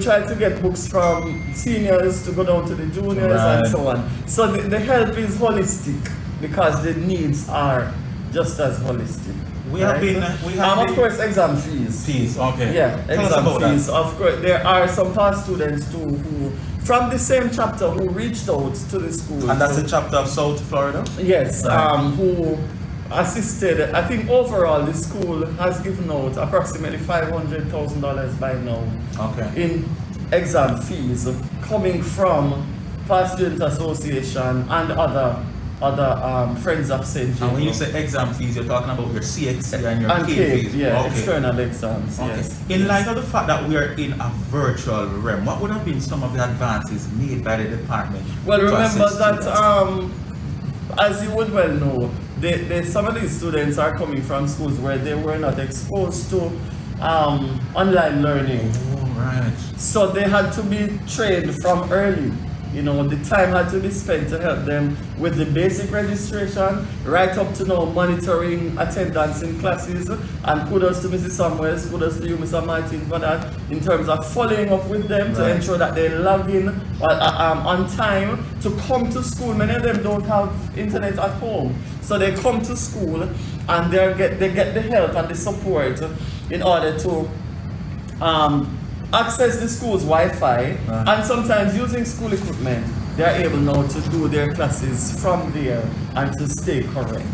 try to get books from seniors to go down to the juniors and so on. So the help is holistic because the needs are just as holistic. Of course, exam fees. Okay. Yeah, exam fees. Of course, there are some past students too who, from the same chapter, who reached out to the school. And that's the chapter of South Florida? Yes, who assisted. I think overall the school has given out approximately $500,000 by now in exam fees coming from Past Student Association and other other friends of St. Jago. And when you say exam fees, you're talking about your CXC and your And CAPE CAPE, fees. yeah, Okay. external exams, Okay. yes. In light of the fact that we are in a virtual realm, what would have been some of the advances made by the department? Well, to remember assist that, students? as you would well know, some of these students are coming from schools where they were not exposed to online learning. Oh, right. So they had to be trained from early. You know, the time had to be spent to help them with the basic registration, right up to now monitoring attendance in classes. And kudos to Mrs. Samuels, kudos to you, Mr. Martin, for that, in terms of following up with them to ensure that they log in on time to come to school. Many of them don't have internet at home. So they come to school and they get the help and the support in order to access the school's Wi-Fi, and sometimes using school equipment, they are able now to do their classes from there and to stay current.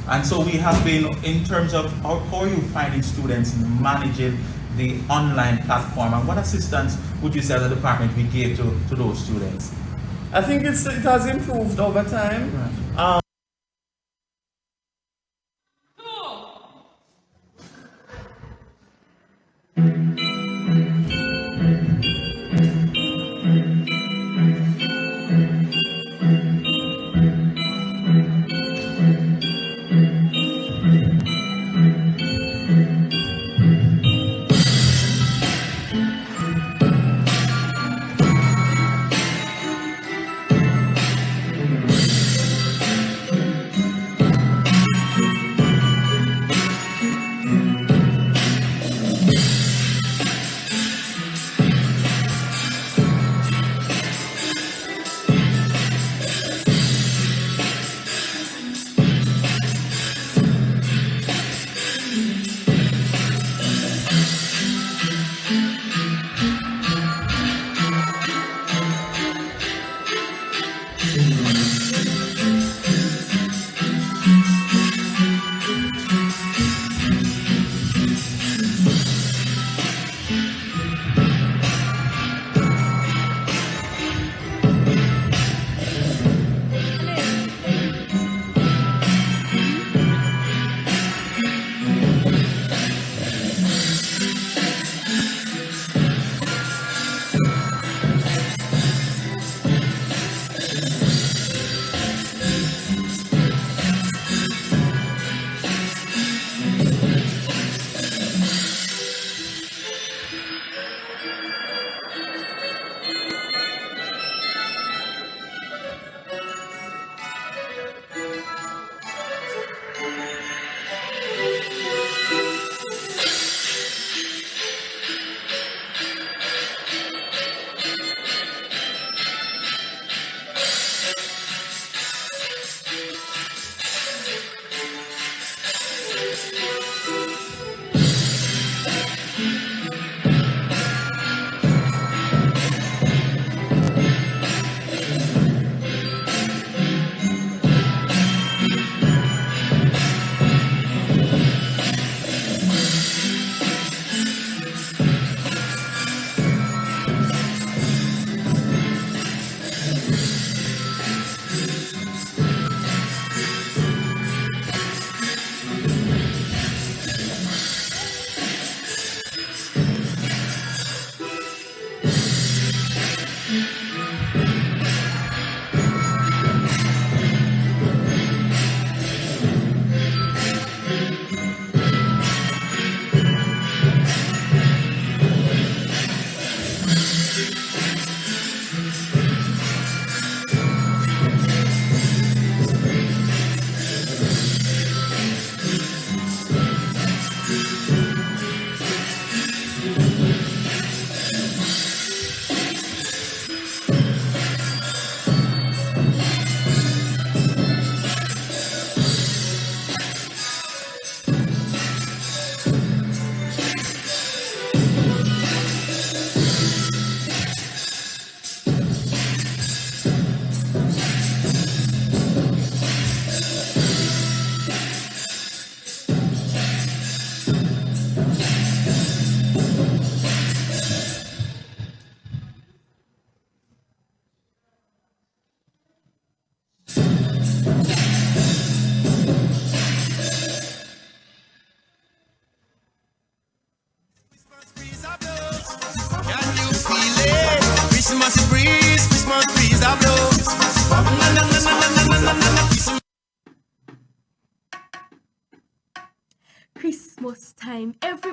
And so we have been, in terms of how are you finding students managing the online platform, and what assistance would you say as a department we gave to those students? I think it has improved over time.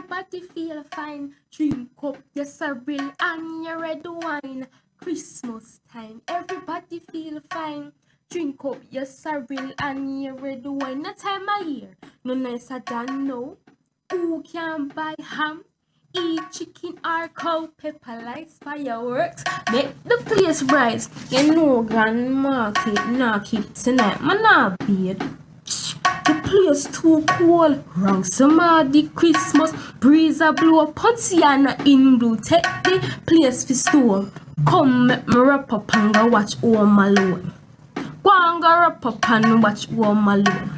Everybody feel fine. Drink up your sorrel and your red wine. Christmas time, everybody feel fine. Drink up your sorrel and your red wine. No time of year, no nicer than no. Who can buy ham? Eat chicken or cow, pepper lights, fireworks, make the place bright. You know, grand market, nah keep tonight, man, nah beard. The place too cold, wrong summer, the Christmas breeze a blow, Pontiana in blue, take the place for store. Come make me wrap up and go watch Home Alone. Go and go wrap up and watch Home Alone.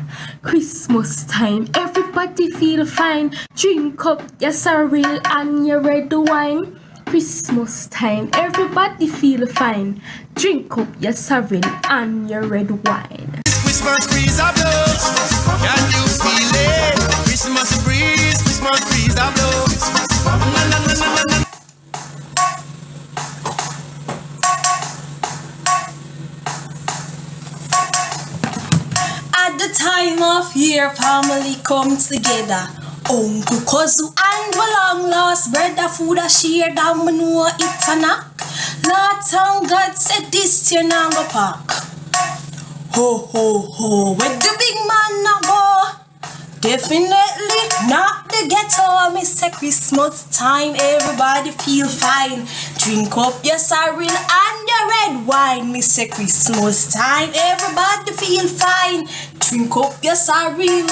Christmas time, everybody feel fine. Drink up your sorrel and your red wine. Christmas time, everybody feel fine. Drink up your sorrel and your red wine. Christmas breeze a blow, can you feel it? Christmas breeze a blow. Na na na na na. At the time of year, family come together. Uncle, cousin, and long lost brother, food a share, that me know it's a knock. Lord, thank God said this year now go pack. Ho ho ho, where the big man now go? Definitely not the ghetto. Me say Christmas time, everybody feel fine. Drink up your sorrel and your red wine. Me say Christmas time, everybody feel fine. Drink up your sorrel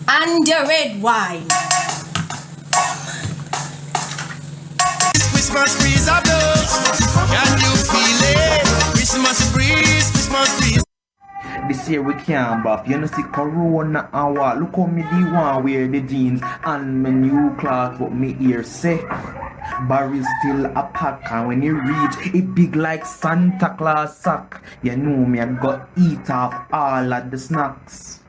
and your red wine. Christmas breeze a blow, can you feel it? Christmas breeze. This year we can't buff, you know see corona and what. Look how me the one wear the jeans and my new cloth, but me ear say Barry still a pack, and when you reach it big like Santa Claus sack. You know me I got eat off all of the snacks.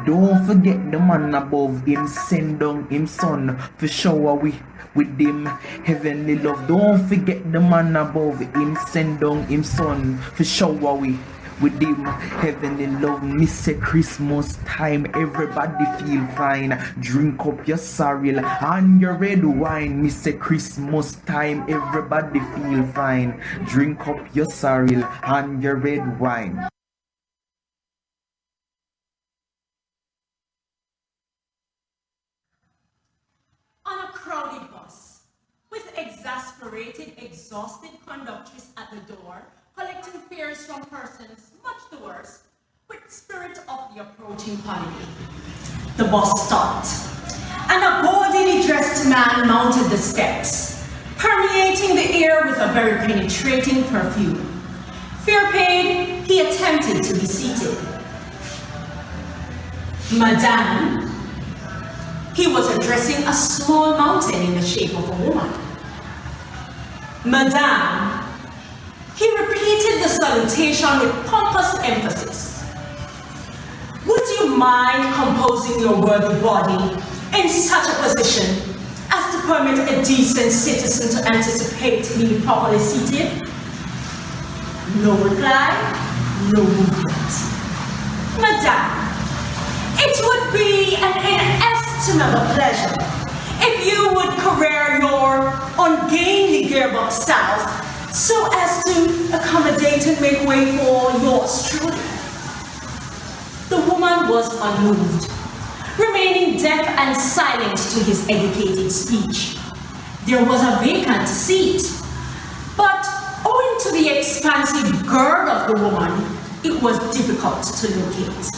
Don't forget the man above him, send down him son for shower with him heavenly love. Don't forget the man above him, send down him son for shower with him heavenly love. Me say Christmas time, everybody feel fine. Drink up your sorrel and your red wine. Me say Christmas time, everybody feel fine. Drink up your sorrel and your red wine. On a crowded bus, with exasperated, exhausted conductress at the door, collecting fares from persons much the worse, with spirit of the approaching holiday. The bus stopped, and a gaudily dressed man mounted the steps, permeating the air with a very penetrating perfume. Fare paid, he attempted to be seated. Madame, he was addressing a small mountain in the shape of a woman. Madame, he repeated the salutation with pompous emphasis. Would you mind composing your worthy body in such a position as to permit a decent citizen to anticipate being properly seated? No reply, no movement. Madame, it would be an inestimable pleasure if you would career your ungainly gearbox south so as to accommodate and make way for yours truly. The woman was unmoved, remaining deaf and silent to his educated speech. There was a vacant seat, but owing to the expansive girth of the woman, it was difficult to locate.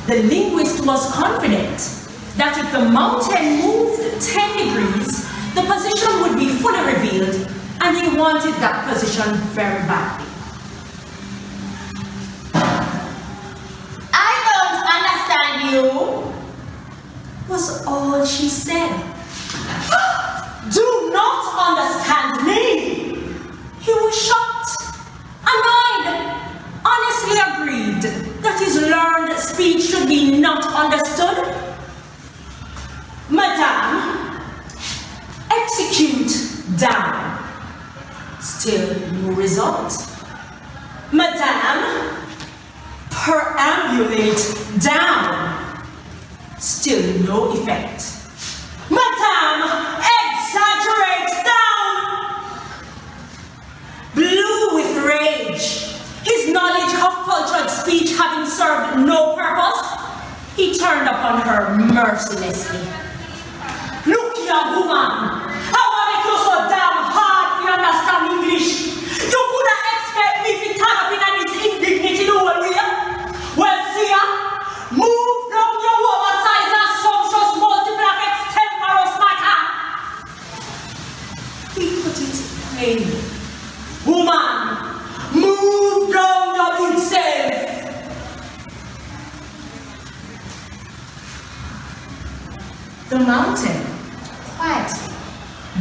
The linguist was confident that if the mountain moved 10 degrees, the position would be fully revealed, and he wanted that position very badly. I don't understand you, was all she said. Do not understand me! He was shocked, annoyed, honestly aggrieved that his learned speech should be not understood. Madame, execute down. Still no result. Madame, perambulate down. Still no effect. Madame, exaggerate down! Blue with rage, his knowledge of cultured speech having served no purpose, he turned upon her mercilessly. Look, young woman, how I make you so damn hard to understand English? You could have expected me to turn up in his indignity the whole way. Well, see ya, move down your oversized assumptions, multiplex extemporis matter. He put it plainly. Woman, move down your big self. The mountain quietly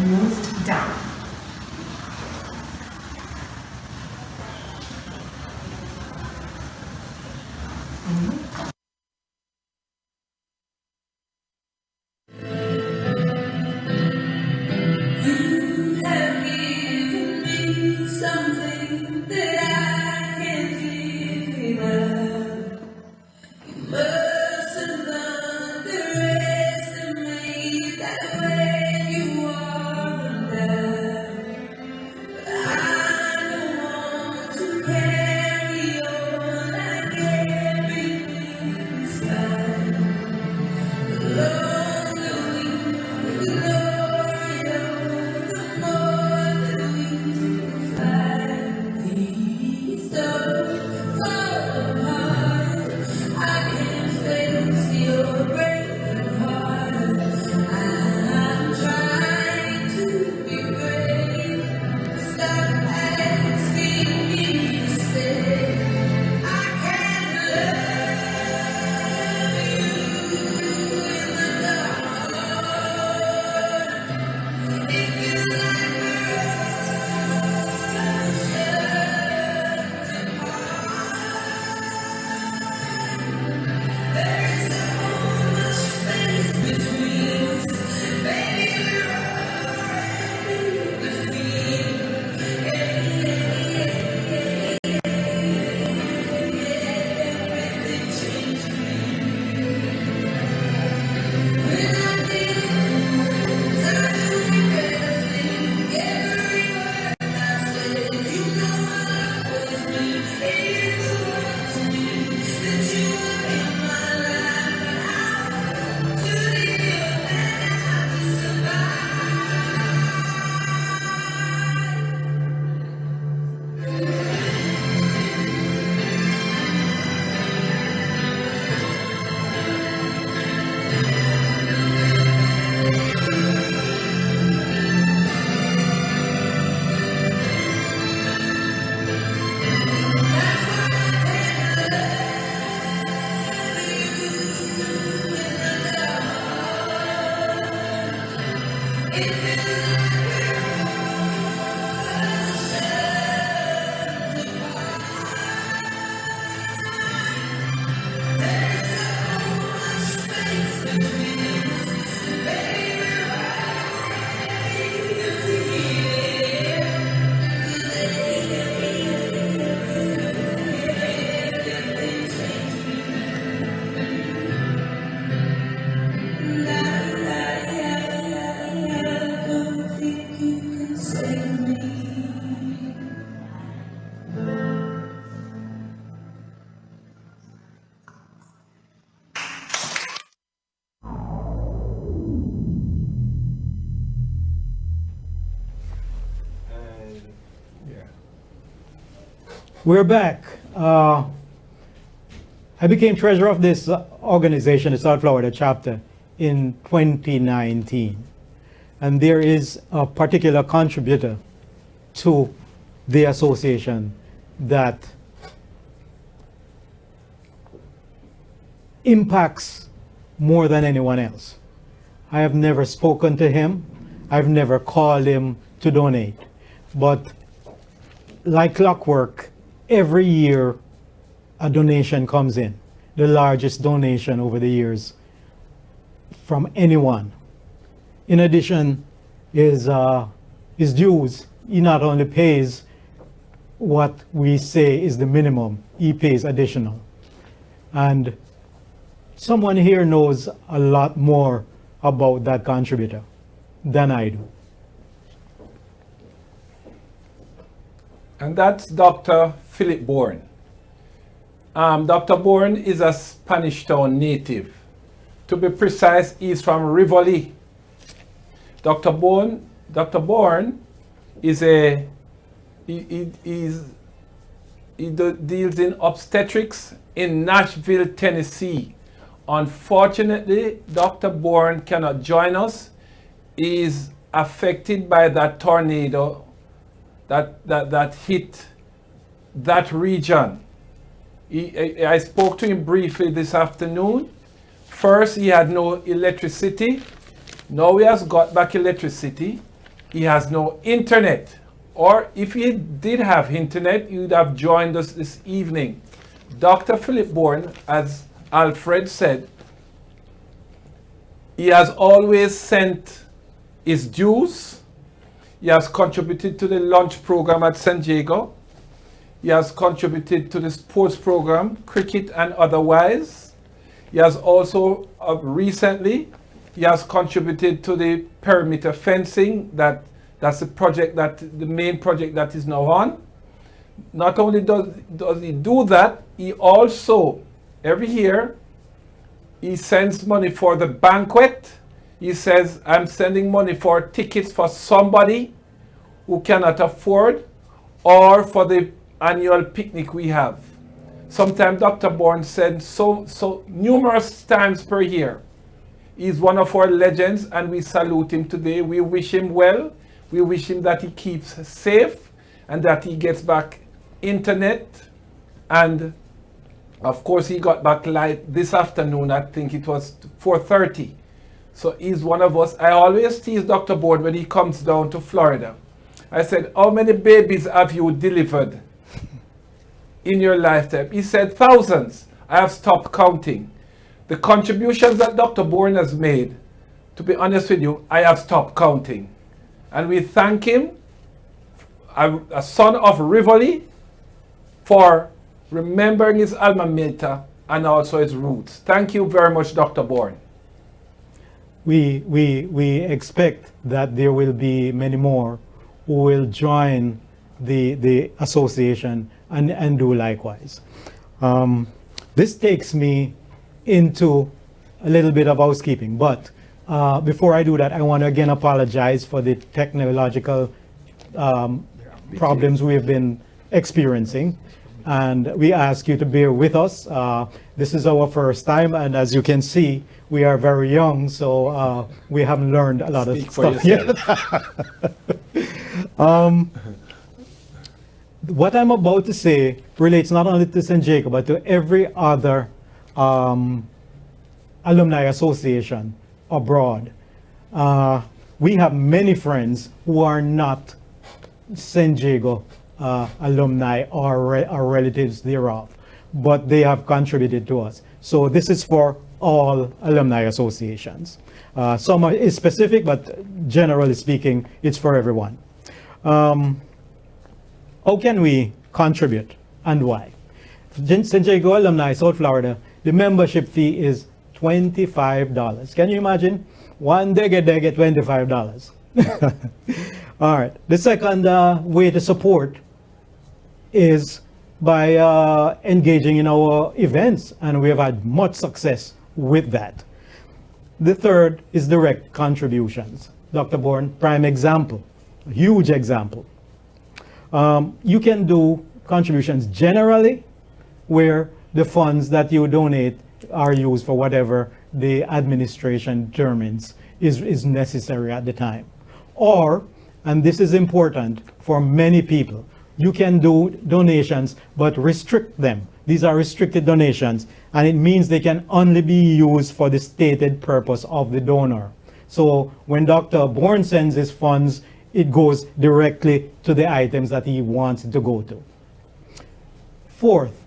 moved down. You have given me something that I can't live without. You must have underestimated that when you are around, I don't want to carry on like everything is fine. The longer we ignore you, the more that we will find. Please don't fall apart. I can't face your breaking heart. I'm trying to be brave. Stop asking me to stay. I can't love you in the dark. If you like there's so much space between us, baby. We're back. I became treasurer of this organization, the South Florida chapter, in 2019. And there is a particular contributor to the association that impacts more than anyone else. I have never spoken to him. I've never called him to donate. But like clockwork, every year a donation comes in, the largest donation over the years from anyone. In addition, his dues, he not only pays what we say is the minimum, he pays additional. And someone here knows a lot more about that contributor than I do. And that's Dr. Philip Bourne. Dr. Bourne is a Spanish Town native. To be precise, he's from Rivoli. Dr. Bourne is deals in obstetrics in Nashville, Tennessee. Unfortunately, Dr. Bourne cannot join us. He is affected by that tornado that hit that region. I spoke to him briefly this afternoon. First, he had no electricity. Now he has got back electricity. He has no internet. Or if he did have internet, he would have joined us this evening. Dr. Philip Bourne, as Alfred said, he has always sent his dues. He has contributed to the lunch program at St. Jago. He has contributed to the sports program, cricket and otherwise. He has also recently, he has contributed to the perimeter fencing. That's the project the main project that is now on. Not only does he do that, he also, every year, he sends money for the banquet. He says, I'm sending money for tickets for somebody who cannot afford, or for the annual picnic we have. Sometimes Dr. Bourne sends so numerous times per year. He's one of our legends and we salute him today. We wish him well. We wish him that he keeps safe and that he gets back internet. And of course he got back light this afternoon. I think it was 4:30. So he's one of us. I always tease Dr. Bourne when he comes down to Florida. I said, how many babies have you delivered in your lifetime? He said, thousands. I have stopped counting. The contributions that Dr. Bourne has made, to be honest with you, I have stopped counting. And we thank him, a son of Rivoli, for remembering his alma mater and also his roots. Thank you very much, Dr. Bourne. We expect that there will be many more who will join the association and do likewise. This takes me into a little bit of housekeeping, but before I do that, I want to again apologize for the technological problems we have been experiencing, and we ask you to bear with us. This is our first time, and as you can see, we are very young, so we haven't learned a lot of stuff yet. What I'm about to say relates not only to St. Jacob, but to every other alumni association abroad. We have many friends who are not St. Jago alumni or relatives thereof, but they have contributed to us. So this is for all alumni associations. Some is specific, but generally speaking, it's for everyone. How can we contribute and why? St. Jago Alumni, South Florida, the membership fee is $25. Can you imagine? One day get $25. All right. The second way to support is by engaging in our events, and we have had much success with that. The third is direct contributions. Dr. Bourne, prime example, a huge example. You can do contributions generally where the funds that you donate are used for whatever the administration determines is necessary at the time. Or, and this is important for many people, you can do donations but restrict them. These are restricted donations, and it means they can only be used for the stated purpose of the donor. So when Dr. Bourne sends his funds, it goes directly to the items that he wants it to go to. Fourth,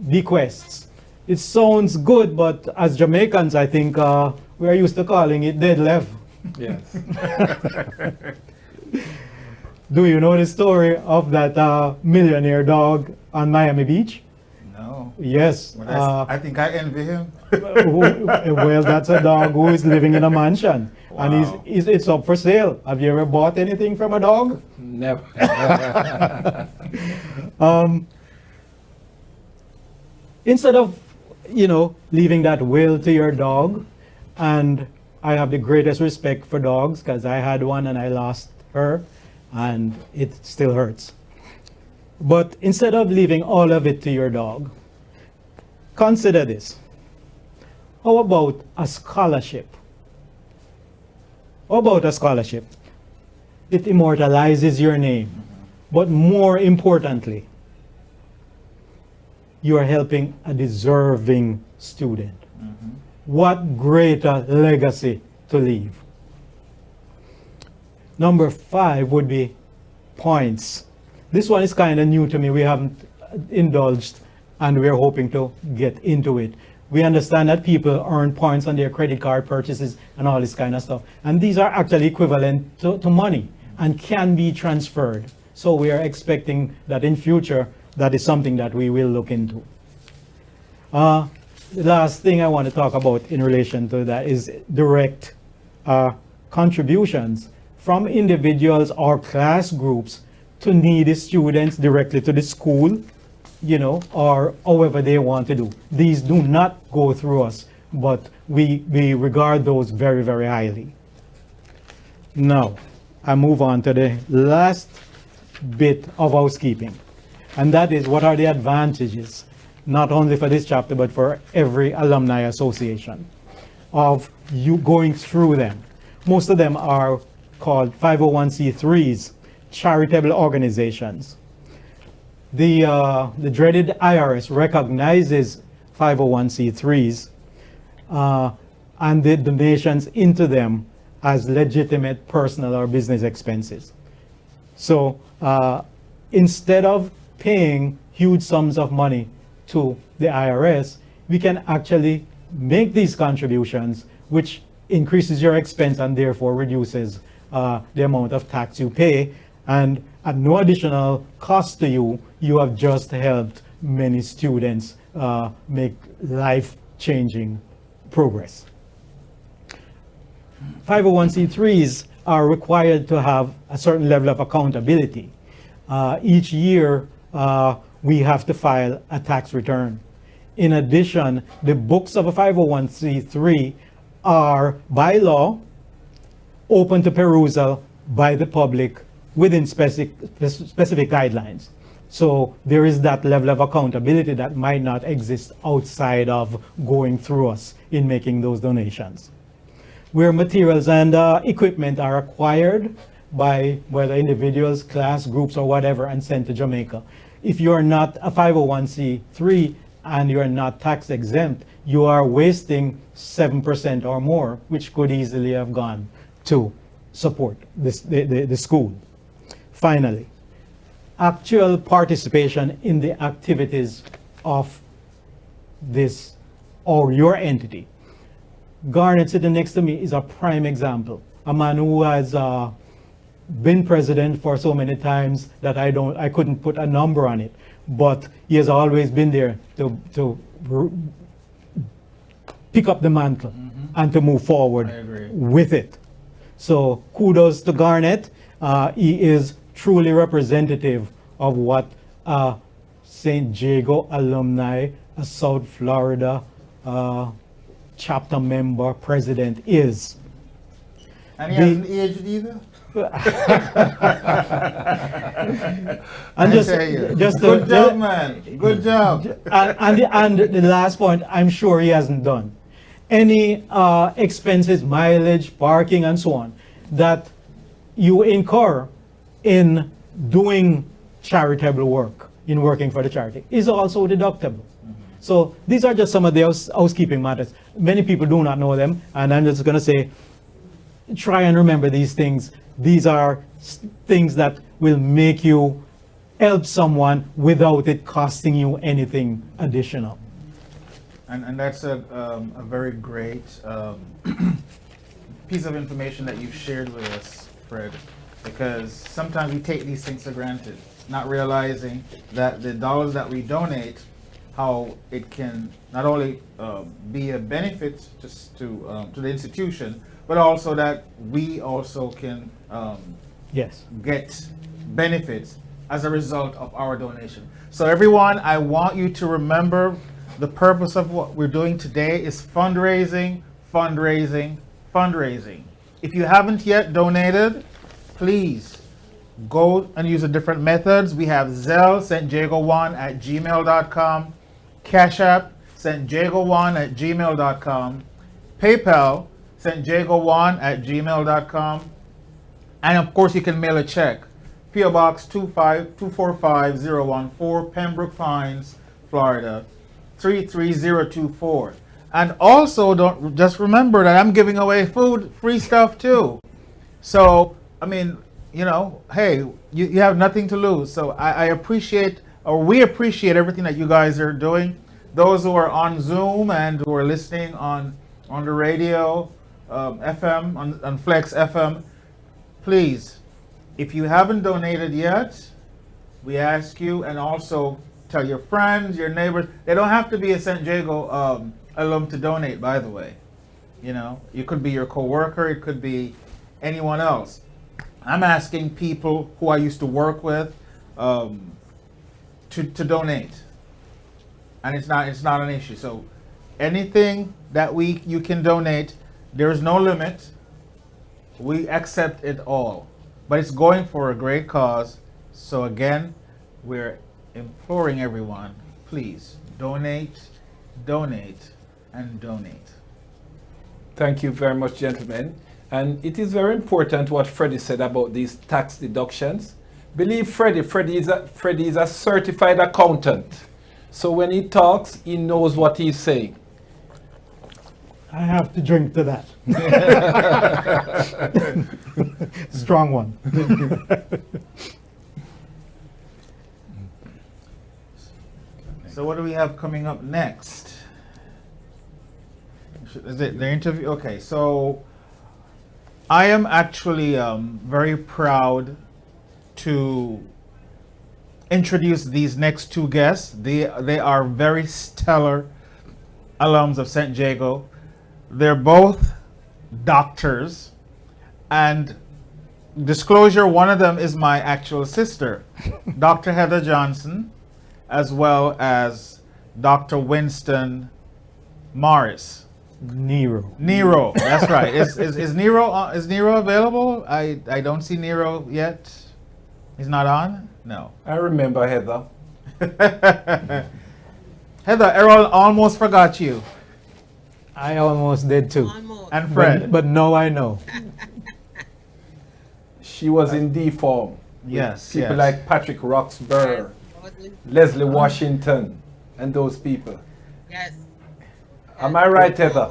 bequests. It sounds good, but as Jamaicans, I think we are used to calling it dead left. Yes. Do you know the story of that millionaire dog on Miami Beach? No. Yes. But I think I envy him. Well, that's a dog who is living in a mansion. Wow. And it's up for sale. Have you ever bought anything from a dog? Never. Instead of, leaving that will to your dog, and I have the greatest respect for dogs because I had one and I lost her, and it still hurts. But instead of leaving all of it to your dog, consider this. How about a scholarship? How about a scholarship? It immortalizes your name. But more importantly, you are helping a deserving student. What greater legacy to leave? Number 5 would be points. This one is kind of new to me. We haven't indulged and we're hoping to get into it. We understand that people earn points on their credit card purchases and all this kind of stuff. And these are actually equivalent to money and can be transferred. So we are expecting that in future, that is something that we will look into. The last thing I want to talk about in relation to that is direct contributions from individuals or class groups to needy students directly to the school, or however they want to do. These do not go through us, but we regard those very, very highly. Now, I move on to the last bit of housekeeping, and that is what are the advantages, not only for this chapter, but for every alumni association, of you going through them. Most of them are called 501c3s, charitable organizations. The dreaded IRS recognizes 501c3s and the donations into them as legitimate personal or business expenses. So instead of paying huge sums of money to the IRS, we can actually make these contributions, which increases your expense and therefore reduces the amount of tax you pay. And at no additional cost to you, you have just helped many students make life-changing progress. 501c3s are required to have a certain level of accountability. Each year, we have to file a tax return. In addition, the books of a 501c3 are, by law, open to perusal by the public within specific guidelines. So there is that level of accountability that might not exist outside of going through us in making those donations. Where materials and equipment are acquired by whether individuals, class, groups, or whatever, and sent to Jamaica. If you're not a 501c3 and you're not tax exempt, you are wasting 7% or more, which could easily have gone to support the school. Finally, actual participation in the activities of this or your entity. Garnet sitting next to me is a prime example. A man who has been president for so many times that I couldn't put a number on it, but he has always been there to pick up the mantle and to move forward with it. So kudos to Garnet. He is truly representative of what St. Jago alumni, a South Florida chapter member, president is. And he hasn't aged either? And just good job, man. Good job. And the last point, I'm sure he hasn't done. Any expenses, mileage, parking, and so on, that you incur in doing charitable work, in working for the charity, is also deductible. So these are just some of the housekeeping matters. Many people do not know them, and I'm just going to say, try and remember these things. These are things that will make you help someone without it costing you anything additional. And that's a very great piece of information that you've shared with us, Fred, because sometimes we take these things for granted, not realizing that the dollars that we donate how it can not only be a benefit to the institution, but also that we also can Yes. get benefits as a result of our donation. So everyone, I want you to remember the purpose of what we're doing today is fundraising, fundraising, fundraising. If you haven't yet donated, please go and use the different methods. We have Zelle, stjago1@gmail.com, Cash App, stjago1@gmail.com, PayPal, stjago1@gmail.com, and of course you can mail a check. P.O. Box 245014, Pembroke Pines, Florida 33024. And also don't just remember that I'm giving away food, free stuff too. So, I mean, you know, hey, you have nothing to lose. So I appreciate, or we appreciate everything that you guys are doing. Those who are on Zoom and who are listening on the radio, FM, on Flex FM, please, if you haven't donated yet, we ask you, and also tell your friends, your neighbors. They don't have to be a St. Jago alum to donate, by the way. You know, it could be your coworker, it could be anyone else. I'm asking people who I used to work with to donate, and it's not an issue. So anything that you can donate, there is no limit. We accept it all, but it's going for a great cause. So again, we're imploring everyone, please donate, donate, and donate. Thank you very much, gentlemen. And it is very important what Freddie said about these tax deductions. Believe Freddie. Freddie is a certified accountant. So when he talks, he knows what he's saying. I have to drink to that. Strong one. So what do we have coming up next? Is it the interview? Okay, so I am actually very proud to introduce these next two guests. They are very stellar alums of St. Jago. They're both doctors, and disclosure, one of them is my actual sister, Dr. Heather Johnson, as well as Dr. Winston Morris. Nero, that's right. Is Nero available? I don't see Nero yet. He's not on? No. I remember Heather. Heather, Errol almost forgot you. I almost did too. And Fred. But now I know. She was in D form. Yes. People yes. like Patrick Roxburgh, Leslie Washington, and those people. Yes. Am I right, Heather?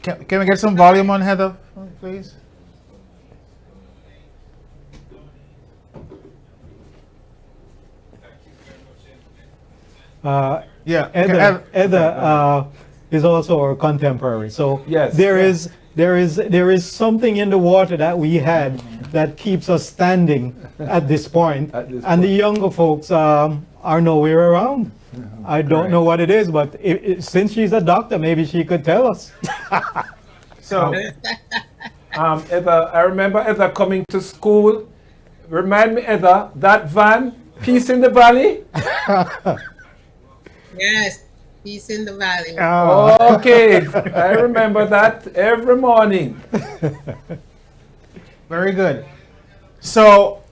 Can we get some volume on Heather, please? Yeah, Heather is also our contemporary. So yes, there is something in the water that we had that keeps us standing at this point. And the younger folks are nowhere around. I don't know what it is, but since she's a doctor, maybe she could tell us. So, Heather, I remember Heather coming to school. Remind me, Heather, that van, Peace in the Valley? Yes, Peace in the Valley. Oh. Okay, I remember that every morning. Very good. So,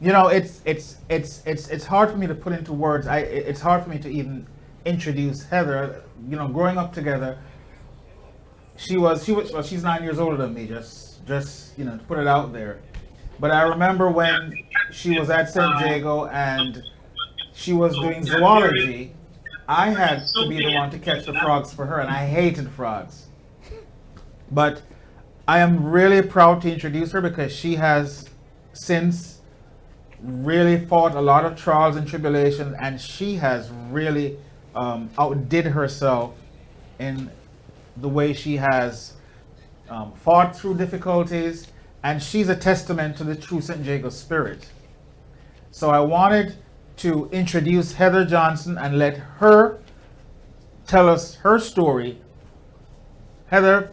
you know, it's hard for me to put into words. It's hard for me to even introduce Heather. You know, growing up together, well, she's 9 years older than me. Just you know, to put it out there. But I remember when she was at St. Jago and she was doing zoology, I had to be the one to catch the frogs for her, and I hated frogs. But I am really proud to introduce her because she has since really fought a lot of trials and tribulations, and she has really outdid herself in the way she has fought through difficulties, and she's a testament to the true St. Jago spirit. So I wanted to introduce Heather Johnson and let her tell us her story. Heather,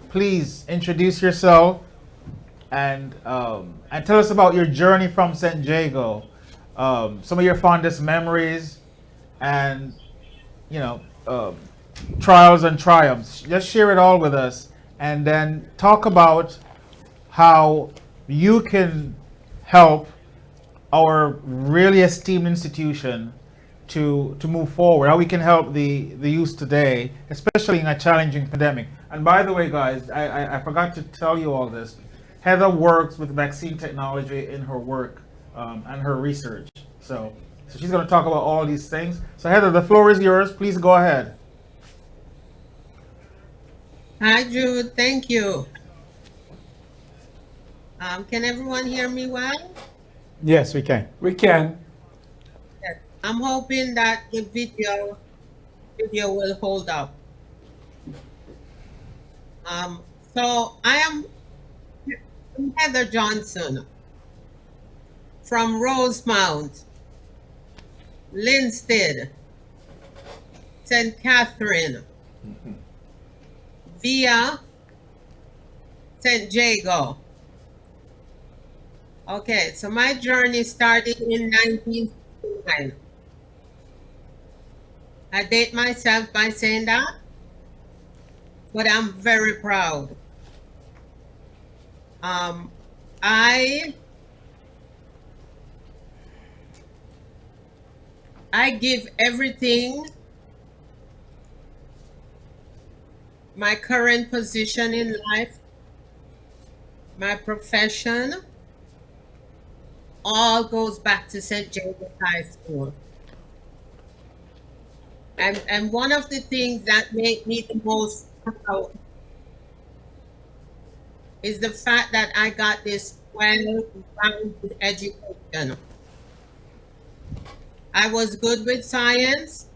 please introduce yourself and tell us about your journey from St. Jago, some of your fondest memories, and you know, trials and triumphs. Just share it all with us, and then talk about how you can help our really esteemed institution to move forward, how we can help the youth today, especially in a challenging pandemic. And by the way, guys, I forgot to tell you all this. Heather works with vaccine technology in her work and her research. So she's going to talk about all these things. So Heather, the floor is yours. Please go ahead. Hi, Jude. Thank you. Can everyone hear me well? Yes, we can. We can. Yes. I'm hoping that the video will hold up. So I am Heather Johnson from Rosemount, Linstead, St. Catherine, via St. Jago. Okay, so my journey started in 1969. I date myself by saying that, but I'm very proud. I give everything, my current position in life, my profession, all goes back to St. Jago High School. And one of the things that make me the most proud is the fact that I got this well-rounded education. I was good with science.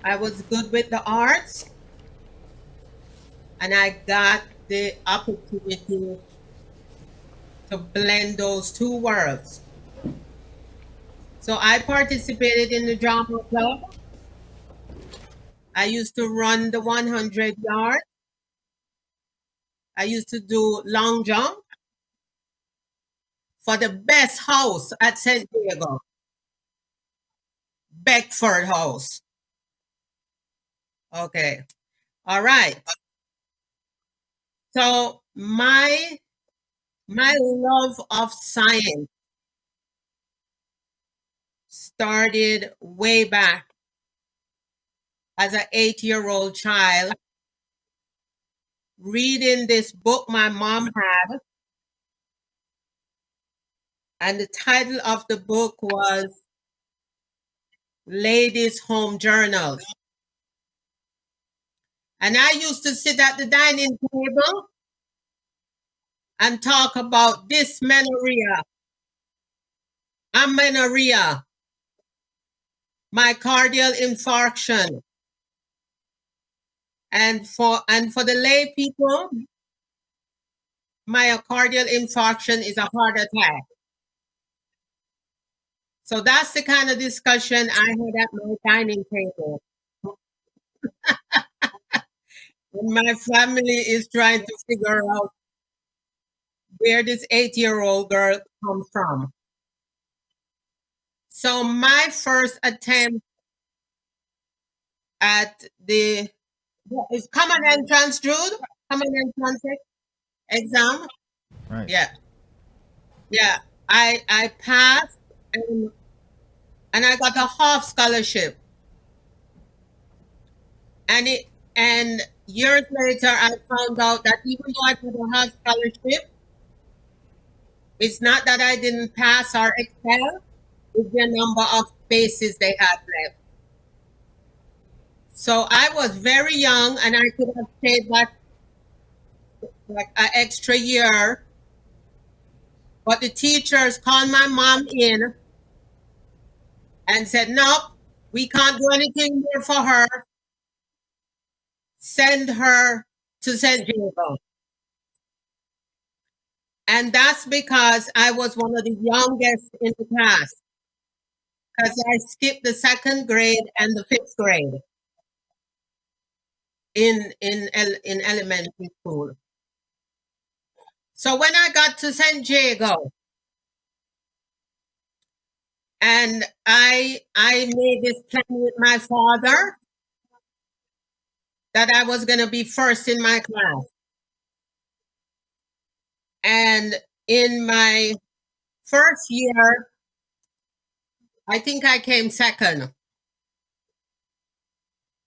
I was good with the arts. And I got the opportunity to blend those two worlds. So I participated in the drama club. I used to run the 100 yard. I used to do long jump for the best house at St. Diego, Beckford House. Okay. All right. So my love of science started way back as an 8-year-old child, reading this book my mom had. And the title of the book was Ladies' Home Journals. And I used to sit at the dining table and talk about dysmenorrhea, amenorrhea, myocardial infarction. And for the lay people, myocardial infarction is a heart attack. So that's the kind of discussion I had at my dining table. When my family is trying to figure out where this 8-year-old girl comes from. So my first attempt at the is common entrance, Jude? Common entrance exam? Right. Yeah. Yeah. I passed and I got a half scholarship. And years later I found out that even though I got a half scholarship, it's not that I didn't pass or excel, it's the number of spaces they had left. So I was very young and I could have stayed back like an extra year. But the teachers called my mom in and said, nope, we can't do anything more for her. Send her to St. Jago. And that's because I was one of the youngest in the class. because I skipped the second grade and the fifth grade in elementary school. So when I got to San Diego, and I made this plan with my father that I was going to be first in my class. And in my first year, I think I came second.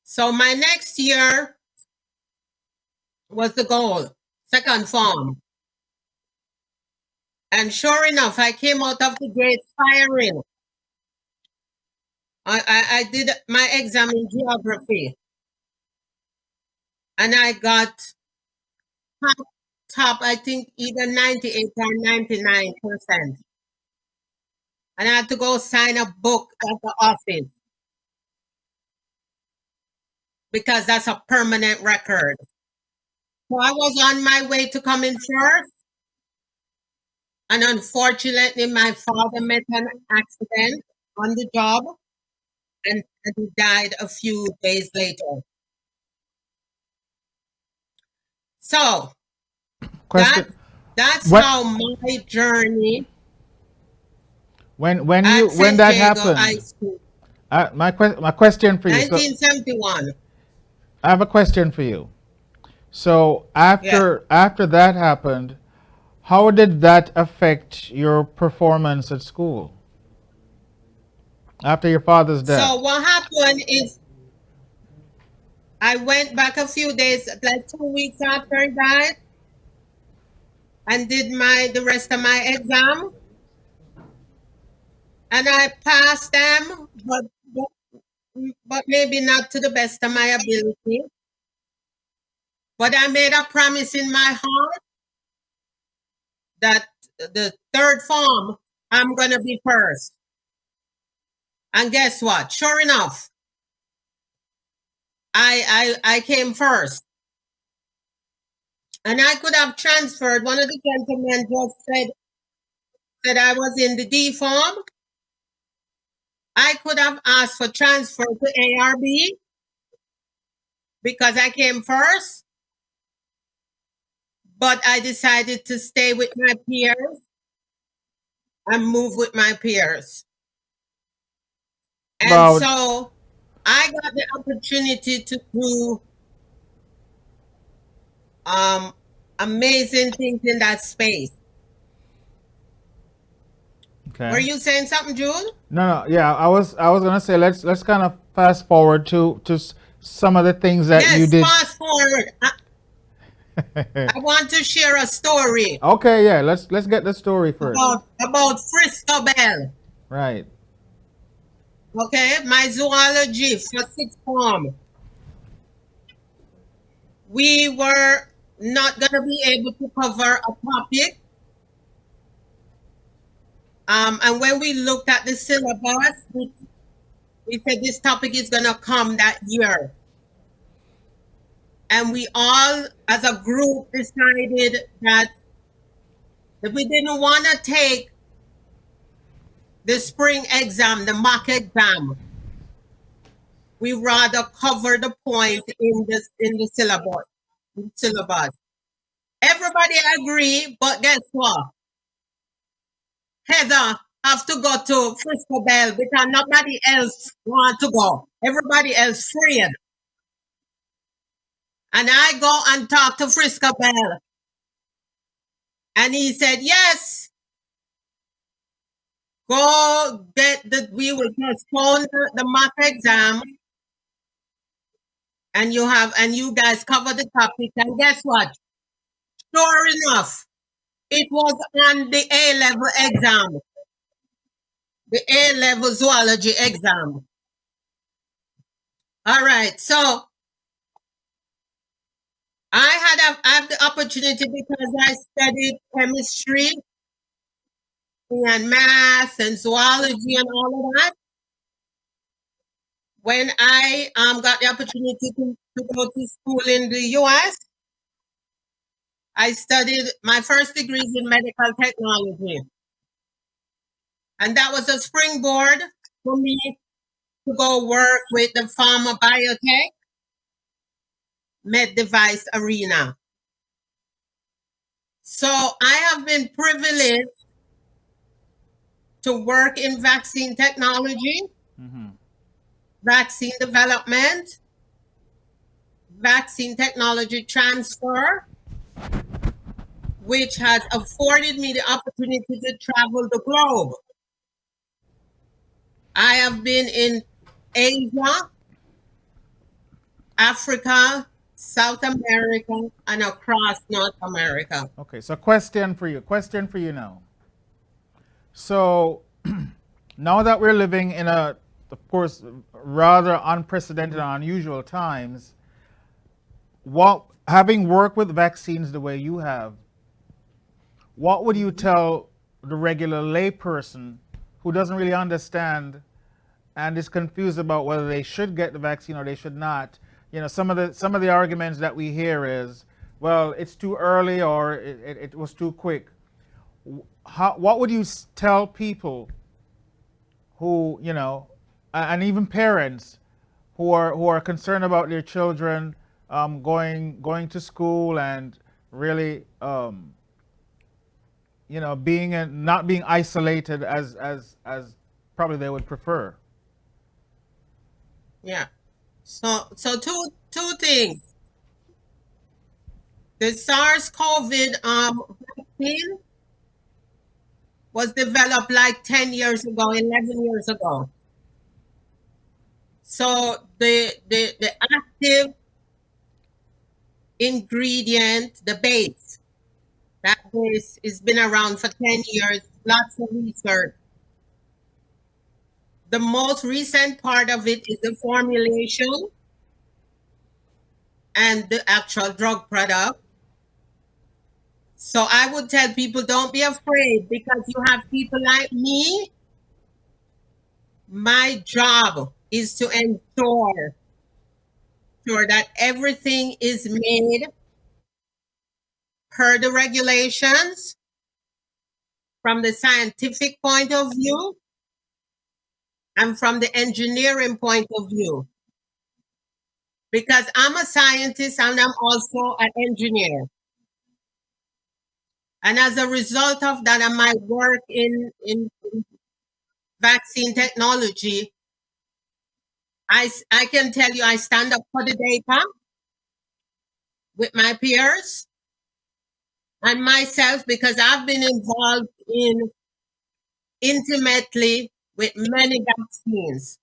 So my next year was the goal, second form. And sure enough, I came out of the gate firing. I did my exam in geography. And I got top, I think either 98 or 99%. And I had to go sign a book at the office because that's a permanent record. So I was on my way to coming first. And unfortunately, my father met an accident on the job and he died a few days later. So Question. that's What- how my journey When at San that Diego High happened, School, my question for you. So 1971. I have a question for you. So after that happened, how did that affect your performance at school after your father's death? So what happened is I went back a few days, like 2 weeks after he died, and did the rest of my exam. And I passed them, but maybe not to the best of my ability. But I made a promise in my heart that the third form, I'm going to be first. And guess what? Sure enough, I came first. And I could have transferred. One of the gentlemen just said I was in the D form. I could have asked for transfer to ARB because I came first. But I decided to stay with my peers and move with my peers. And so I got the opportunity to do amazing things in that space. Okay. Were you saying something, June? No. Yeah, I was gonna say let's kind of fast forward to some of the things that you did. Fast forward. I want to share a story. Okay, yeah. Let's get the story first. About Frisco Bell. Right. Okay, my zoology for sixth form. We were not gonna be able to cover a topic. And when we looked at the syllabus, we said this topic is gonna come that year. And we all, as a group, decided that we didn't want to take the spring exam, the mock exam. We rather cover the point in the syllabus. Everybody agree, but guess what? Heather have to go to Frisco Bell because nobody else want to go. Everybody else free. And I go and talk to Frisco Bell. And he said, yes, go get we will postpone the mock exam. And you guys cover the topic. And guess what? Sure enough, it was on the A-level exam. The A-level zoology exam. All right, so I have the opportunity because I studied chemistry and math and zoology and all of that. When I got the opportunity to go to school in the US, I studied my first degrees in medical technology. And that was a springboard for me to go work with the pharma biotech med device arena. So I have been privileged to work in vaccine technology, vaccine development, vaccine technology transfer, which has afforded me the opportunity to travel the globe. I have been in Asia, Africa, South America, and across North America. Okay, so question for you now. So now that we're living in a, of course, rather unprecedented and unusual times, what, having worked with vaccines the way you have, what would you tell the regular layperson who doesn't really understand and is confused about whether they should get the vaccine or they should not? You know, some of the arguments that we hear is, well, it's too early or it was too quick. What would you tell people who, you know, and even parents who are concerned about their children going to school and really you know, not being isolated as probably they would prefer? Yeah. So two things. The SARS-CoV vaccine was developed like 10 years ago, 11 years ago. So the active ingredient, the base, that base has been around for 10 years, lots of research. The most recent part of it is the formulation and the actual drug product. So I would tell people, don't be afraid, because you have people like me. My job is to ensure that everything is made per the regulations from the scientific point of view and from the engineering point of view. Because I'm a scientist and I'm also an engineer. And as a result of that, and my work in vaccine technology, I can tell you I stand up for the data with my peers and myself, because I've been involved intimately with many vaccines.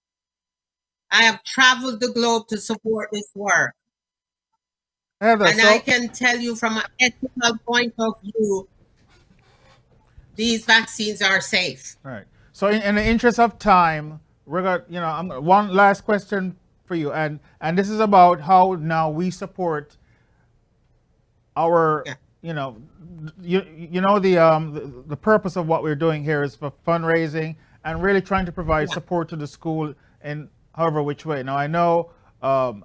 I have traveled the globe to support this work. Heather, And I can tell you from an ethical point of view, these vaccines are safe. All right. So in the interest of time, we're going to, you know, one last question for you. And this is about how now we support our, you know, you know, the purpose of what we're doing here is for fundraising and really trying to provide support to the school in however which way. Now, I know, you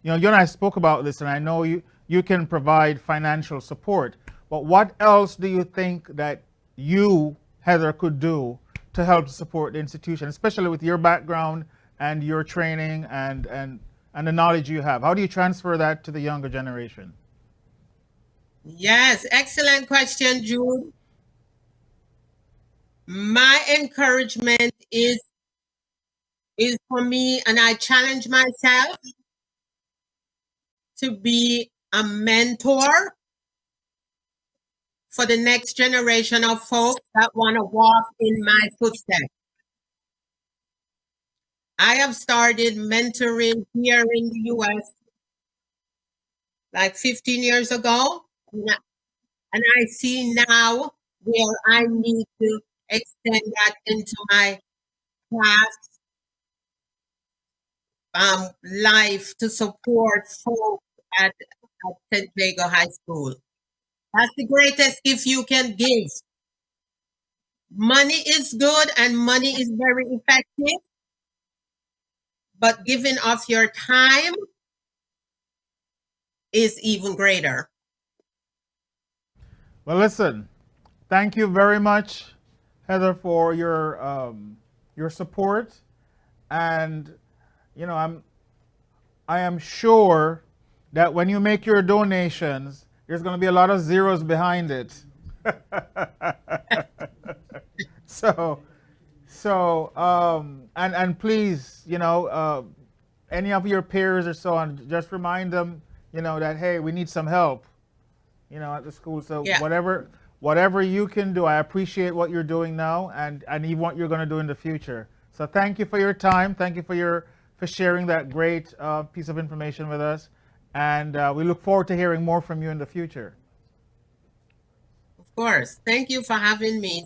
know, you and I spoke about this, and I know you can provide financial support. But what else do you think that you, Heather, could do to help support the institution, especially with your background and your training and the knowledge you have? How do you transfer that to the younger generation? Yes, excellent question, Jude. My encouragement is for me, and I challenge myself to be a mentor for the next generation of folks that want to walk in my footsteps. I have started mentoring here in the US like 15 years ago. And I see now where I need to extend that into my past life to support folks at St. Jago High School. That's the greatest gift you can give. Money is good and money is very effective, but giving of your time is even greater. Well, listen, thank you very much, Heather, for your your support, and you know, I am sure that when you make your donations, there's going to be a lot of zeros behind it. so, and please, you know, any of your peers or so on, just remind them, you know, that hey, we need some help, you know, at the school. So Yeah. whatever you can do, I appreciate what you're doing now, and even what you're going to do in the future. So thank you for your time. Thank you for sharing that great piece of information with us, and we look forward to hearing more from you in the future. Of course. Thank you for having me.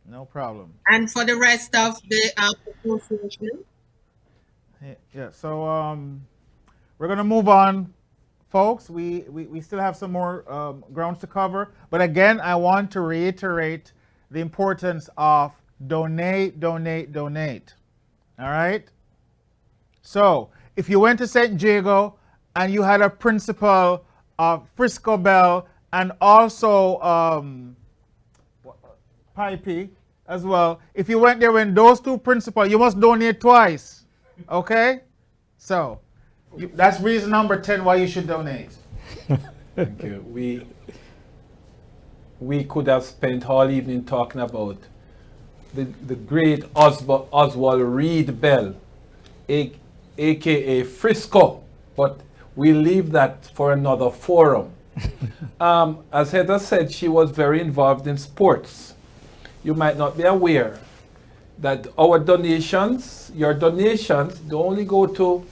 No problem. And for the rest of the association. Yeah. So we're going to move on, folks. We still have some more grounds to cover, but again, I want to reiterate the importance of donate, donate, donate. All right. So if you went to St. Jago and you had a principal of Frisco Bell and also Pipey as well, if you went there when those two principals, you must donate twice. Okay? So that's reason number 10 why you should donate. Thank you. We could have spent all evening talking about the great Oswald Reed Bell, aka Frisco, but we leave that for another forum. As Heather said, she was very involved in sports. You might not be aware that our donations, your donations, don't only go to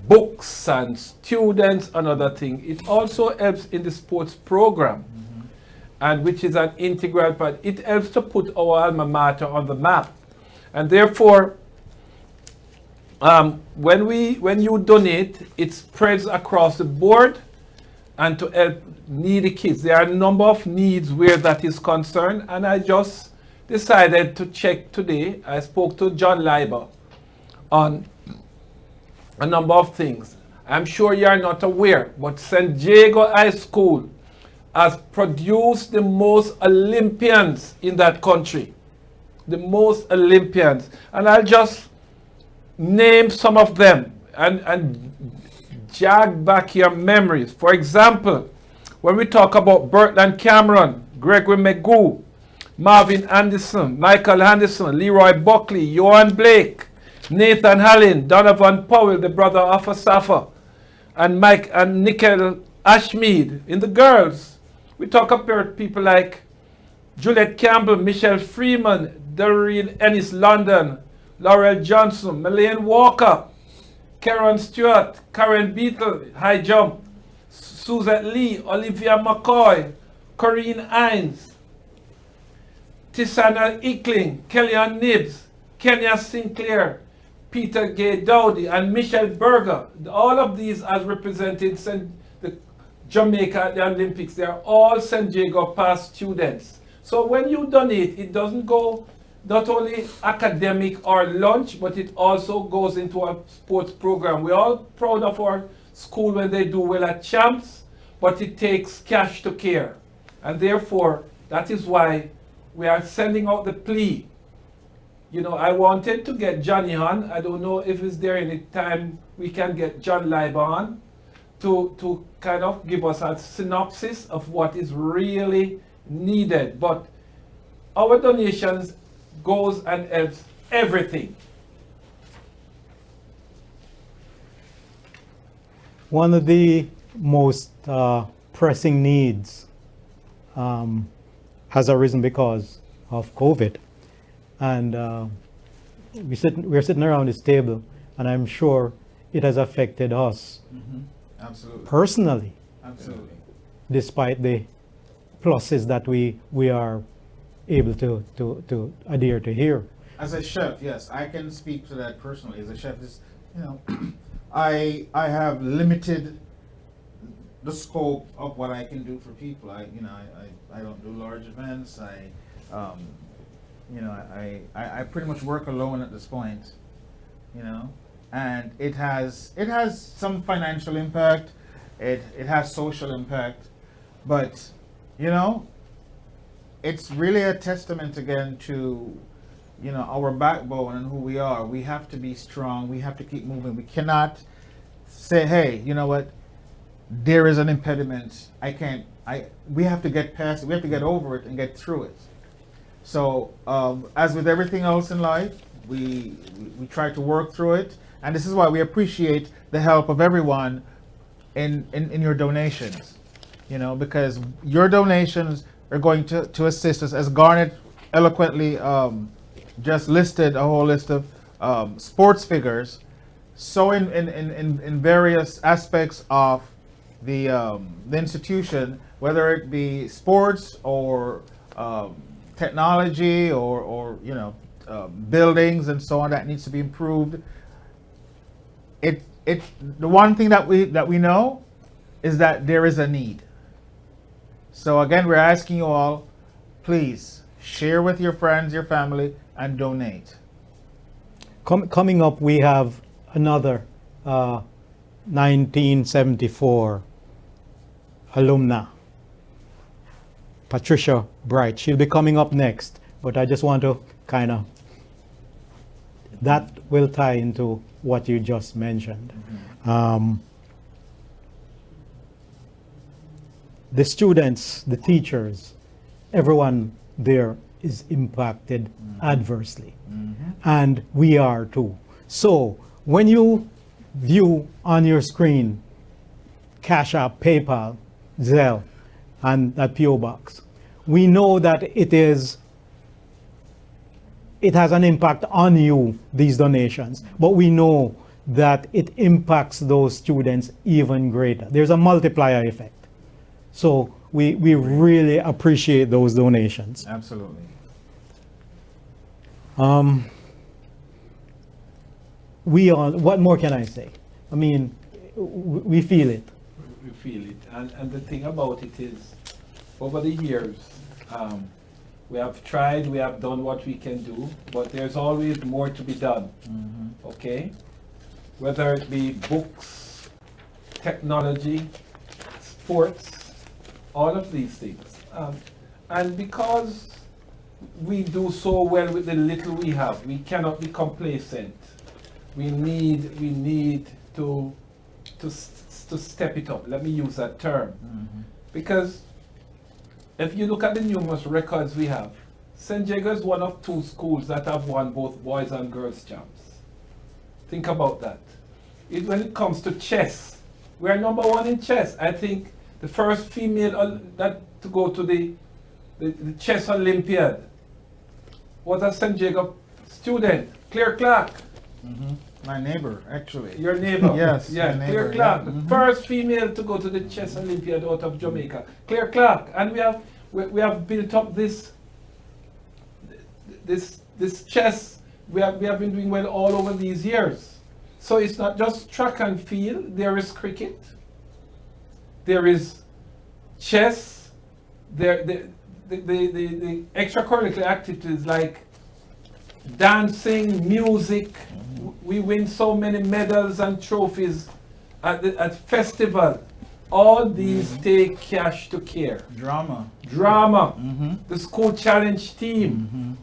books and students and other things. It also helps in the sports program, and which is an integral part. It helps to put our alma mater on the map. And therefore, when you donate, it spreads across the board and to help needy kids. There are a number of needs where that is concerned, and I just decided to check today. I spoke to John Leiber on a number of things. I'm sure you are not aware, but St. Jago High School has produced the most Olympians in that country. The most Olympians. And I'll just name some of them and jog back your memories. For example, when we talk about Bertrand Cameron, Gregory McGoo, Marvin Anderson, Michael Anderson, Leroy Buckley, Johan Blake, Nathan Hallin, Donovan Powell, the brother of Asafa, and Mike and Nickel Ashmead. In the girls, we talk about people like Juliet Campbell, Michelle Freeman, Doreen Ennis London, Laurel Johnson, Melaine Walker, Karen Stewart, Karen Beetle, high jump, Suzette Lee, Olivia McCoy, Corinne Hines, Tisana Ickling, Kellyanne Nibbs, Kenya Sinclair, Peter Gay Dowdy, and Michelle Berger. All of these as represented the Jamaica at the Olympics. They are all St. Jago past students. So when you donate, it doesn't go not only academic or lunch, but it also goes into a sports program. We're all proud of our school when they do well at champs, but it takes cash to care. And therefore, that is why we are sending out the plea. You know, I wanted to get Johnny on. I don't know if it's there any time we can get John Leiber on to kind of give us a synopsis of what is really needed. But our donations goes and helps everything. One of the most pressing needs has arisen because of COVID. And we're sitting around this table, and I'm sure it has affected us Absolutely. personally. Absolutely. Despite the pluses that we are able to adhere to here. As a chef, yes, I can speak to that personally. As a chef, I have limited the scope of what I can do for people. I don't do large events. I pretty much work alone at this point, and it has some financial impact. It has social impact, but it's really a testament again to, you know, our backbone and who we are. We have to be strong. We have to keep moving. We cannot say, hey, you know what? There is an impediment. We have to get past it. We have to get over it and get through it. So, as with everything else in life, we try to work through it. And this is why we appreciate the help of everyone in your donations. You know, because your donations are going to assist us, as Garnet eloquently just listed a whole list of sports figures. So in various aspects of the institution, whether it be sports or technology or you know, buildings and so on that needs to be improved. The one thing that we know is that there is a need. So again, we're asking you all, please share with your friends, your family, and donate. Coming up, we have another 1974 alumna, Patricia Bright. She'll be coming up next, but I just want to kind of, that will tie into what you just mentioned. The students, the teachers, everyone there is impacted adversely. And we are too. So when you view on your screen Cash App, PayPal, Zelle, and that PO box, we know that it has an impact on you, these donations, but we know that it impacts those students even greater. There's a multiplier effect. So we really appreciate those donations. Absolutely. What more can I say? I mean, we feel it. We feel it. And the thing about it is, over the years, we have tried, we have done what we can do, but there's always more to be done. Okay? Whether it be books, technology, sports, all of these things. And because we do so well with the little we have, we cannot be complacent. We need to step it up. Let me use that term. Because if you look at the numerous records we have, St. Jago is one of 2 schools that have won both boys and girls champs. Think about that. When it comes to chess, we are number 1 in chess. I think the first female to go to the chess Olympiad was a St. Jago student, Claire Clark. My neighbor, actually. Your neighbor? Yes. Yeah, Claire Clark, the first female to go to the chess Olympiad out of Jamaica. Claire Clark, and we have built up this chess. We have been doing well all over these years. So it's not just track and field. There is cricket. There is chess. The extracurricular activities like dancing, music. We win so many medals and trophies at festival. All these take cash to care. Drama. The school challenge team,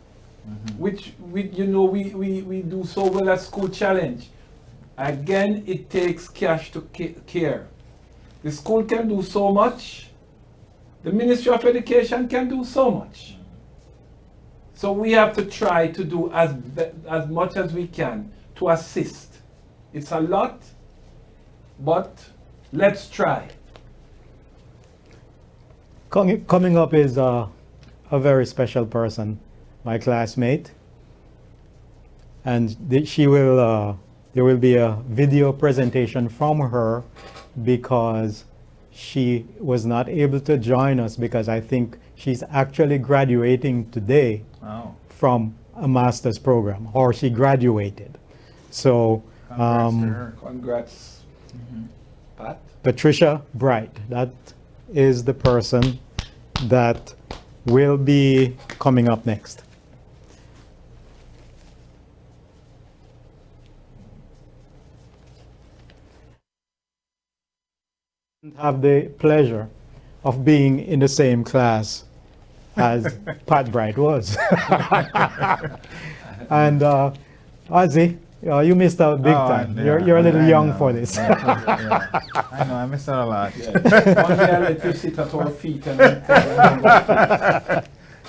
which we do so well at school challenge. Again, it takes cash to care. The school can do so much. The Ministry of Education can do so much. So we have to try to do as much as we can to assist. It's a lot, but let's try. Coming up is a very special person, my classmate. And there will be a video presentation from her because she was not able to join us because I think she's actually graduating today from a master's program, or she graduated. So congrats, Pat. Patricia Bright, that is the person that will be coming up next. Have the pleasure of being in the same class as Pat Bright was. And Ozzy, you missed out big time. You're a little young for this. I know, I missed out a lot. One day I'll let you sit at our feet and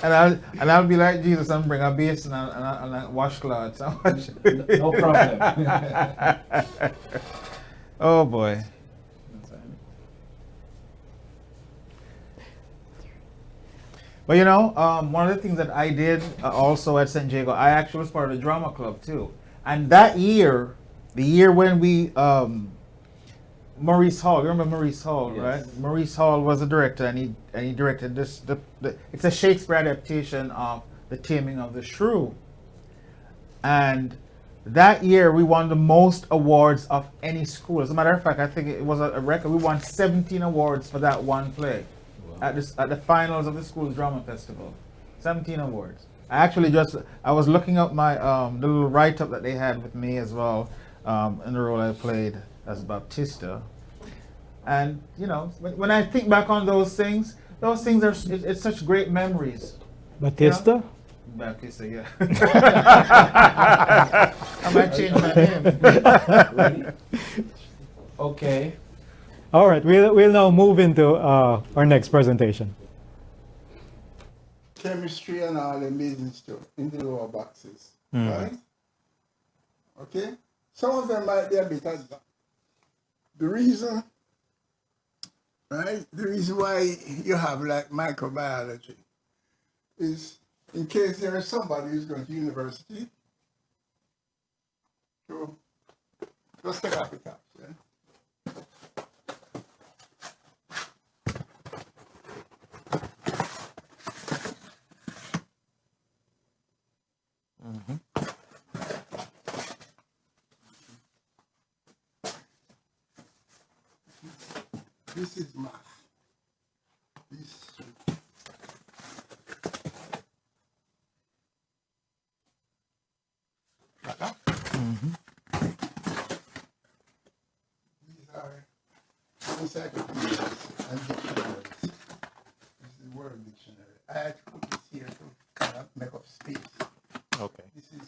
and I'll be like Jesus and bring a basin and washcloths. No problem. Oh boy. But you know, one of the things that I did also at St. Jago, I actually was part of the drama club too. And that year, the year when we, Maurice Hall, you remember Maurice Hall, Yes. right? Maurice Hall was the director, and he directed this. It's a Shakespeare adaptation of The Taming of the Shrew. And that year we won the most awards of any school. As a matter of fact, I think it was a record. We won 17 awards for that one play. At the finals of the school's drama festival. 17 awards. I was looking up my the little write-up that they had with me as well, in the role I played as Baptista. And you know, when I think back on those things are it's such great memories. Batista? You know? Baptista, yeah. I might change my name. Okay. All right, we'll now move into our next presentation. Chemistry and all the business stuff into the lower boxes, right? Okay? Some of them might be a bit advanced. The reason, right? The reason why you have like microbiology is in case there is somebody who's going to university, so let's take off the caps, yeah? This is math. This These are encyclopedias and dictionaries. This is the word dictionary. I had to put this here to kind of make up space. Okay. This is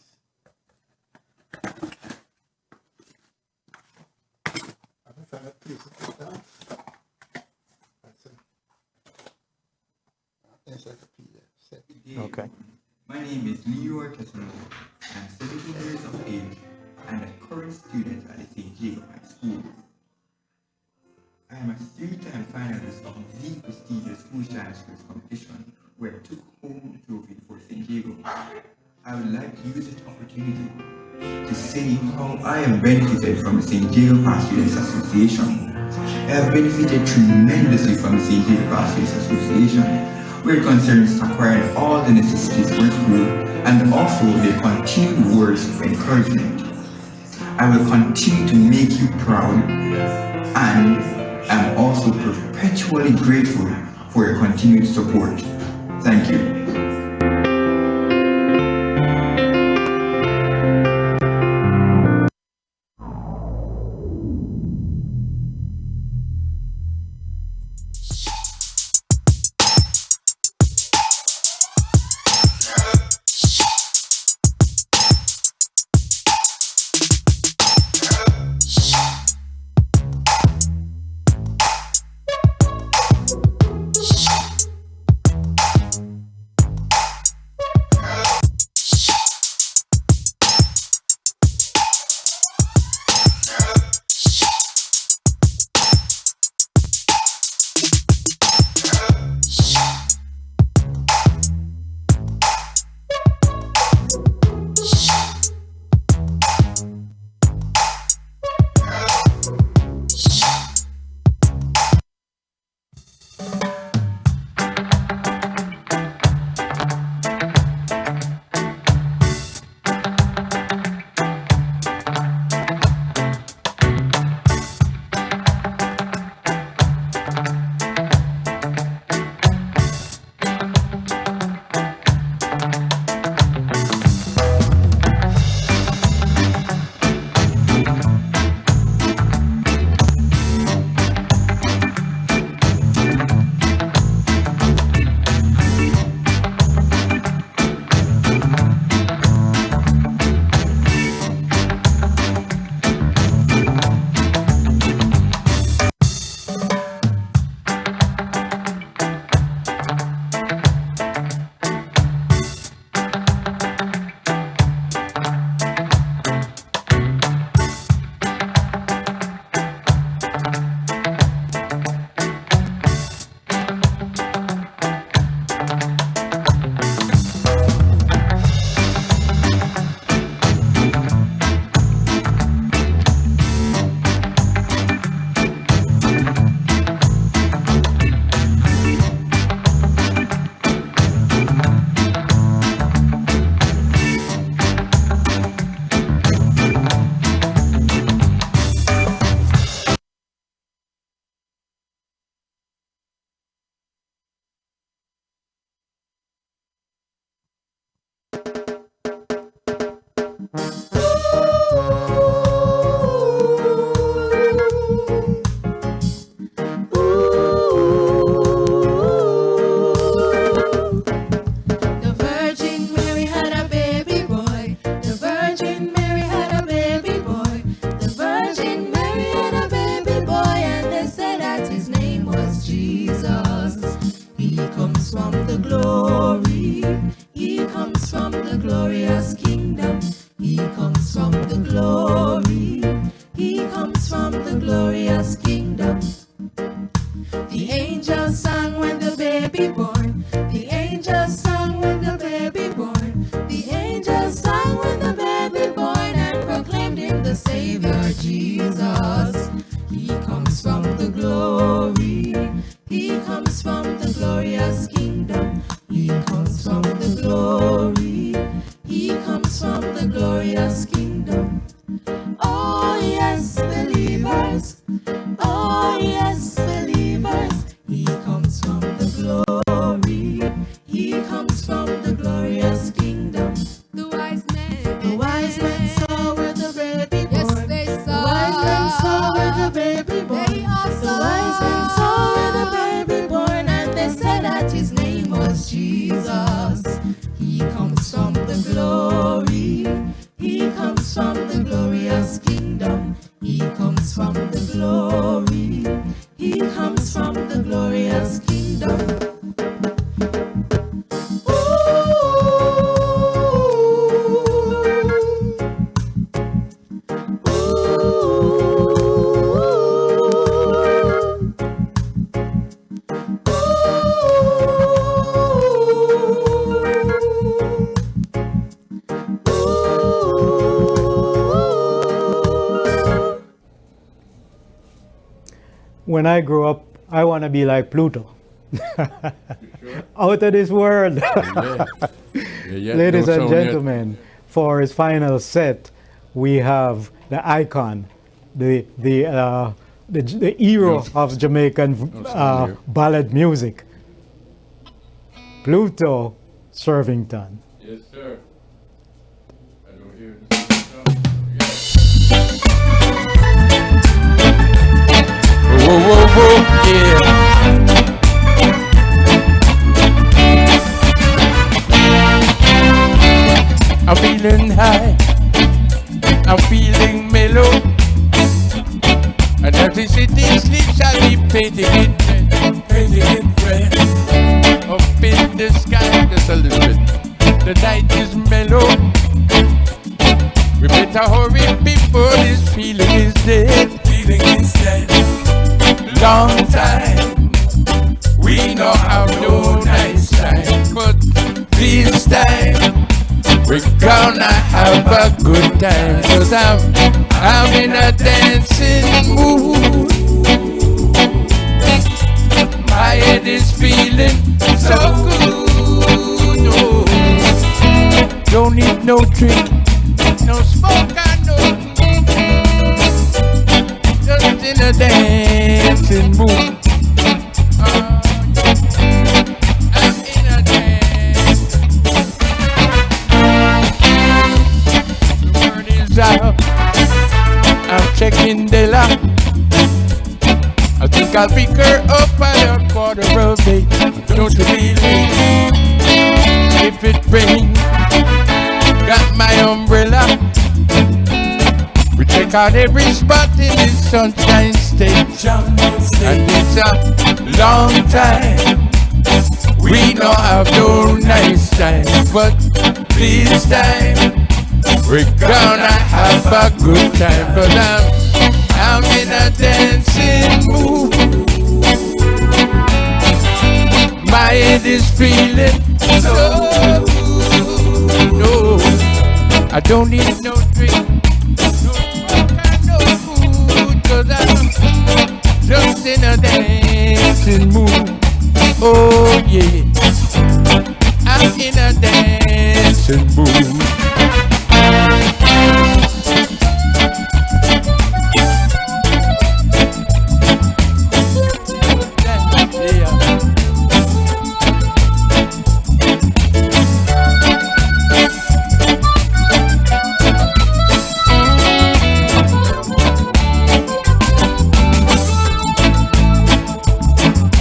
I prefer that place to put down. That's an encyclopedia. Okay. My name is Leroy Kesano. I'm 17 years of age and a current student at the St. Jago High School. I am a three-time finalist of the prestigious School Science Quiz competition where I took home the trophy for St. Jago. I would like to use this opportunity to say how I have benefited from the St. Jago Past Students Association. I have benefited tremendously from the St. Jago Past Students Association, where it concerns acquiring all the necessities for school and also their continued words of encouragement. I will continue to make you proud and am also perpetually grateful for your continued support. Thank you. The Virgin Mary had a baby boy. The Virgin Mary had a baby boy. The Virgin Mary had a baby boy, and they said that his name was Jesus. He comes from the glory. He comes from the glorious kingdom. He comes from the glory. He comes from the glorious kingdom. The angels sang when the baby born. The angels sang when the baby born. The angels sang when the baby born and proclaimed him the Savior Jesus. He comes from the glory. He comes from the glorious kingdom. He comes from the glory. He comes from the glorious kingdom. Oh yes, believers. Oh yes, believers. He comes from the glory. He comes from the glorious kingdom. The wise men saw where the baby born. Yes, they saw. The wise men saw where the baby born. They all saw. The wise men saw where the baby born, and they said that his name was Jesus. He comes from the glory. He comes from the glorious kingdom. He comes from the glory. He comes from the glorious kingdom. When I grow up, I want to be like Pluto. Out of this world. Ladies and gentlemen, for his final set, we have the icon, the hero of Jamaican ballad music, Pluto Servington. Yes, sir. I don't hear whoa, whoa, whoa, yeah. I'm feeling high, I'm feeling mellow, and as the city sleeps, I'll be painting it red. Up in the sky, just a little bit, the night is mellow. We better hurry before this feeling is dead. Feeling is dead. Long time, we know have no nice time, but this time we're gonna have a good time, 'cause I'm in a dancing mood. My head is feeling so good. No, don't need no drink, no smoke, I know. Just in a dancing mood. I'm in a dance. The word is out. I'm checking the lock. I think I'll pick her up at a 7:15. Don't you be late. If it rains, got my umbrella. We check out every spot in this sunshine state. And it's a long time. We don't have no nice time, but this time we're gonna have a good time. 'Cause I'm in a dancing mood. My head is feeling so good. No, I don't need no drink, no smoke, and no food, 'cause I'm just in a dancing mood. Oh yeah, I'm in a dancing mood.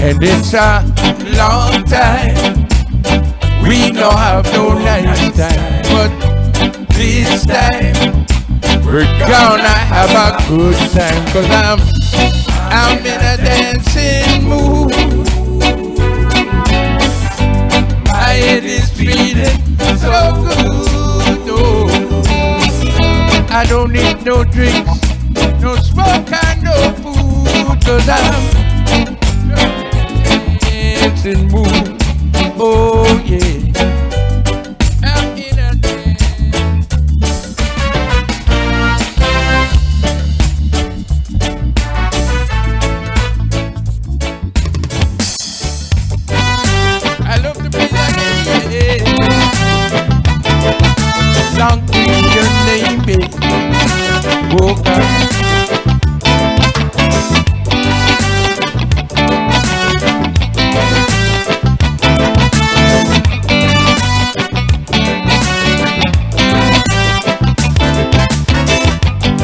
and it's a long time. We don't have no nice time, but this time we're gonna have a good time. Cause I'm in a dancing mood. My head is feeling so good. Oh, I don't need no drinks, no smoke and no food. Cause I'm dancing mood. Oh yeah. I'm in a I love to be like it. Long to your name, baby. Oh God.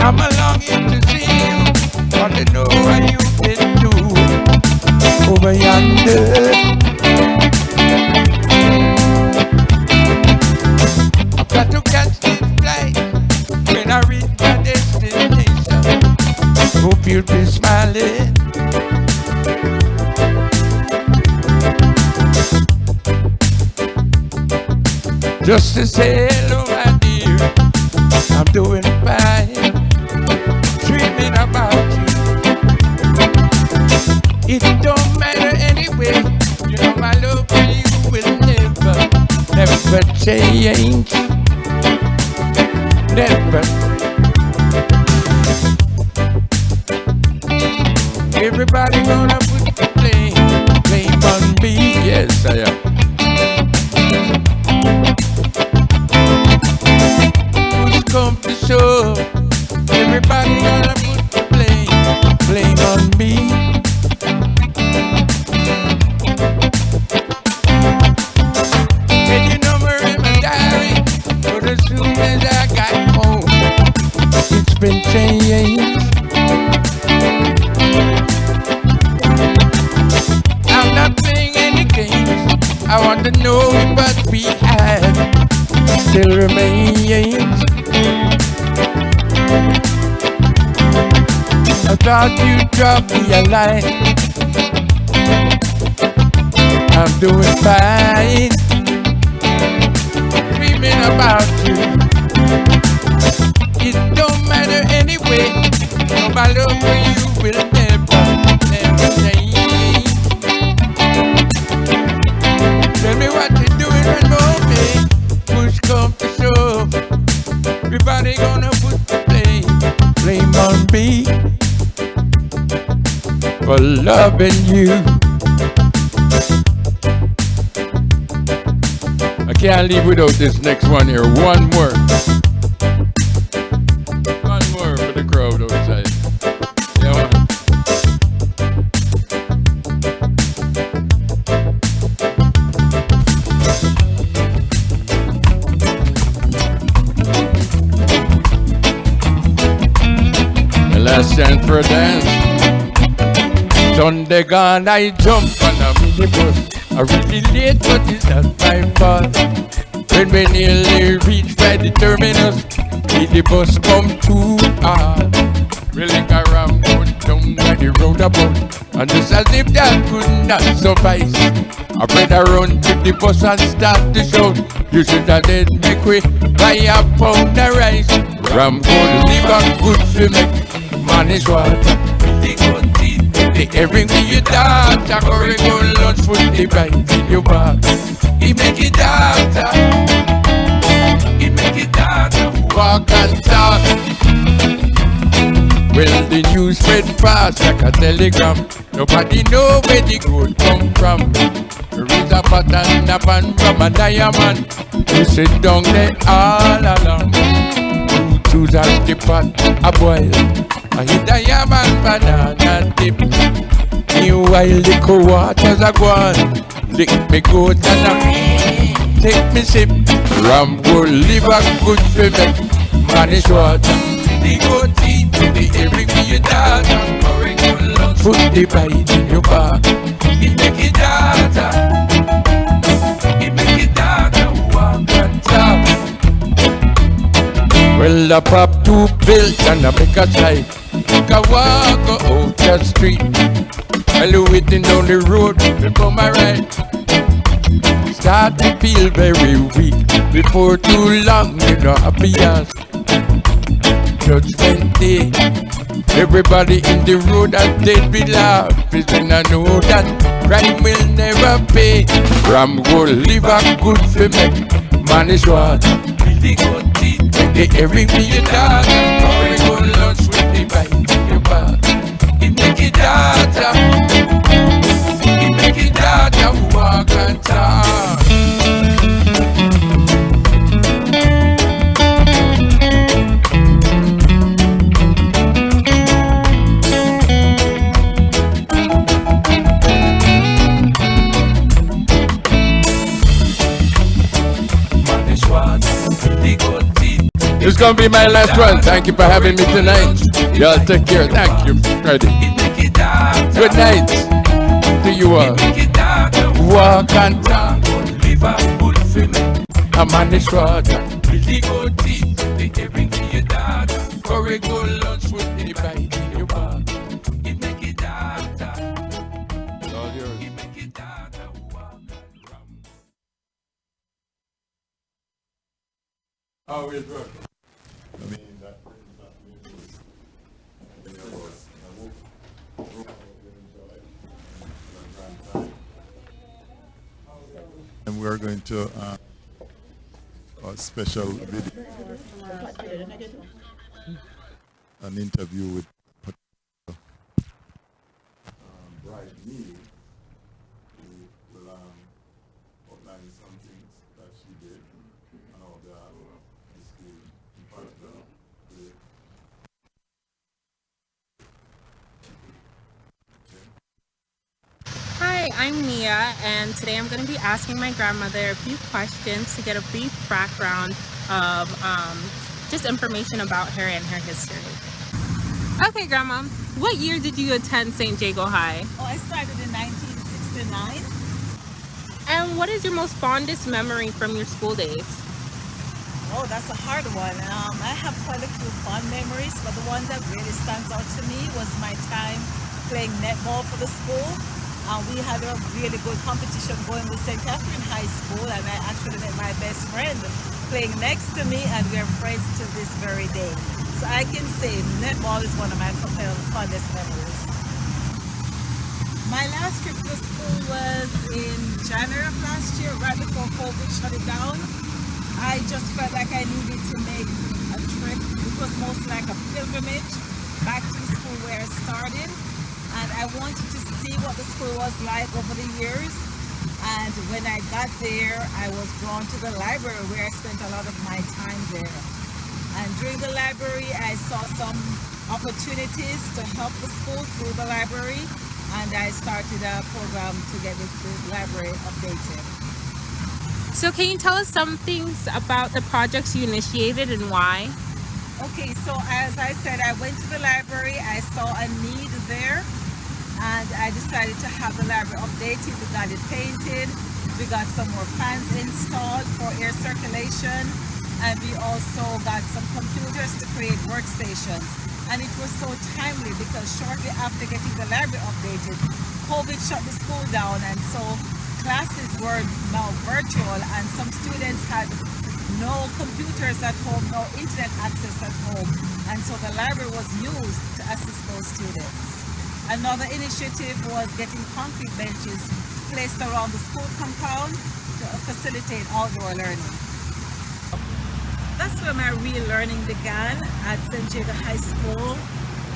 I'm longing to see you, want to know what you can do over yonder. I've got to catch this flight when I reach my destination. Hope you'll be smiling. Just to say hello, my dear, I'm doing fine. Dreaming about you. It don't matter anyway. You know my love for you will never change. Never. Everybody gonna put the blame on me. Yes, I am. Who's come to show? Everybody gonna put the blame on me. And your number in my diary, but as soon as I got home, it's been changed. I'm not playing any games. I want to know what we had still remains. I thought you'd drop me a line. I'm doing fine, dreaming about you. It don't matter anyway. No, my love for you will never change. Tell me what you're doing right now, babe. Push come to shove. Everybody gonna put the blame on me for loving you. I can't leave without this next one here. One more. One more for the crowd outside. Yeah, one. The last chance for a dance. Sunday gone, I jump on a minibus. I really late, but it's not my fault. When we nearly reach by the terminus, the bus come too hard. We like a ram going down by the roundabout, and just as if that could not suffice, I better run to the bus and start to shout. You should have let me quit buy a pound of rice. Ram good liver, good for me, manage water. The good teeth, the herring with your daughter, curry good lunch with the bite in your back. He make it daughter, he make it daughter walk and talk. Well, the news spread fast like a telegram. Nobody know where the good come from. There is a pattern, a pan from a diamond. You sit down there all along. You choose out the pot, a boil. I hit diamond banana dip. Meanwhile, the cold waters are gone. Lick me good and I take me sip. Ram good liver good for me. Manish water. The good teeth, the herring with your daughter. Put the bite in your back. It make it harder. It make it harder to walk on top. Well, the pop two built and I make a slide. I walk out the street. While waiting down the road before my ride. Start to feel very weak. Before too long, you know, happy as Judgment Day. Everybody in the road that they'd be laughing, and I know that crime will never pay. Ram go live a good for me. Man is what? Really good teeth. They every me a dog. Now we go lunch with the bike in your back. It make it harder. It make it harder to walk and talk. It's gonna be my last one. Thank you for having me tonight. Y'all take care. Thank you. Ready. Good night to you all. Walk and talk. I'm on this road. Really good teeth. They bring to your dad. For a good lunch with anybody in your bar. It make it harder. It's all yours. It make it harder. How is it? I mean, that and we're going to a special video, an interview with Bride Neely, who will outline some things that she did and all that the school in particular. Hi, I'm Nia, and today I'm going to be asking my grandmother a few questions to get a brief background of just information about her and her history. Okay, Grandma, what year did you attend St. Jago High? Oh, I started in 1969. And what is your most fondest memory from your school days? Oh, that's a hard one. I have quite a few fond memories, but the one that really stands out to me was my time playing netball for the school. We had a really good competition going with St. Catherine High School, and I actually met my best friend playing next to me, and we're friends to this very day. So I can say netball is one of my fondest memories. My last trip to school was in January of last year, right before COVID shut it down. I just felt like I needed to make a trip. It was most like a pilgrimage back to the school where I started. And I wanted to see what the school was like over the years. And when I got there, I was drawn to the library where I spent a lot of my time there. And during the library, I saw some opportunities to help the school through the library. And I started a program to get the library updated. So can you tell us some things about the projects you initiated and why? Okay, so as I said, I went to the library, I saw a need there, and I decided to have the library updated. We got it painted, we got some more fans installed for air circulation, and we also got some computers to create workstations. And it was so timely because shortly after getting the library updated, COVID shut the school down, and so classes were now virtual, and some students had no computers at home, no internet access at home, and so the library was used to assist those students. Another initiative was getting concrete benches placed around the school compound to facilitate outdoor learning. That's where my real learning began, at St. Jago High School.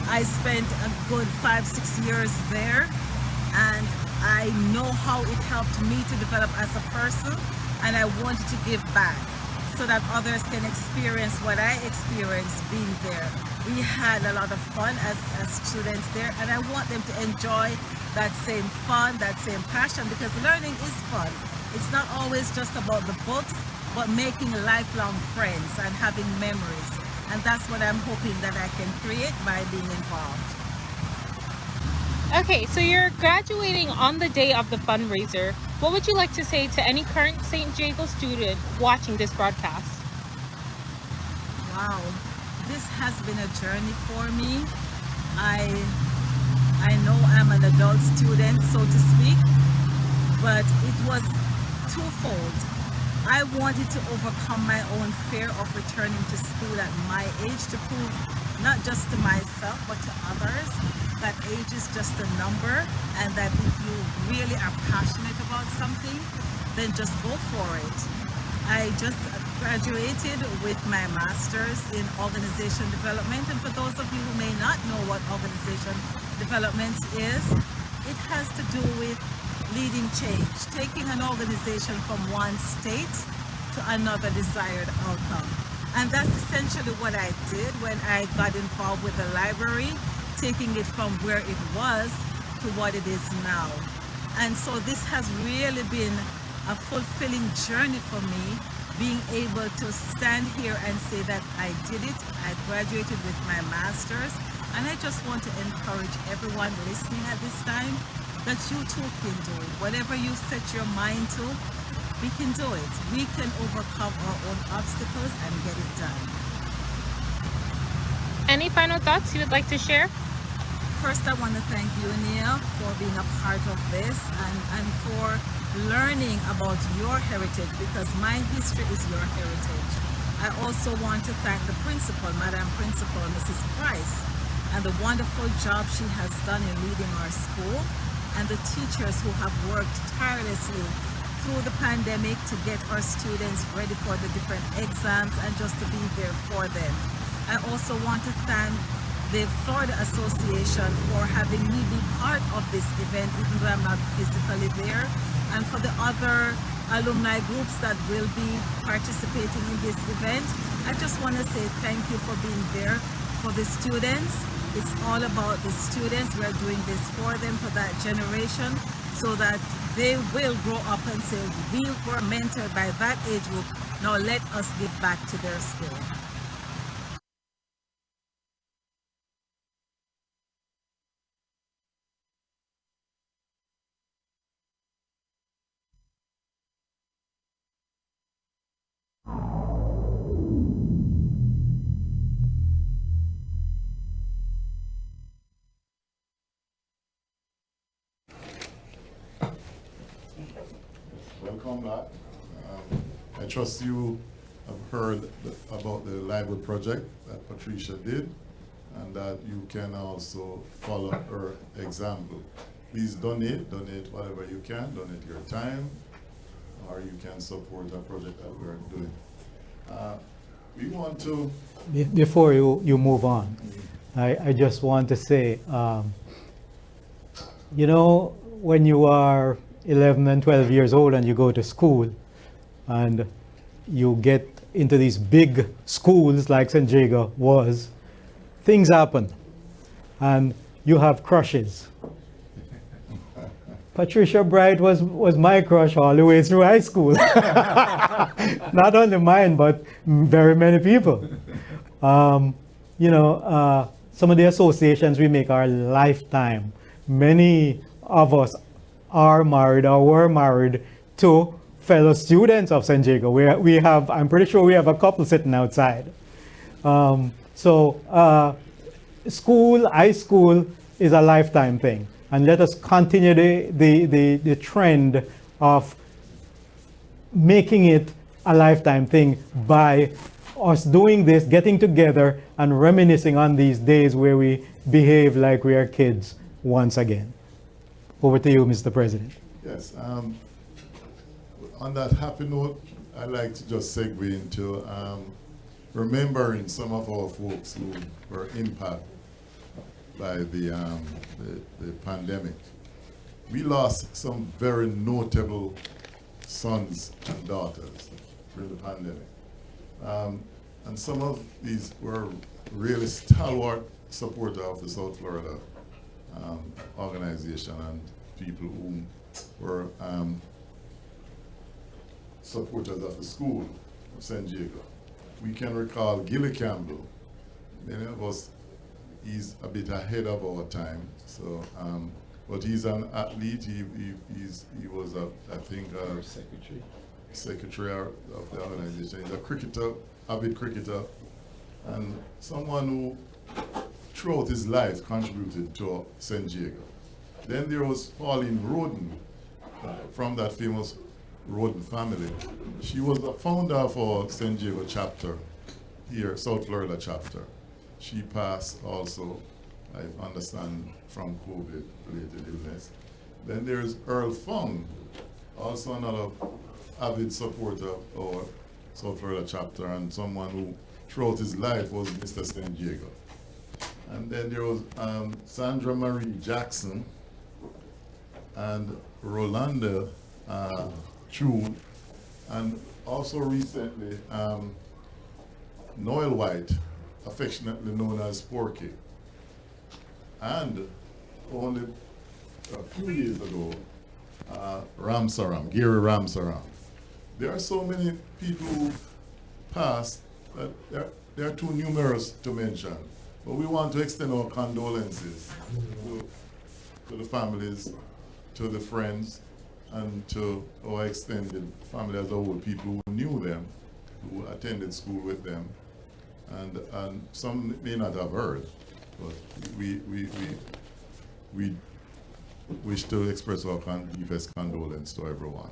I spent a good 5-6 years there, and I know how it helped me to develop as a person, and I wanted to give back so that others can experience what I experienced being there. We had a lot of fun as students there, and I want them to enjoy that same fun, that same passion, because learning is fun. It's not always just about the books, but making lifelong friends and having memories. And that's what I'm hoping that I can create by being involved. Okay, so you're graduating on the day of the fundraiser. What would you like to say to any current St. Jago student watching this broadcast? Wow, this has been a journey for me. I know I'm an adult student, so to speak, but it was twofold. I wanted to overcome my own fear of returning to school at my age to prove not just to myself but to others that age is just a number, and that if you really are passionate about something, then just go for it. I just graduated with my master's in organization development, and for those of you who may not know what organization development is, it has to do with leading change, taking an organization from one state to another desired outcome. And that's essentially what I did when I got involved with the library, taking it from where it was to what it is now. And so this has really been a fulfilling journey for me, being able to stand here and say that I did it. I graduated with my master's, and I just want to encourage everyone listening at this time that you too can do it. Whatever you set your mind to, we can do it. We can overcome our own obstacles and get it done. Any final thoughts you would like to share? First, I want to thank you, Nia, for being a part of this and for learning about your heritage, because my history is your heritage. I also want to thank the principal, Madam Principal, Mrs. Price, and the wonderful job she has done in leading our school, and the teachers who have worked tirelessly through the pandemic to get our students ready for the different exams and just to be there for them. I also want to thank the Florida Association for having me be part of this event, even though I'm not physically there, and for the other alumni groups that will be participating in this event. I just want to say thank you for being there for the students. It's all about the students. We're doing this for them, for that generation, so that they will grow up and say, we were mentored by that age group, now let us give back to their school. Welcome back. I trust you have heard about the library project that Patricia did, and that you can also follow her example. Please donate whatever you can, donate your time, or you can support a project that we're doing. We want to... Before you move on, I just want to say, you know, when you are 11 and 12 years old and you go to school and you get into these big schools like St. Jago was, things happen and you have crushes. Patricia Bright was my crush all the way through high school. Not only mine, but very many people. You know, some of the associations we make are lifetime. Many of us are married or were married to fellow students of St. Jago. We have, I'm pretty sure we have a couple sitting outside. School, high school is a lifetime thing. And let us continue the trend of making it a lifetime thing by us doing this, getting together and reminiscing on these days where we behave like we are kids once again. Over to you, Mr. President. Yes. On that happy note, I'd like to just segue into remembering some of our folks who were impacted by the pandemic. We lost some very notable sons and daughters during the pandemic. And some of these were really stalwart supporters of the South Florida organization and people who were supporters of the school of St. Jago. We can recall Gilly Campbell. Many of us, he's a bit ahead of our time. So but he's an athlete. He was I think secretary of the organization. He's a cricketer, avid cricketer, and someone who throughout his life contributed to St. Jago. Then there was Pauline Roden, from that famous Roden family. She was the founder of our St. Jago chapter here, South Florida chapter. She passed also, I understand, from COVID-related illness. Then there's Earl Fung, also another avid supporter of our South Florida chapter, and someone who throughout his life was Mr. St. Jago. And then there was Sandra Marie Jackson and Rolanda True, and also recently Noel White, affectionately known as Porky. And only a few years ago, Gary Ramsaram. There are so many people who passed that they're too numerous to mention. But we want to extend our condolences to the families, to the friends, and to our extended family as a whole, people who knew them, who attended school with them, and some may not have heard, but we wish to express our deepest condolence to everyone.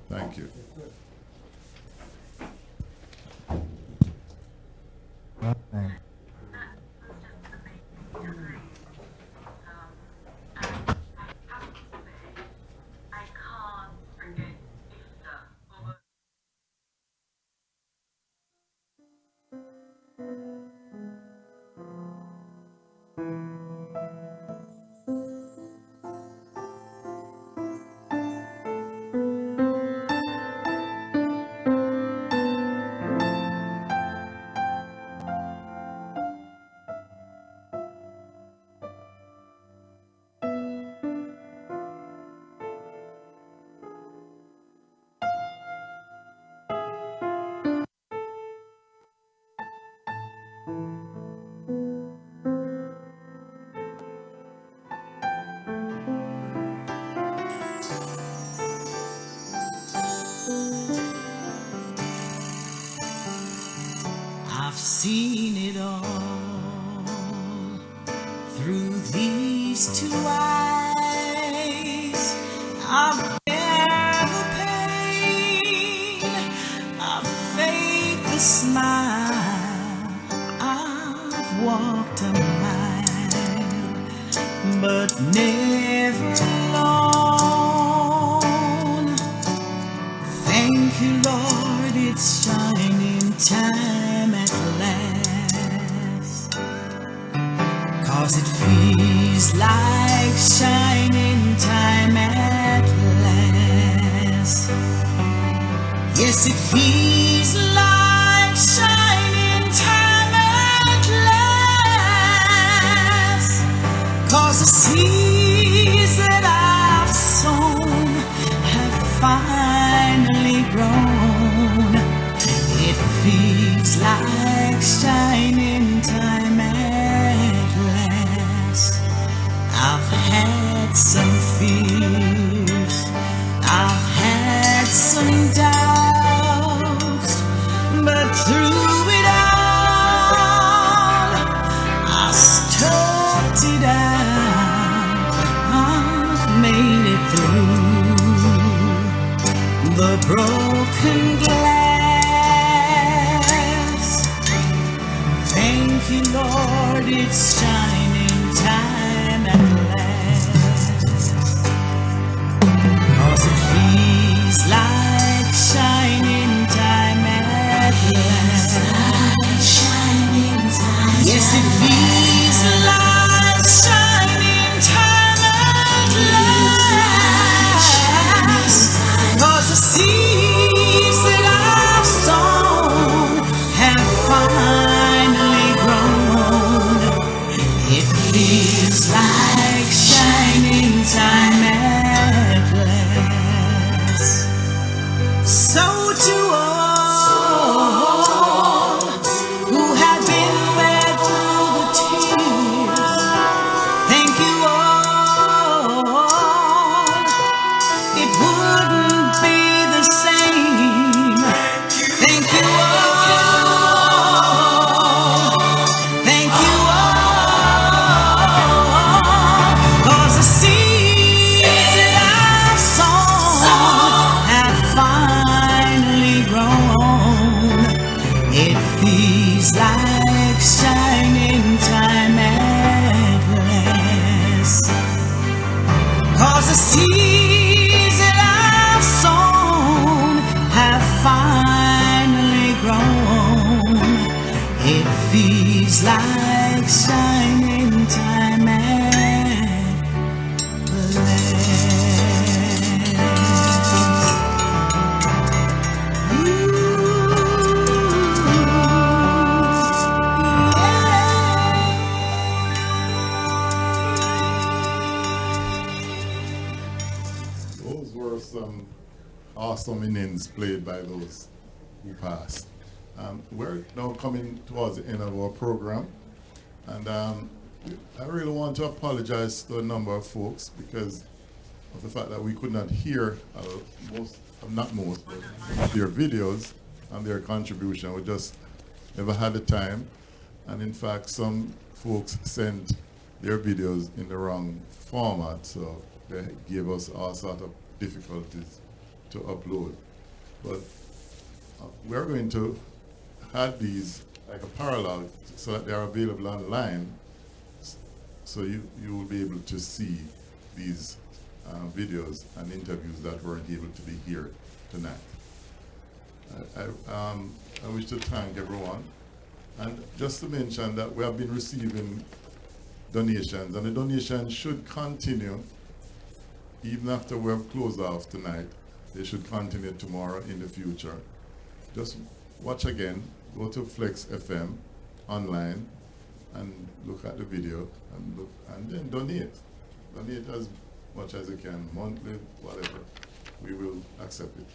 Thank you. I've seen it all through these two eyes. I've bear the pain, I've faked the smile, I've walked a mile, but never alone. Thank you, Lord, it's shining time at last, 'cause it feels like shining time at last. Yes, it feels like shining time at last, 'cause the seeds that I've sown have finally grown. It feels like shining time at last. I've had some fears, I've had some doubts, but through it all, I stuck it out. I've made it through the broken glass. Thank you, Lord, it's shining time at last, 'cause it feels like shining time at last. Yes, it feels like shining time at last, 'cause the seeds that I've sown have finally grown. It feels like shining time at last. So to all who have been there through the the seeds that I've sown have finally grown. It feels like shining time at last. Those were some awesome innings played by those who passed. We're now coming towards the end of our program, and I really want to apologize to a number of folks because of the fact that we could not hear not most, but their videos and their contribution. We just never had the time, and in fact, some folks sent their videos in the wrong format, so they gave us all sort of difficulties to upload. But we're going to add these like a parallel so that they are available online, so you will be able to see these videos and interviews that weren't able to be here tonight. I wish to thank everyone, and just to mention that we have been receiving donations, and the donations should continue even after we have closed off tonight. They should continue tomorrow in the future. Just watch again, go to Flex FM online and look at the video and then donate. Donate as much as you can, monthly, whatever. We will accept it.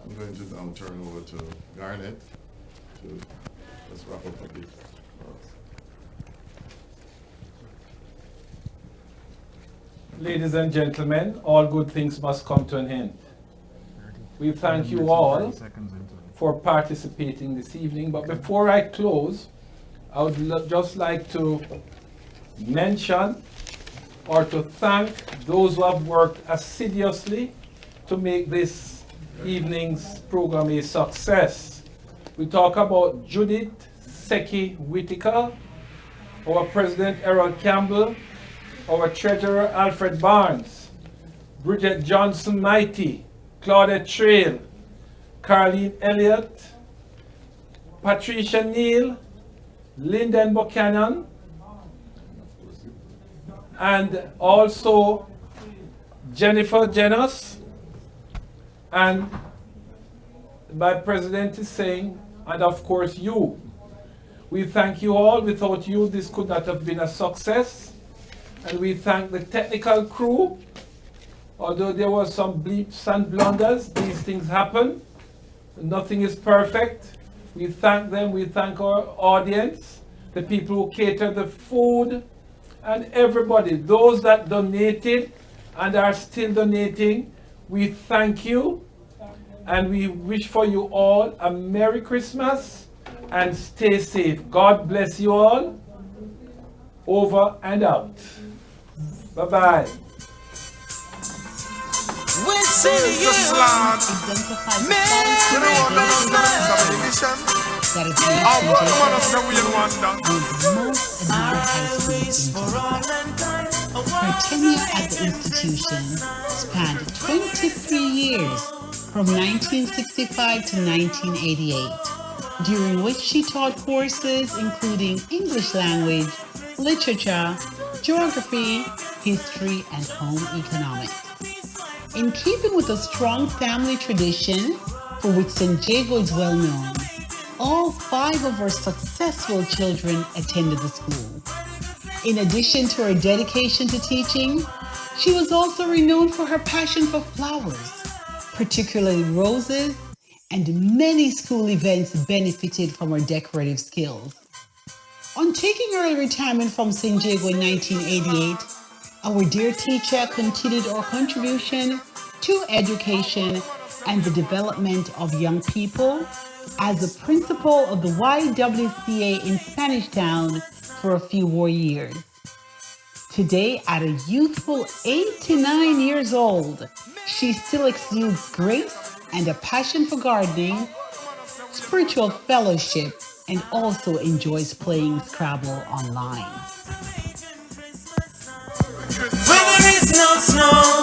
I'm going to now turn over to Garnet to just wrap up a bit for us. Ladies and gentlemen, all good things must come to an end. We thank you all for participating this evening, but before I close, I would just like to mention or to thank those who have worked assiduously to make this evening's program a success. We talk about Judith Seki Whitaker, our President Errol Campbell, our Treasurer Alfred Barnes, Bridget Johnson Mighty, Claudette Trail, Carleen Elliott, Patricia Neal, Lyndon Buchanan, and also Jennifer Jenos. And my president is saying, and of course you. We thank you all. Without you, this could not have been a success. And we thank the technical crew. Although there was some bleeps and blunders, these things happen. Nothing is perfect. We thank them. We thank our audience, the people who cater the food, and everybody, those that donated and are still donating. We thank you, and we wish for you all a Merry Christmas and stay safe. God bless you all. Over and out. Bye-bye. We're singing you. Her tenure at the institution spanned 23 years, from 1965 to 1988, during which she taught courses including English language, literature, geography, history, and home economics. In keeping with a strong family tradition for which St. Jago is well known, all 5 of her successful children attended the school. In addition to her dedication to teaching, she was also renowned for her passion for flowers, particularly roses, and many school events benefited from her decorative skills. On taking early retirement from St. Jago in 1988, our dear teacher continued our contribution to education and the development of young people as the principal of the YWCA in Spanish Town for a few more years. Today, at a youthful 89 years old, she still exudes grace and a passion for gardening, spiritual fellowship, and also enjoys playing Scrabble online. When there is no snow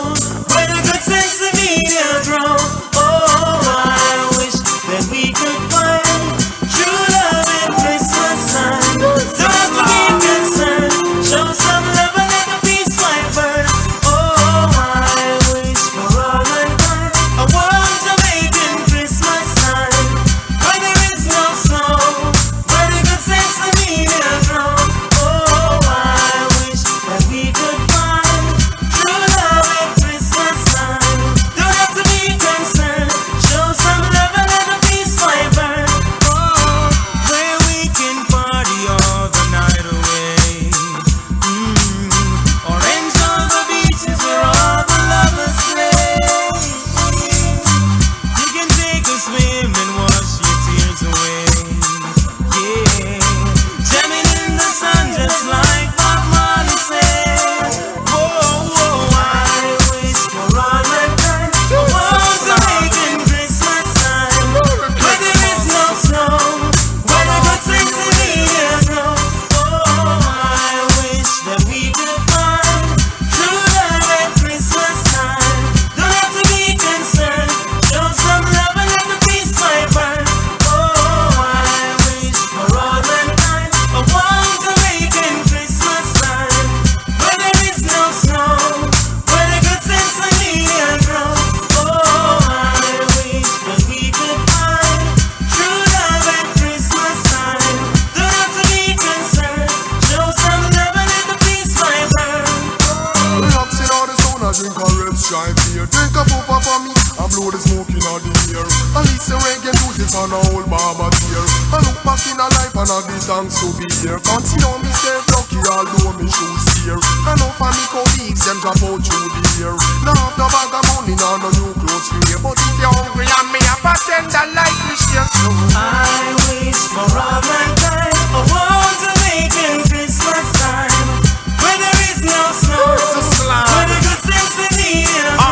rest drive here. Drink a puffer for me and blow the smoke in the air. At least the reggae music on a whole barber tear. I look back in a life and I give thanks to be here. Consider myself lucky although me shoes here. I know for me colleagues them drop out through the year. Now have no bag of money, now no new clothes to wear. But if you're hungry and me a bartender like me share. So I wish for all mankind a world to make in Christmas time, where there is no snow, where the good sense in the air. I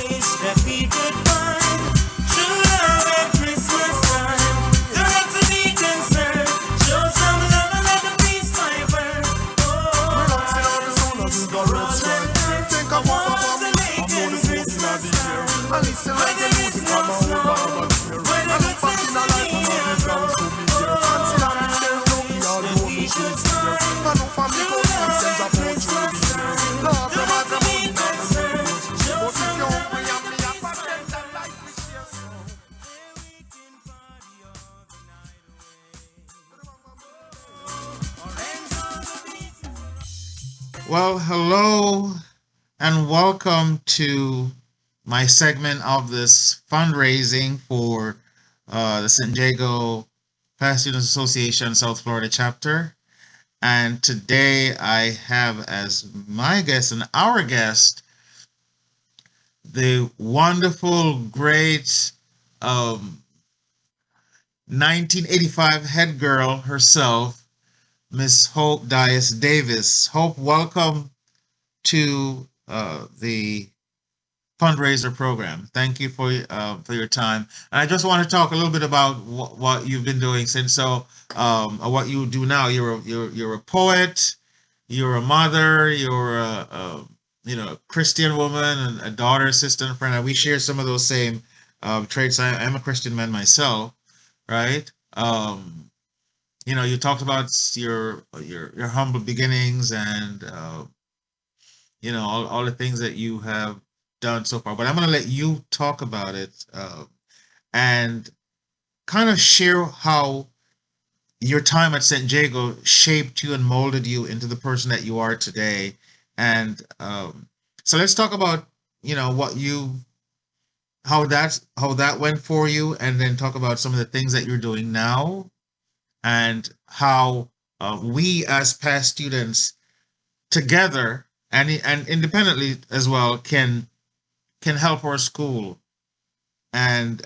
wish that we could find true love at Christmas time. Don't have to be concerned, show some love and let the peace find burn. I wish for all mankind a world to make in Christmas time, at least the where reggae there is music no on a whole snow, barber tear. where I the look good back sense in a in life the and I air. give thanks to be here. Consider myself lucky although me shoes here. I know for me colleagues them drop out through the year. Now have no bag of money, now no new clothes to wear. But if you're hungry and me a bartender like me share. So Well, hello and welcome to my segment of this fundraising for the San Diego Past Students Association South Florida chapter. And today I have as my guest and our guest the wonderful, great 1985 head girl herself, Miss Hope Dias Davis. Hope, welcome to the fundraiser program. Thank you for your time. And I just want to talk a little bit about what you've been doing since what you do now. You're a poet, you're a mother, you're a Christian woman and a daughter, sister, and friend. And we share some of those same traits. I'm a Christian man myself, right? You talked about your humble beginnings and all the things that you have done so far. But I'm going to let you talk about it and kind of share how your time at San Diego shaped you and molded you into the person that you are today. And so let's talk about how that went for you, and then talk about some of the things that you're doing now, and how we as past students together and independently as well can help our school and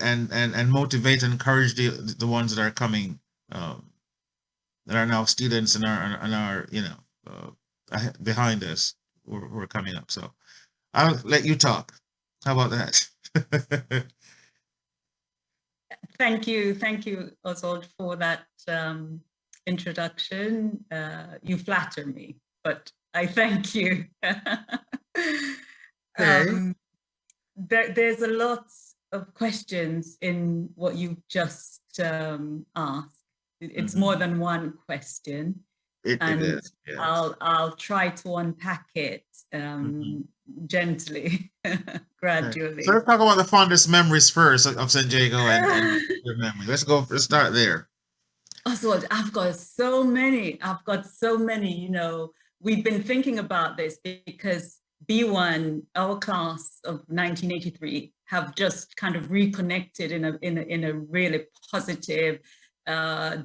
motivate and encourage the ones that are coming, that are now students and are behind us who are coming up. So I'll let you talk. How about that? Thank you, Oswald, for that introduction. You flatter me, but I thank you. There's a lot of questions in what you just asked. It's more than one question, it is, yes. I'll try to unpack it gently, gradually. So let's talk about the fondest memories first of San Diego and your memory. Let's start there. Oswald, I've got so many. We've been thinking about this because B1, our class of 1983, have just kind of reconnected in a really positive,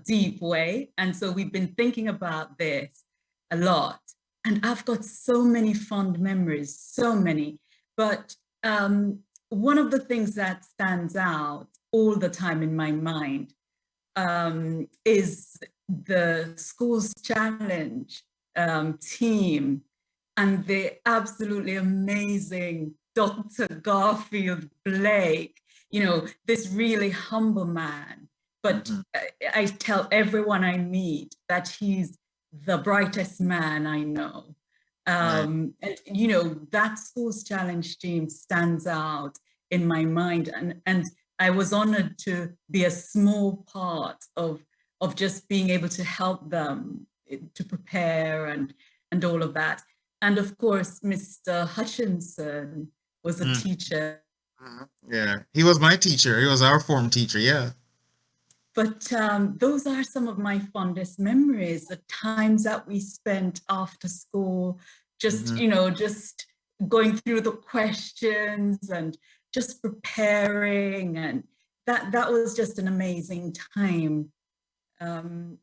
deep way. And so we've been thinking about this a lot. And I've got so many fond memories, so many. But one of the things that stands out all the time in my mind is the Schools Challenge team and the absolutely amazing Dr. Garfield Blake, this really humble man. But I tell everyone I meet that he's the brightest man I know. And that Schools Challenge team stands out in my mind, and I was honored to be a small part of just being able to help them to prepare and all of that. And of course, Mr. Hutchinson was a teacher. Yeah, he was my teacher. He was our form teacher, yeah. But those are some of my fondest memories, the times that we spent after school, just going through the questions and just preparing, and that was just an amazing time. And